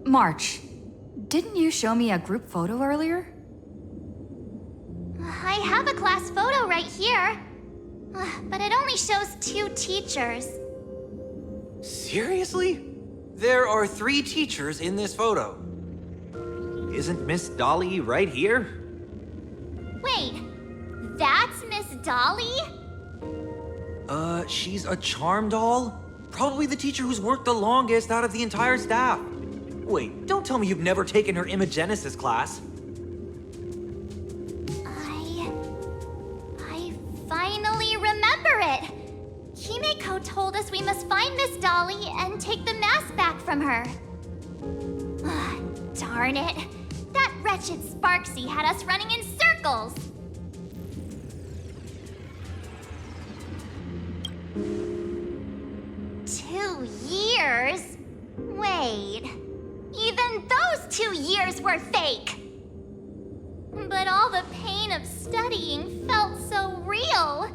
Speaker 8: March, didn't you show me a group photo earlier?
Speaker 11: I have a class photo right here. But it only shows 2 teachers.
Speaker 1: Seriously? There are 3 teachers in this photo. Isn't Miss Dolly right here?
Speaker 11: Wait, that's Miss Dolly?
Speaker 1: She's a charm doll? Probably the teacher who's worked the longest out of the entire staff. Wait, don't tell me you've never taken her Imagenesis class.
Speaker 11: I finally remember it! Himeko told us we must find Miss Dolly and take the mask back from her. Darn it! That wretched Sparxie had us running in circles! Two years? Wait... Even those 2 years were fake! But all the pain of studying felt so real.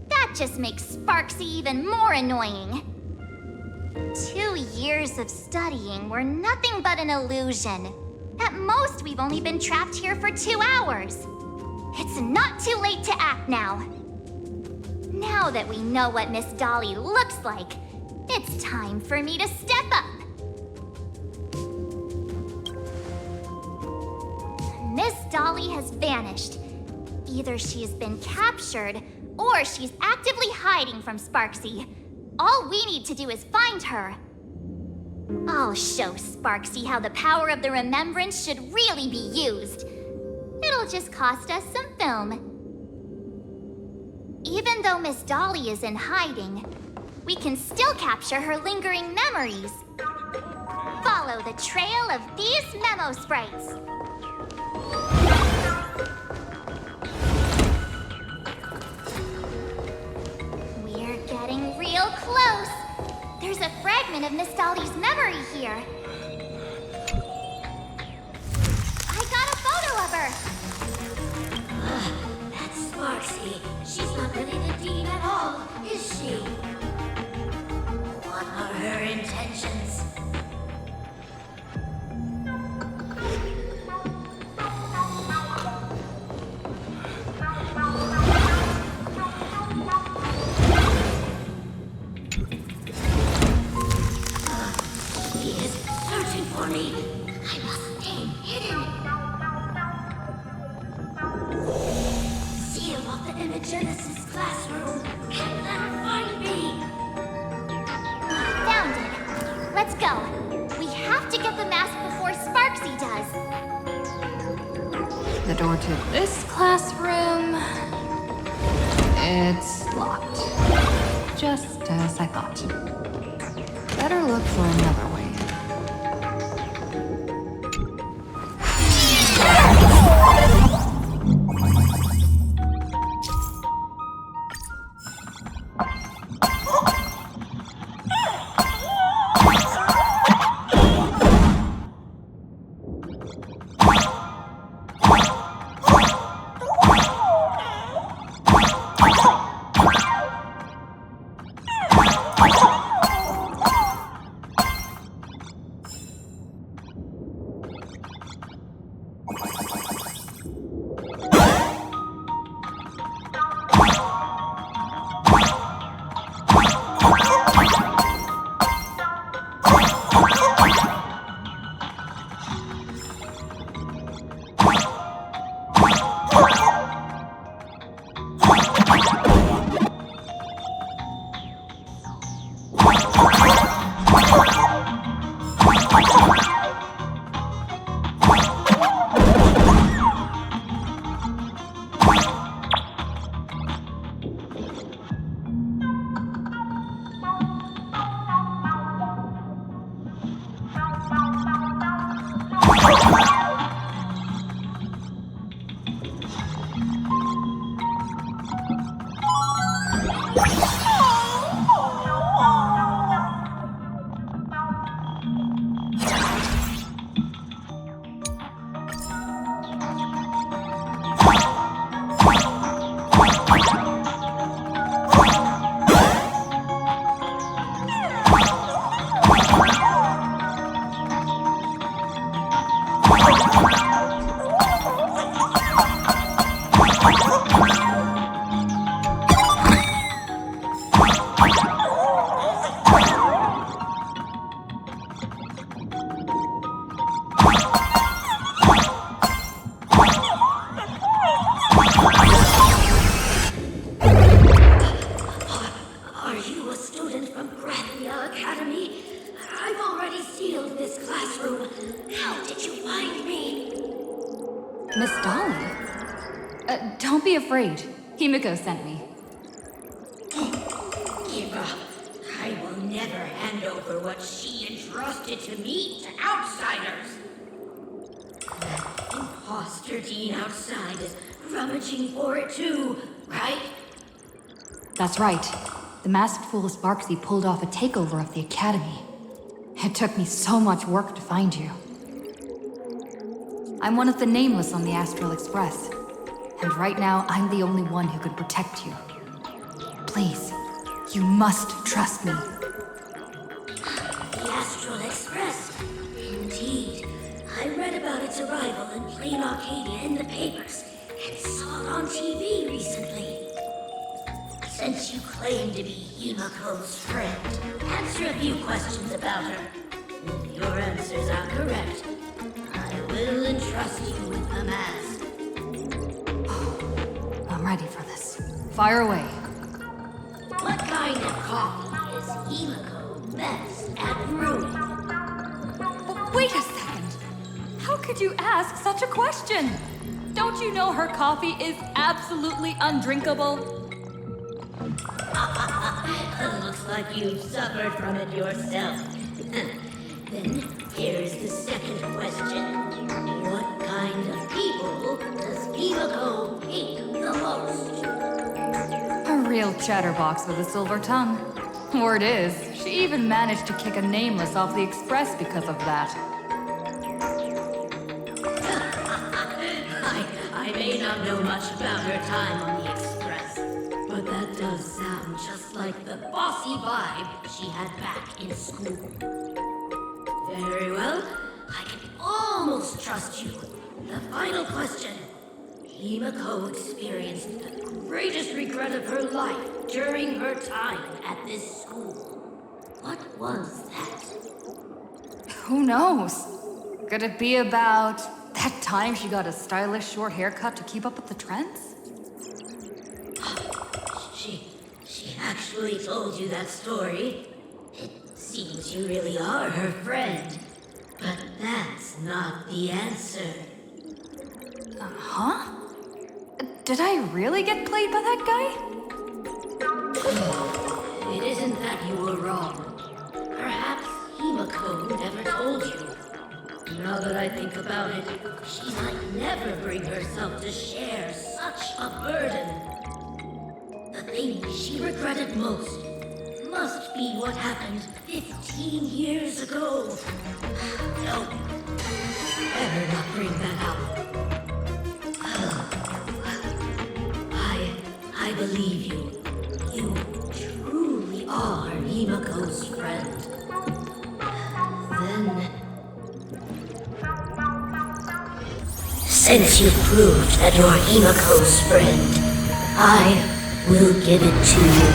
Speaker 11: That just makes Sparxie even more annoying. 2 years of studying were nothing but an illusion. At most, we've only been trapped here for 2 hours. It's not too late to act now. Now that we know what Miss Dolly looks like, it's time for me to step up. Miss Dolly has vanished. Either she's been captured, or she's actively hiding from Sparxie. All we need to do is find her. I'll show Sparxie how the power of the remembrance should really be used. It'll just cost us some film. Even though Miss Dolly is in hiding, we can still capture her lingering memories. Follow the trail of these memo sprites. We're getting real close. There's a fragment of Miss Dolly's memory here. I got a photo of her.
Speaker 17: That's Sparxie. She's not really the Dean at all, is she? What are her intentions? He is searching for me. I must stay hidden. Seal of the Imagenesis.
Speaker 11: let's go. We have to get the mask before Sparxie does.
Speaker 8: The door to this classroom... it's locked. Just as I thought. Better look for another way. Miss Dolly? Don't be afraid. Himeko sent me.
Speaker 18: Give up. I will never hand over what she entrusted to me to outsiders. That imposter dean outside is rummaging for it too, right?
Speaker 8: That's right. The masked fool Sparxie pulled off a takeover of the academy. It took me so much work to find you. I'm one of the nameless on the Astral Express. And right now, I'm the only one who could protect you. Please, you must trust me.
Speaker 18: The Astral Express. Indeed. I read about its arrival in Planarcadia in the papers, and saw it on TV recently. Since you claim to be Himeko's friend, answer a few questions about her. If your answers are correct, I will entrust you with the mask.
Speaker 8: I'm ready for this. Fire away.
Speaker 18: What kind of coffee is Himeko best at brewing?
Speaker 8: But wait a second. How could you ask such a question? Don't you know her coffee is absolutely undrinkable?
Speaker 18: Looks like you've suffered from it yourself. Then here's the second question. What kind of people does Himeko hate the most?
Speaker 8: A real chatterbox with a silver tongue. Word is, she even managed to kick a nameless off the express because of that.
Speaker 18: I may not know much about her time on the express, but that does sound just like the bossy vibe she had back in school. Very well, I can almost trust you. The final question. Himeko experienced the greatest regret of her life during her time at this school. What was that?
Speaker 8: Who knows? Could it be about that time she got a stylish short haircut to keep up with the trends?
Speaker 18: She actually told you that story. It seems you really are her friend. But that's not the answer.
Speaker 8: Huh? Did I really get played by that guy?
Speaker 18: It isn't that you were wrong. Perhaps Himeko never told you. Now that I think about it, she might never bring herself to share such a burden. The thing she regretted most must be what happened 15 years ago. No, better not bring that up. I believe you. You truly are Himeko's friend. Then, since you've proved that you're Himeko's friend, I will give it to you.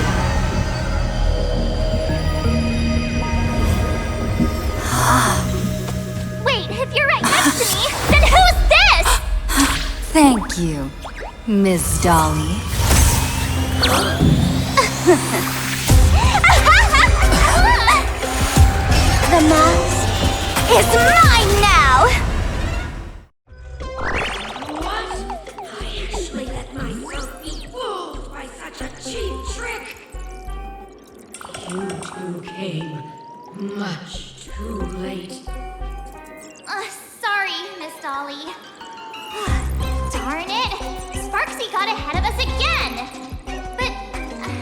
Speaker 3: Wait, if you're right next to me, then who's this?
Speaker 8: Thank you, Miss Dolly.
Speaker 3: The mouse is mine now!
Speaker 18: What? I actually let myself be fooled by such a cheap trick! You two came much too late.
Speaker 11: Sorry, Miss Dolly. Darn it! Sparxie got ahead of us again! But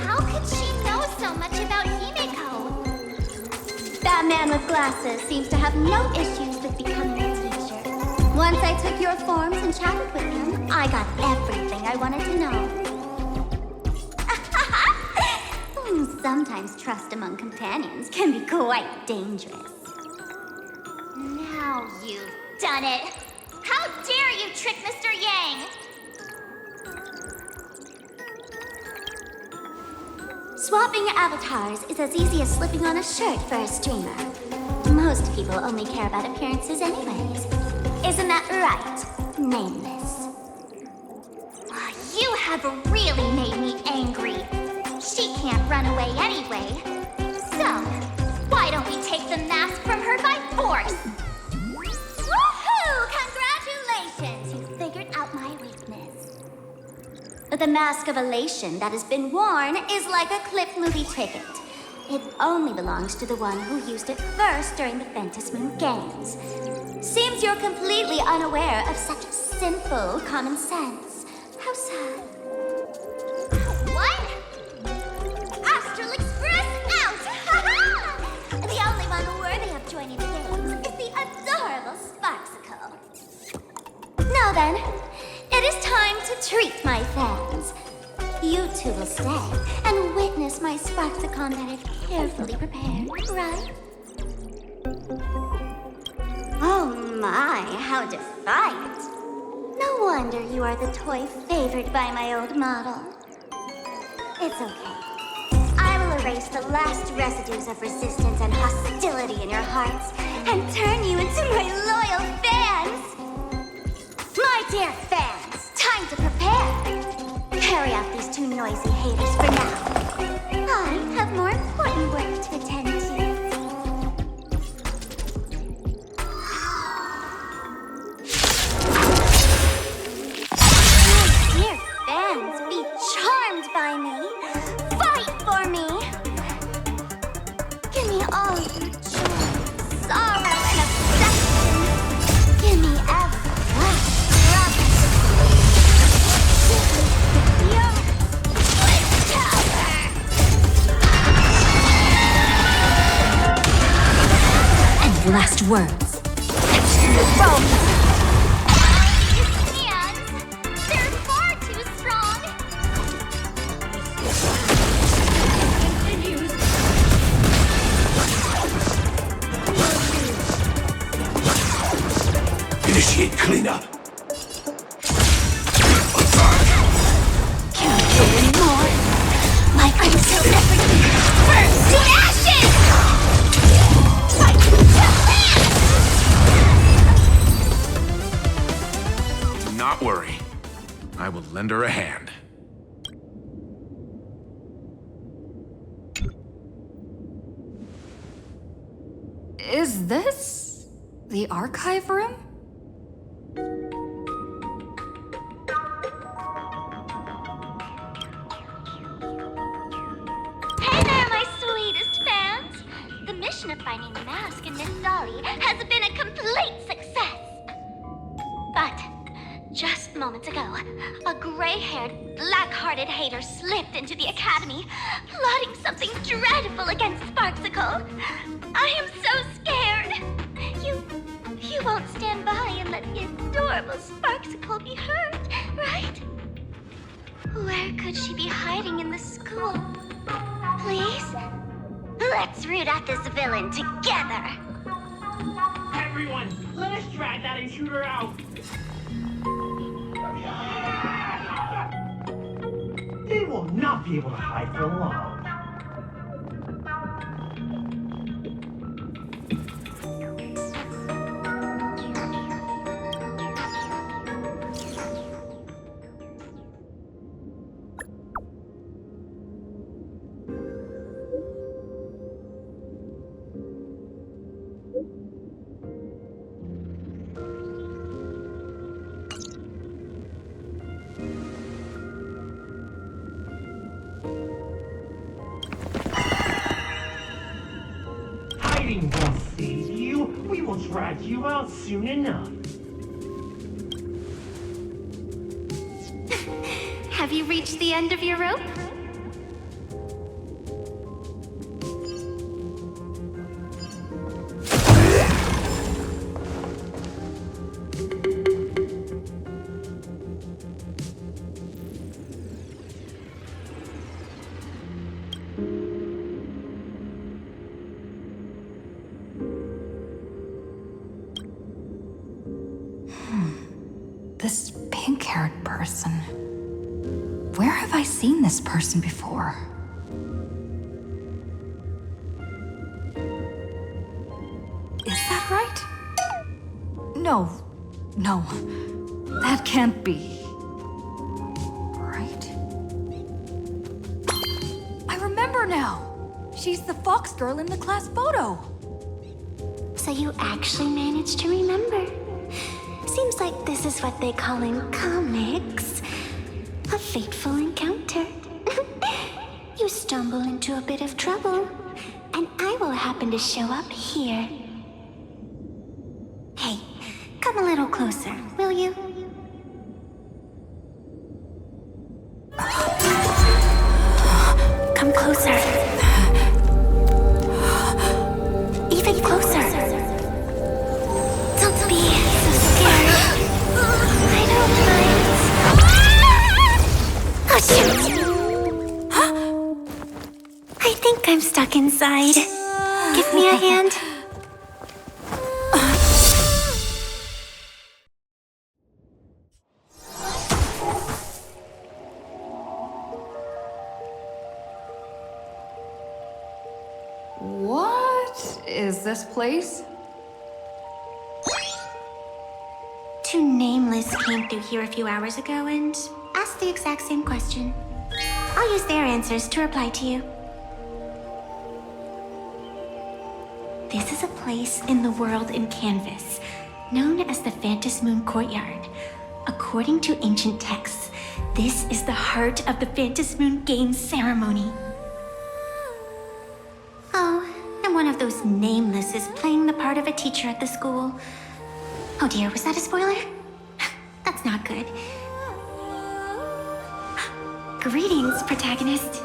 Speaker 11: how could she know so much about Himeko?
Speaker 3: That man with glasses seems to have no issues with becoming a teacher. Once I took your forms and chatted with him, I got everything I wanted to know. Sometimes trust among companions can be quite dangerous.
Speaker 11: Now you've done it! How dare you trick Mr. Yang!
Speaker 3: Swapping avatars is as easy as slipping on a shirt for a streamer. Most people only care about appearances anyways. Isn't that right, Nameless?
Speaker 11: You have really made me angry. She can't run away anyway. So, why don't we take the mask from her by force?
Speaker 3: Woohoo! Congratulations! You figured out my weakness. The mask of elation that has been worn is like a clip movie ticket. It only belongs to the one who used it first during the Ventus Moon Games. Seems you're completely unaware of such simple common sense. How sad.
Speaker 11: What? Astral Express out!
Speaker 3: The only one worthy of joining the games is the adorable Sparxicle. Now then, it is time to treat my fans. You two will stay and witness my Sparxicon that I've carefully prepared, right? Oh my, how defiant. No wonder you are the toy favored by my old model. It's okay. I will erase the last residues of resistance and hostility in your hearts and turn you into my loyal fans! My dear fans, time to prepare! Carry out these two noisy haters for now. I have more important work to attend to. My dear fans, be charmed by me. Fight for me. Give me all your joy, sorrow, and affection. Give me every last drop of your willpower.
Speaker 8: And last words.
Speaker 11: They're far too strong!
Speaker 15: Initiate cleanup.
Speaker 3: Can't get any more. Like until everything burns to ashes!
Speaker 10: Do not worry. I will lend her a hand.
Speaker 8: Is this the archive room?
Speaker 11: Hey there, my sweetest fans! The mission of finding the mask and Miss Dolly has been a complete success. But just moments ago, a gray-haired, black-hearted hater slipped into the academy, plotting something dreadful against Sparxicle. I am so scared. You won't stand by and let the adorable Sparxicle be hurt, right? Where could she be hiding in the school? Please? Let's root out this villain together.
Speaker 19: Everyone, let us drag that intruder out. They will not be able to hide for long. Hiding won't save you. We will drag you out soon enough.
Speaker 11: Have you reached the end of your rope?
Speaker 8: This pink-haired person. Where have I seen this person before? Is that right? No. No. That can't be. Right? I remember now! She's the fox girl in the class photo.
Speaker 3: So you actually managed to remember. Seems like this is what they call in comics a fateful encounter. You stumble into a bit of trouble, and I will happen to show up here. Hey, come a little closer, will you? Come closer. Even closer. Don't be so scared. I don't mind. Oh, shoot! I think I'm stuck inside. Give me a hand.
Speaker 8: What is this place?
Speaker 3: Two nameless came through here a few hours ago and asked the exact same question. I'll use their answers to reply to you. This is a place in the world in Canvas, known as the Phantasmoon Courtyard. According to ancient texts, this is the heart of the Phantasmoon Games ceremony. Oh, and one of those nameless is playing the part of a teacher at the school. Oh dear, was that a spoiler? That's not good. Greetings, protagonist.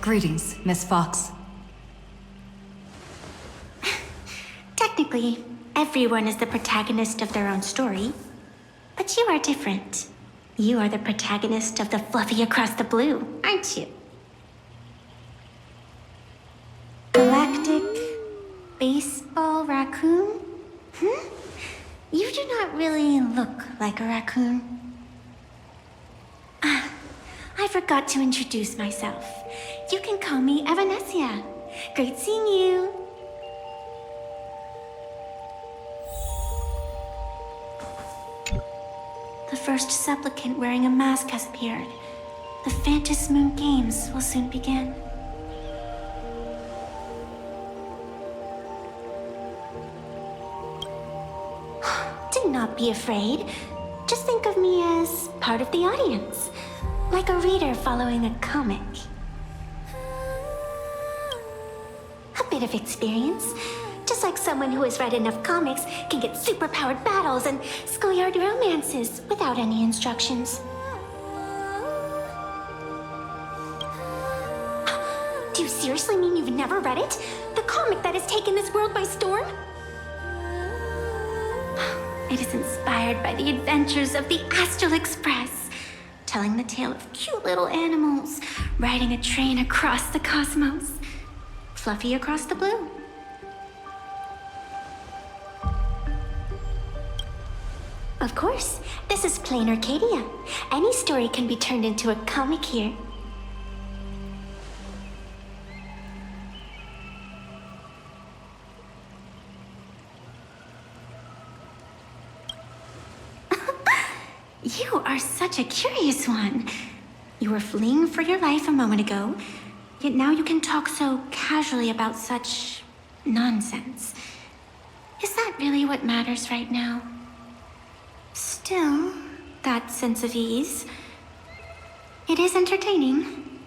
Speaker 8: Greetings, Miss Fox.
Speaker 3: Technically, everyone is the protagonist of their own story. But you are different. You are the protagonist of the Fluffy Across the Blue, aren't you? Galactic Base
Speaker 11: simple raccoon? You do not really look like a raccoon. I forgot to introduce myself. You can call me Evanescia. Great seeing you. The first supplicant wearing a mask has appeared. The Phantom Moon Games will soon begin. Do not be afraid. Just think of me as part of the audience, like a reader following a comic. A bit of experience, just like someone who has read enough comics can get superpowered battles and schoolyard romances without any instructions. Do you seriously mean you've never read it? The comic that has taken this world by storm? It is inspired by the adventures of the Astral Express, telling the tale of cute little animals riding a train across the cosmos, fluffy across the blue. Of course, this is Planarcadia. Any story can be turned into a comic here. You are such a curious one. You were fleeing for your life a moment ago, yet now you can talk so casually about such nonsense. Is that really what matters right now? Still, that sense of ease, it is entertaining.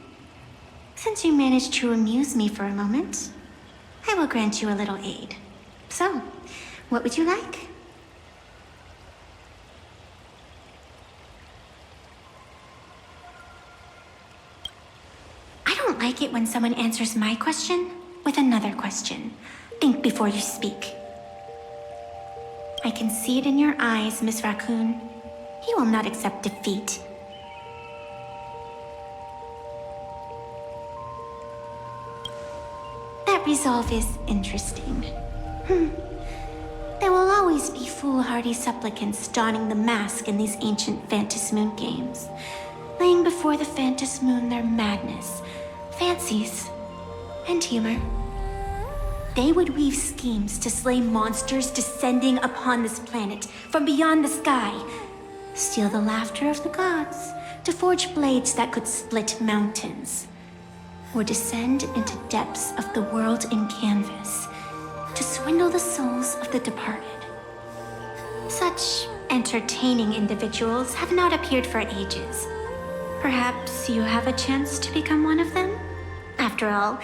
Speaker 11: Since you managed to amuse me for a moment, I will grant you a little aid. So, what would you like? I don't like it when someone answers my question with another question. Think before you speak. I can see it in your eyes, Miss Raccoon. You will not accept defeat. That resolve is interesting. There will always be foolhardy supplicants donning the mask in these ancient Phantom Moon games, laying before the Phantom Moon their madness, fancies, and humor. They would weave schemes to slay monsters descending upon this planet from beyond the sky, steal the laughter of the gods to forge blades that could split mountains, or descend into depths of the world in canvas to swindle the souls of the departed. Such entertaining individuals have not appeared for ages. Perhaps you have a chance to become one of them? After all,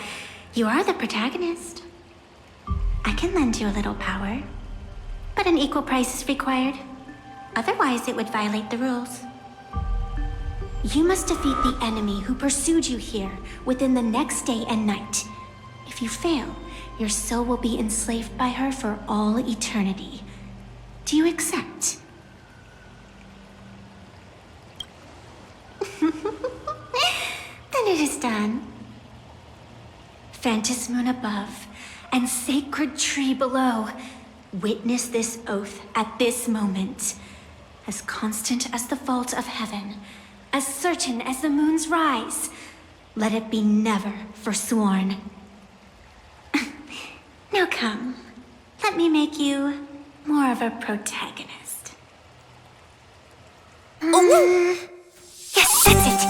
Speaker 11: you are the protagonist. I can lend you a little power, but an equal price is required. Otherwise, it would violate the rules. You must defeat the enemy who pursued you here within the next day and night. If you fail, your soul will be enslaved by her for all eternity. Do you accept? Then it is done. Phantom Moon above and sacred tree below, witness this oath at this moment. As constant as the vault of heaven, as certain as the moon's rise, let it be never forsworn. Now come, let me make you more of a protagonist. Yes, that's it.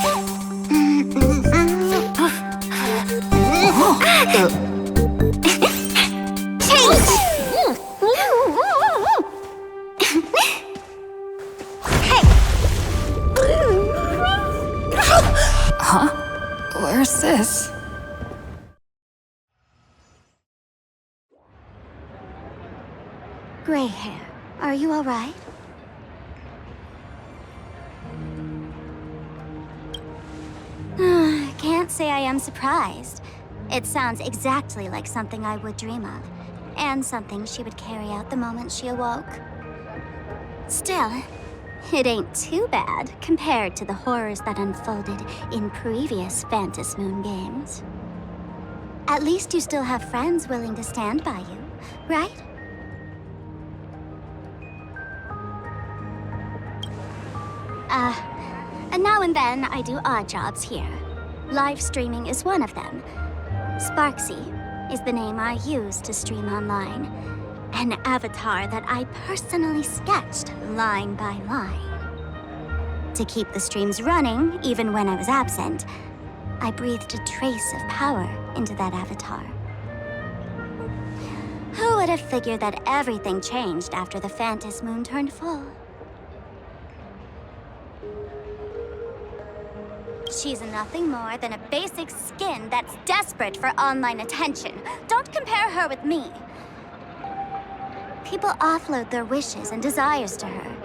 Speaker 8: Huh? Where's this?
Speaker 17: Gray hair, are you all right? Can't say I am surprised. It sounds exactly like something I would dream of, and something she would carry out the moment she awoke. Still, it ain't too bad compared to the horrors that unfolded in previous Phantom Moon games. At least you still have friends willing to stand by you. right? And now and then I do odd jobs here. Live streaming is one of them. Sparxie is the name I use to stream online. An avatar that I personally sketched line by line. To keep the streams running, even when I was absent, I breathed a trace of power into that avatar. Who would have figured that everything changed after the Phantom Moon turned full? She's nothing more than a basic skin that's desperate for online attention. Don't compare her with me. People offload their wishes and desires to her,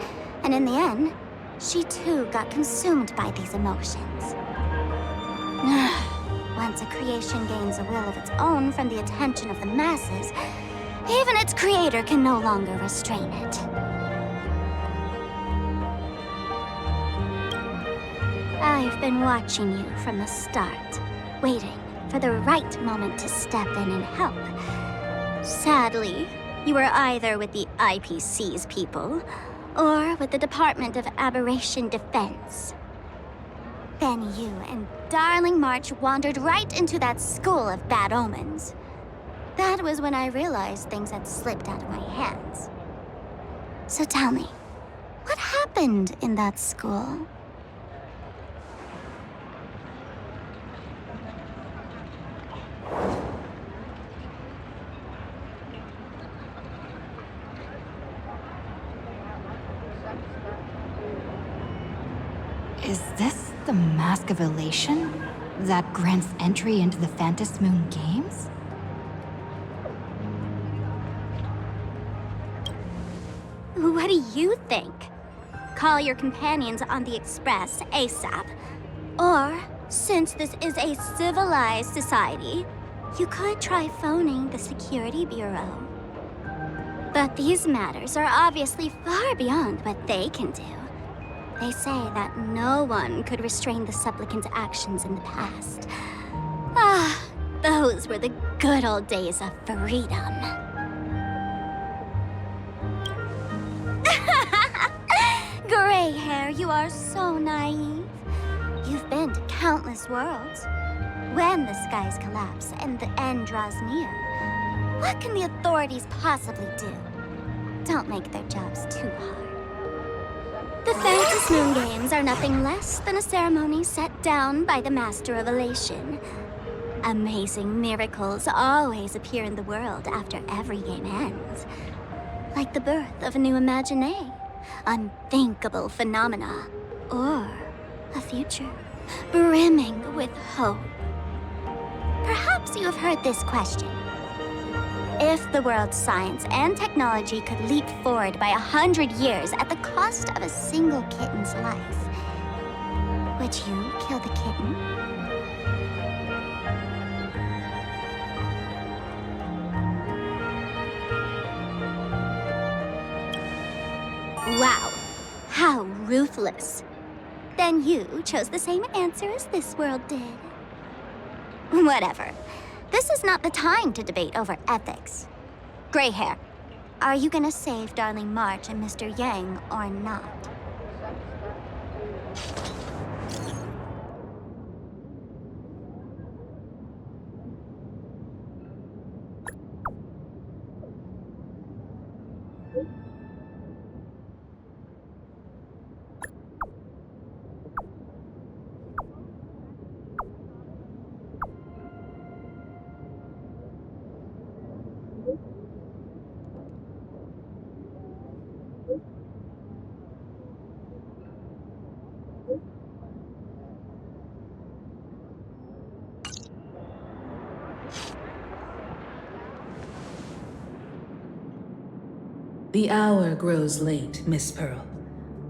Speaker 17: and in the end, she too got consumed by these emotions. Once a creation gains a will of its own from the attention of the masses, even its creator can no longer restrain it. I've been watching you from the start, waiting for the right moment to step in and help. Sadly, you were either with the IPC's people, or with the Department of Aberration Defense. Then you and Darling March wandered right into that school of bad omens. That was when I realized things had slipped out of my hands. So tell me, what happened in that school?
Speaker 8: Is this the Mask of Elation that grants entry into the Phantom Moon Games?
Speaker 17: What do you think? Call your companions on the Express ASAP. Or, since this is a civilized society, you could try phoning the Security Bureau. But these matters are obviously far beyond what they can do. They say that no one could restrain the supplicant's actions in the past. Ah, those were the good old days of freedom. Gray hair, you are so naive. You've been to countless worlds. When the skies collapse and the end draws near, what can the authorities possibly do? Don't make their jobs too hard. The Phantom Moon Games are nothing less than a ceremony set down by the Master of Elation. Amazing miracles always appear in the world after every game ends. Like the birth of a new imagination, unthinkable phenomena, or a future brimming with hope. Perhaps you have heard this question. If the world's science and technology could leap forward by 100 years at the cost of a single kitten's life, would you kill the kitten? Wow, how ruthless. Then you chose the same answer as this world did. Whatever. This is not the time to debate over ethics. Gray hair, are you gonna save Darling March and Mr. Yang or not?
Speaker 12: The hour grows late, Miss Pearl.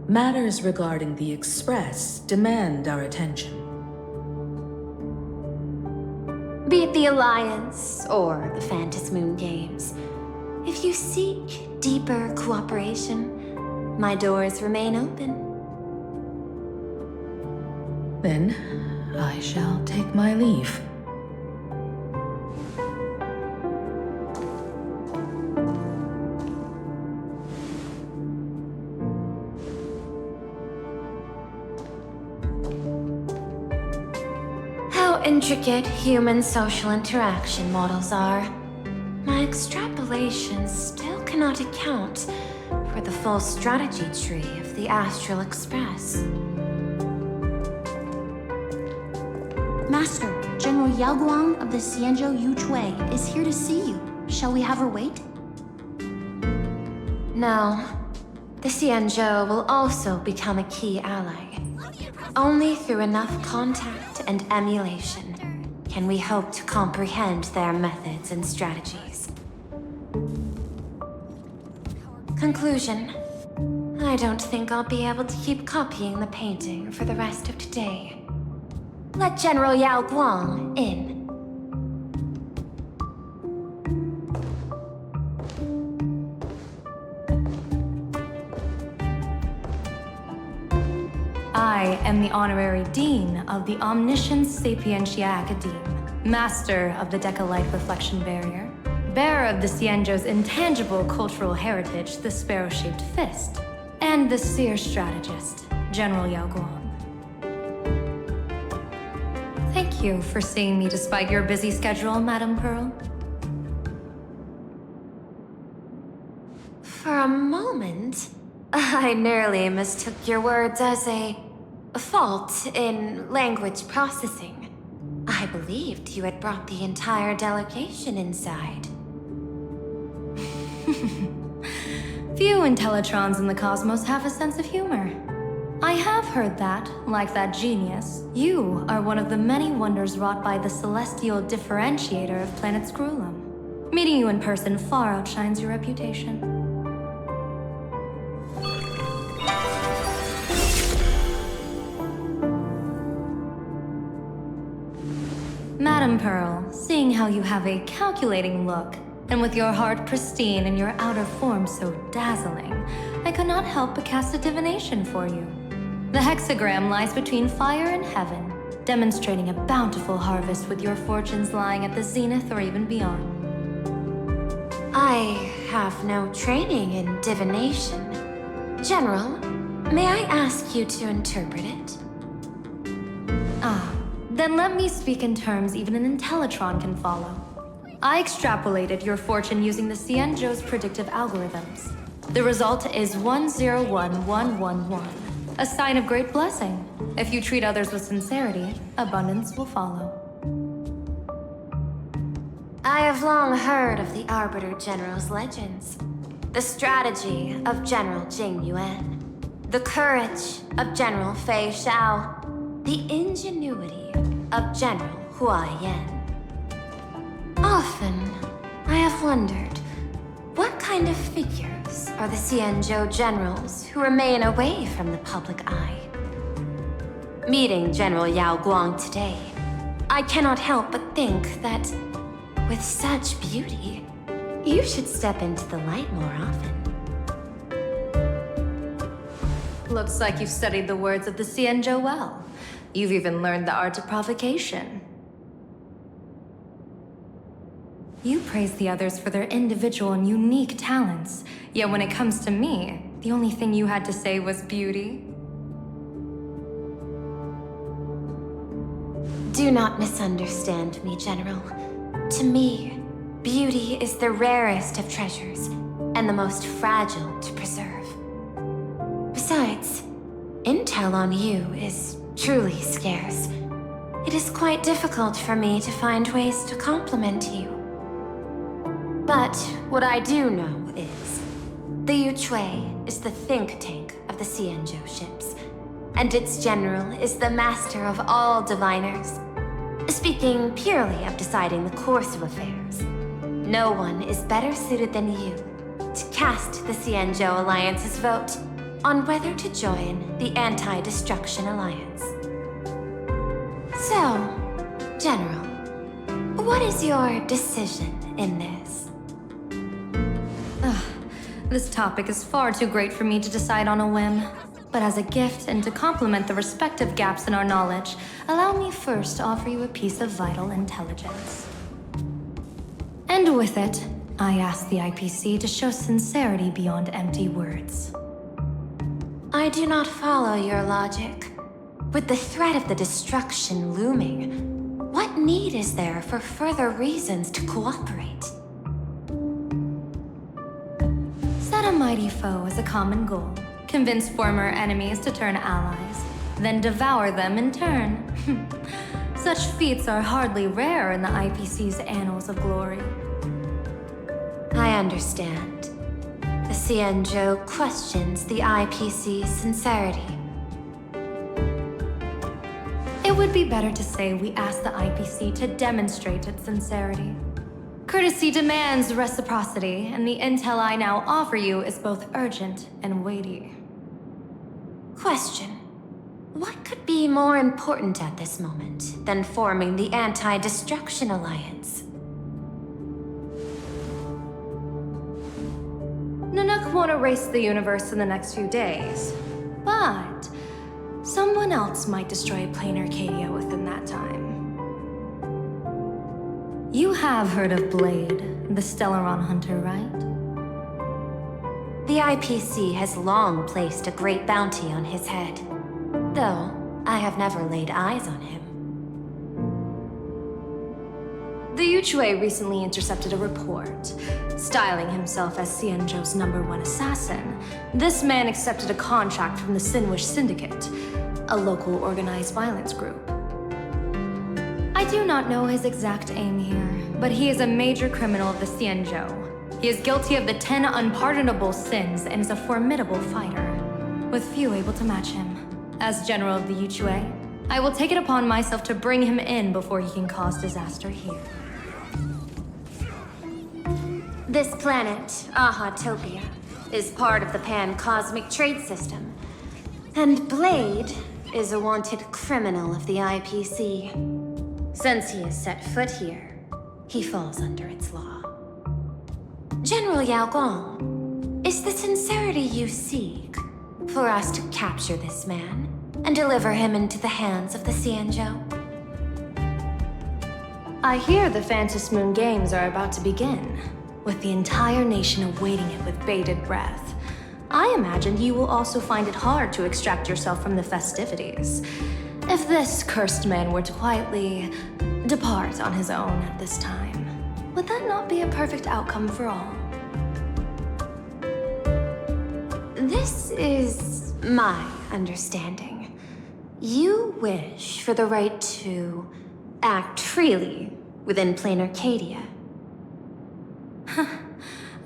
Speaker 12: Matters regarding the Express demand our attention.
Speaker 3: Be it the Alliance or the Phantom Moon Games, if you seek deeper cooperation, my doors remain open.
Speaker 12: Then, I shall take my leave.
Speaker 14: intricate human social interaction models are, my extrapolations still cannot account for the full strategy tree of the Astral Express.
Speaker 17: Master, General Yaoguang of the Xianzhou Yuchui is here to see you. Shall we have her wait?
Speaker 14: No. The Xianzhou will also become a key ally. Only through enough contact and emulation can we hope to comprehend their methods and strategies. Conclusion. I don't think I'll be able to keep copying the painting for the rest of today. Let General Yaoguang in.
Speaker 12: I am the Honorary Dean of the Omniscience Sapientia Academe, Master of the Decalight Reflection Barrier, bearer of the Xianzhou's intangible cultural heritage, the Sparrow-Shaped Fist, and the Seer Strategist, General Yaoguang. Thank you for seeing me despite your busy schedule, Madam Pearl.
Speaker 14: For a moment, I nearly mistook your words as a fault in language processing. I believed you had brought the entire delegation inside.
Speaker 12: Few Intellitrons in the cosmos have a sense of humor. I have heard that, like that genius, you are one of the many wonders wrought by the celestial differentiator of planet Screwlum. Meeting you in person far outshines your reputation. Madam Pearl, seeing how you have a calculating look, and with your heart pristine and your outer form so dazzling, I could not help but cast a divination for you. The hexagram lies between fire and heaven, demonstrating a bountiful harvest with your fortunes lying at the zenith or even beyond.
Speaker 14: I have no training in divination. General, may I ask you to interpret it?
Speaker 12: Then let me speak in terms even an Intellitron can follow. I extrapolated your fortune using the Xianzhou's predictive algorithms. The result is 101111, a sign of great blessing. If you treat others with sincerity, abundance will follow.
Speaker 14: I have long heard of the Arbiter General's legends. The strategy of General Jing Yuan. The courage of General Fei Xiao. The ingenuity of General Hua Yan. Often, I have wondered, what kind of figures are the Xianzhou generals who remain away from the public eye? Meeting General Yaoguang today, I cannot help but think that, with such beauty, you should step into the light more often.
Speaker 12: Looks like you've studied the words of the Xianzhou well. You've even learned the art of provocation. You praise the others for their individual and unique talents, yet when it comes to me, the only thing you had to say was beauty.
Speaker 14: Do not misunderstand me, General. To me, beauty is the rarest of treasures, and the most fragile to preserve. Besides, intel on you is truly scarce. It is quite difficult for me to find ways to compliment you. But what I do know is, the Yuchui is the think tank of the Xianzhou ships, and its general is the master of all diviners. Speaking purely of deciding the course of affairs, no one is better suited than you to cast the Xianzhou Alliance's vote on whether to join the Anti-Destruction Alliance. So, General, what is your decision in this?
Speaker 12: This topic is far too great for me to decide on a whim. But as a gift and to complement the respective gaps in our knowledge, allow me first to offer you a piece of vital intelligence. And with it, I ask the IPC to show sincerity beyond empty words.
Speaker 14: I do not follow your logic. With the threat of the destruction looming, what what need is there for further reasons to cooperate? Set a mighty foe as a common goal. Convince former enemies to turn allies, then devour them in turn. Such feats are hardly rare in the IPC's annals of glory. I understand. The Xianzhou questions the IPC's sincerity. It would be better to say we ask the IPC to demonstrate its sincerity. Courtesy demands reciprocity, and the intel I now offer you is both urgent and weighty. Question. What could be more important at this moment than forming the Anti-Destruction Alliance? Nanook won't erase the universe in the next few days, but someone else might destroy Planarcadia within that time. You have heard of Blade, the Stellaron hunter, right? The IPC has long placed a great bounty on his head, though I have never laid eyes on him. The Yuchue recently intercepted a report. Styling himself as Xianzhou's #1 assassin, this man accepted a contract from the Sinwish Syndicate, a local organized violence group. I do not know his exact aim here, but he is a major criminal of the Xianzhou. He is guilty of the 10 unpardonable sins and is a formidable fighter, with few able to match him. As General of the Yuchue, I will take it upon myself to bring him in before he can cause disaster here. This planet, Ahatopia, is part of the pan-cosmic trade system. And Blade is a wanted criminal of the IPC. Since he has set foot here, he falls under its law. General Yaoguang, is the sincerity you seek for us to capture this man and deliver him into the hands of the Xianzhou? I hear the Phantom Moon Games are about to begin, with the entire nation awaiting it with bated breath. I imagine you will also find it hard to extract yourself from the festivities. If this cursed man were to quietly depart on his own at this time, would that not be a perfect outcome for all? This is my understanding. You wish for the right to act freely within Planarcadia.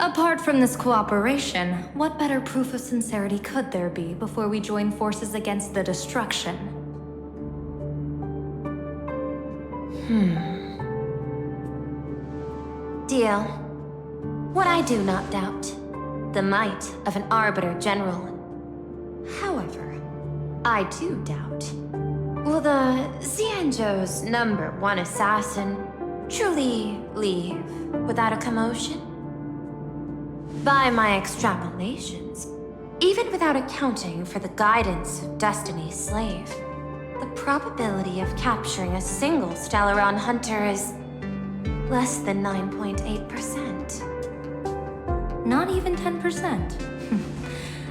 Speaker 14: Apart from this cooperation, what better proof of sincerity could there be before we join forces against the destruction? Deal. What I do not doubt, the might of an Arbiter General. However, I do doubt, will the Xianzhou's #1 assassin truly leave without a commotion? By my extrapolations, even without accounting for the guidance of Destiny's slave, the probability of capturing a single Stellaron hunter is less than 9.8%. Not even 10%.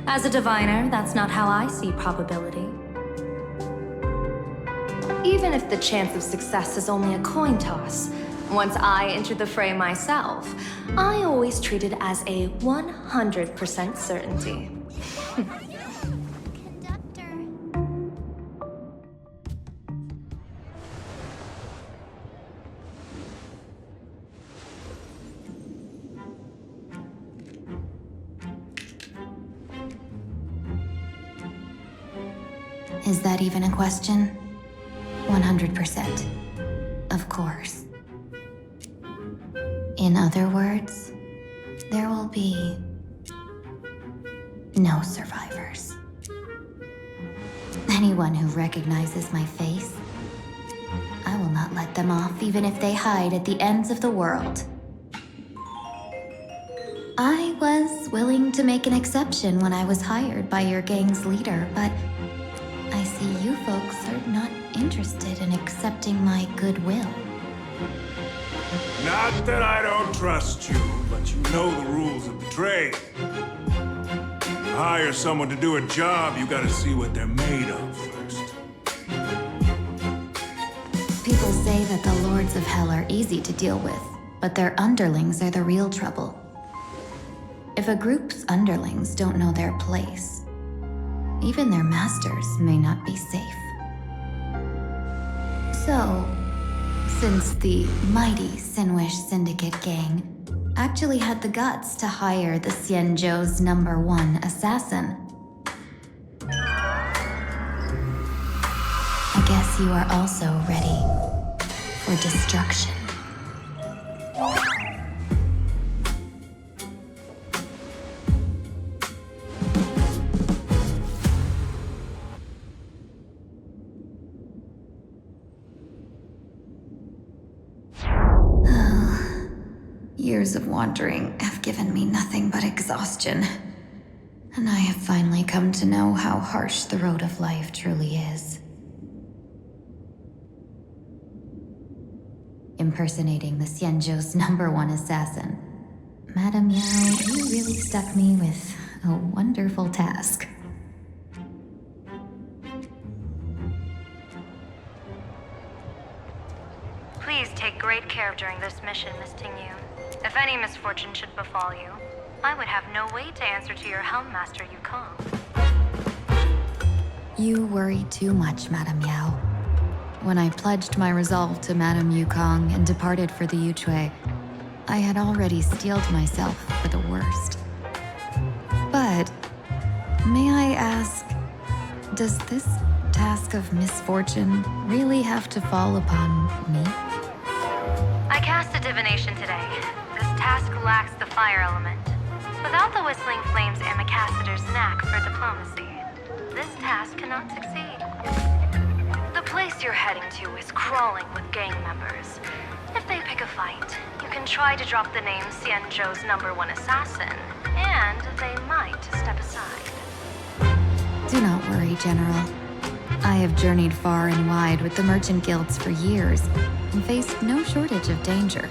Speaker 14: As a diviner, that's not how I see probability. Even if the chance of success is only a coin toss, once I enter the fray myself, I always treat it as a 100% certainty.
Speaker 6: Is that even a question? 100%. Of course. In other words, there will be no survivors. Anyone who recognizes my face, I will not let them off even if they hide at the ends of the world. I was willing to make an exception when I was hired by your gang's leader, but I see you folks are not interested in accepting my goodwill.
Speaker 20: Not that I don't trust you, but you know the rules of the trade. Hire someone to do a job, you gotta see what they're made of first.
Speaker 6: People say that the Lords of Hell are easy to deal with, but their underlings are the real trouble. If a group's underlings don't know their place, even their masters may not be safe. So, since the mighty Sinwish Syndicate gang actually had the guts to hire the Xianzhou's #1 assassin, I guess you are also ready for destruction. Years of wandering have given me nothing but exhaustion, and I have finally come to know how harsh the road of life truly is. Impersonating the Xianzhou's #1 assassin, Madame Yao, you really stuck me with a wonderful task.
Speaker 16: Please take great care during this mission, Miss Tingyu. If any misfortune should befall you, I would have no way to answer to your Helm Master Yukong.
Speaker 6: You worry too much, Madame Yao. When I pledged my resolve to Madame Yukong and departed for the Yuchui, I had already steeled myself for the worst. But, may I ask, does this task of misfortune really have to fall upon me?
Speaker 16: I cast a divination today. This task lacks the fire element. Without the Whistling Flames Ambassador's knack for diplomacy, this task cannot succeed. The place you're heading to is crawling with gang members. If they pick a fight, you can try to drop the name Xianzhou's #1 assassin, and they might step aside.
Speaker 6: Do not worry, General. I have journeyed far and wide with the merchant guilds for years and faced no shortage of danger.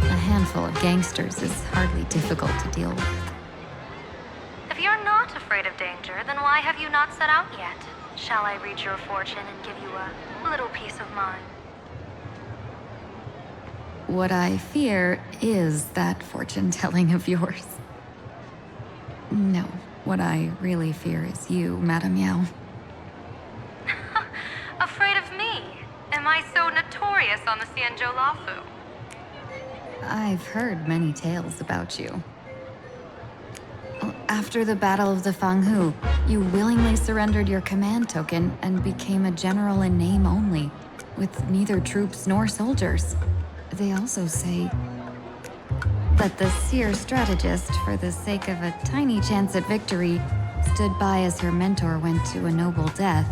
Speaker 6: A handful of gangsters is hardly difficult to deal with.
Speaker 16: If you're not afraid of danger, then why have you not set out yet? Shall I read your fortune and give you a little peace of mind?
Speaker 6: What I fear is that fortune-telling of yours. No, what I really fear is you, Madame Yao.
Speaker 16: Afraid of me? Am I so notorious on the Xianzhou Lafu?
Speaker 6: I've heard many tales about you. After the Battle of the Fanghu, you willingly surrendered your command token and became a general in name only, with neither troops nor soldiers. They also say that the seer strategist, for the sake of a tiny chance at victory, stood by as her mentor went to a noble death,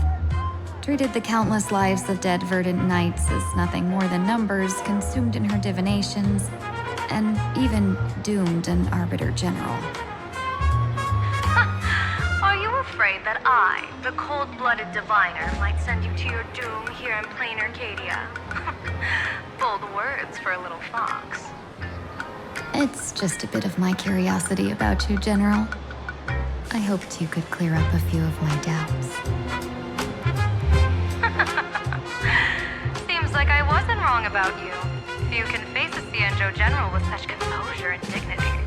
Speaker 6: treated the countless lives of dead verdant knights as nothing more than numbers consumed in her divinations, and even doomed an arbiter general.
Speaker 16: Are you afraid that I, the cold-blooded diviner, might send you to your doom here in Planarcadia? Bold words for a little fox.
Speaker 6: It's just a bit of my curiosity about you, General. I hoped you could clear up a few of my doubts.
Speaker 16: Seems like I wasn't wrong about you. Few can face a Xianzhou general with such composure and dignity.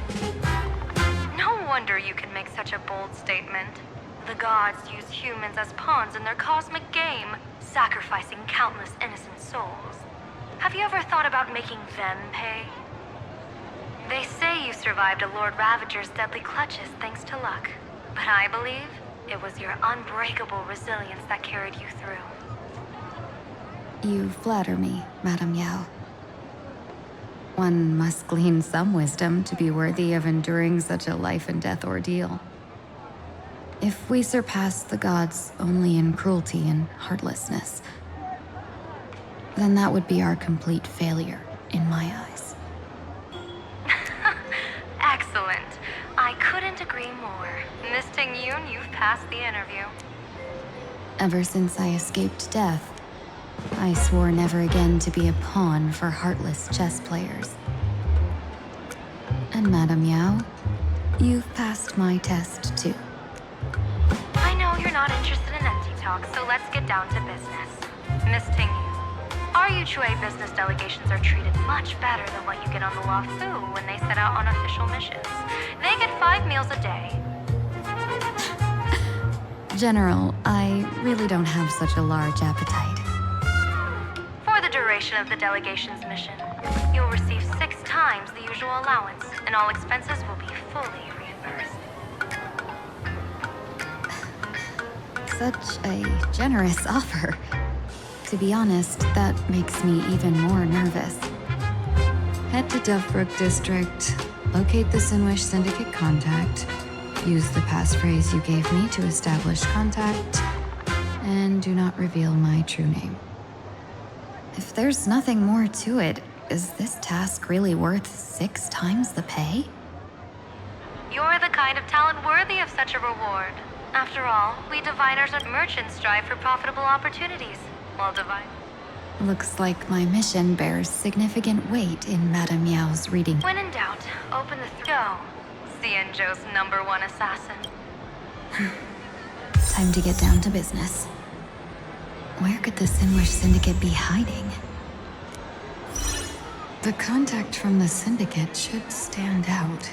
Speaker 16: No wonder you can make such a bold statement. The gods use humans as pawns in their cosmic game, sacrificing countless innocent souls. Have you ever thought about making them pay? They say you survived a Lord Ravager's deadly clutches thanks to luck. But I believe it was your unbreakable resilience that carried you through.
Speaker 6: You flatter me, Madame Yao. One must glean some wisdom to be worthy of enduring such a life-and-death ordeal. If we surpass the gods only in cruelty and heartlessness, then that would be our complete failure in my eyes.
Speaker 16: Excellent. I couldn't agree more. Miss Tingyun, you've passed the interview.
Speaker 6: Ever since I escaped death, I swore never again to be a pawn for heartless chess players. And Madame Yao, you've passed my test too.
Speaker 16: I know you're not interested in empty talk, so let's get down to business. Miss Tingyu, Our Yuchue business delegations are treated much better than what you get on the Law Fu when they set out on official missions. They get 5 meals a day.
Speaker 6: General, I really don't have such a large appetite.
Speaker 16: For the duration of the delegation's mission, you'll receive 6 times the usual allowance, and all expenses will be fully reimbursed.
Speaker 6: Such a generous offer. To be honest, that makes me even more nervous. Head to Duffbrook District, locate the Sinwish Syndicate contact, use the passphrase you gave me to establish contact, and do not reveal my true name. If there's nothing more to it, is this task really worth 6 times the pay?
Speaker 16: You're the kind of talent worthy of such a reward. After all, we diviners and merchants strive for profitable opportunities, while divine...
Speaker 6: Looks like my mission bears significant weight in Madame Yao's reading.
Speaker 16: When in doubt, open the go. Xianzhou's #1 assassin.
Speaker 6: Time to get down to business. Where could the Sinwish Syndicate be hiding? The contact from the Syndicate should stand out.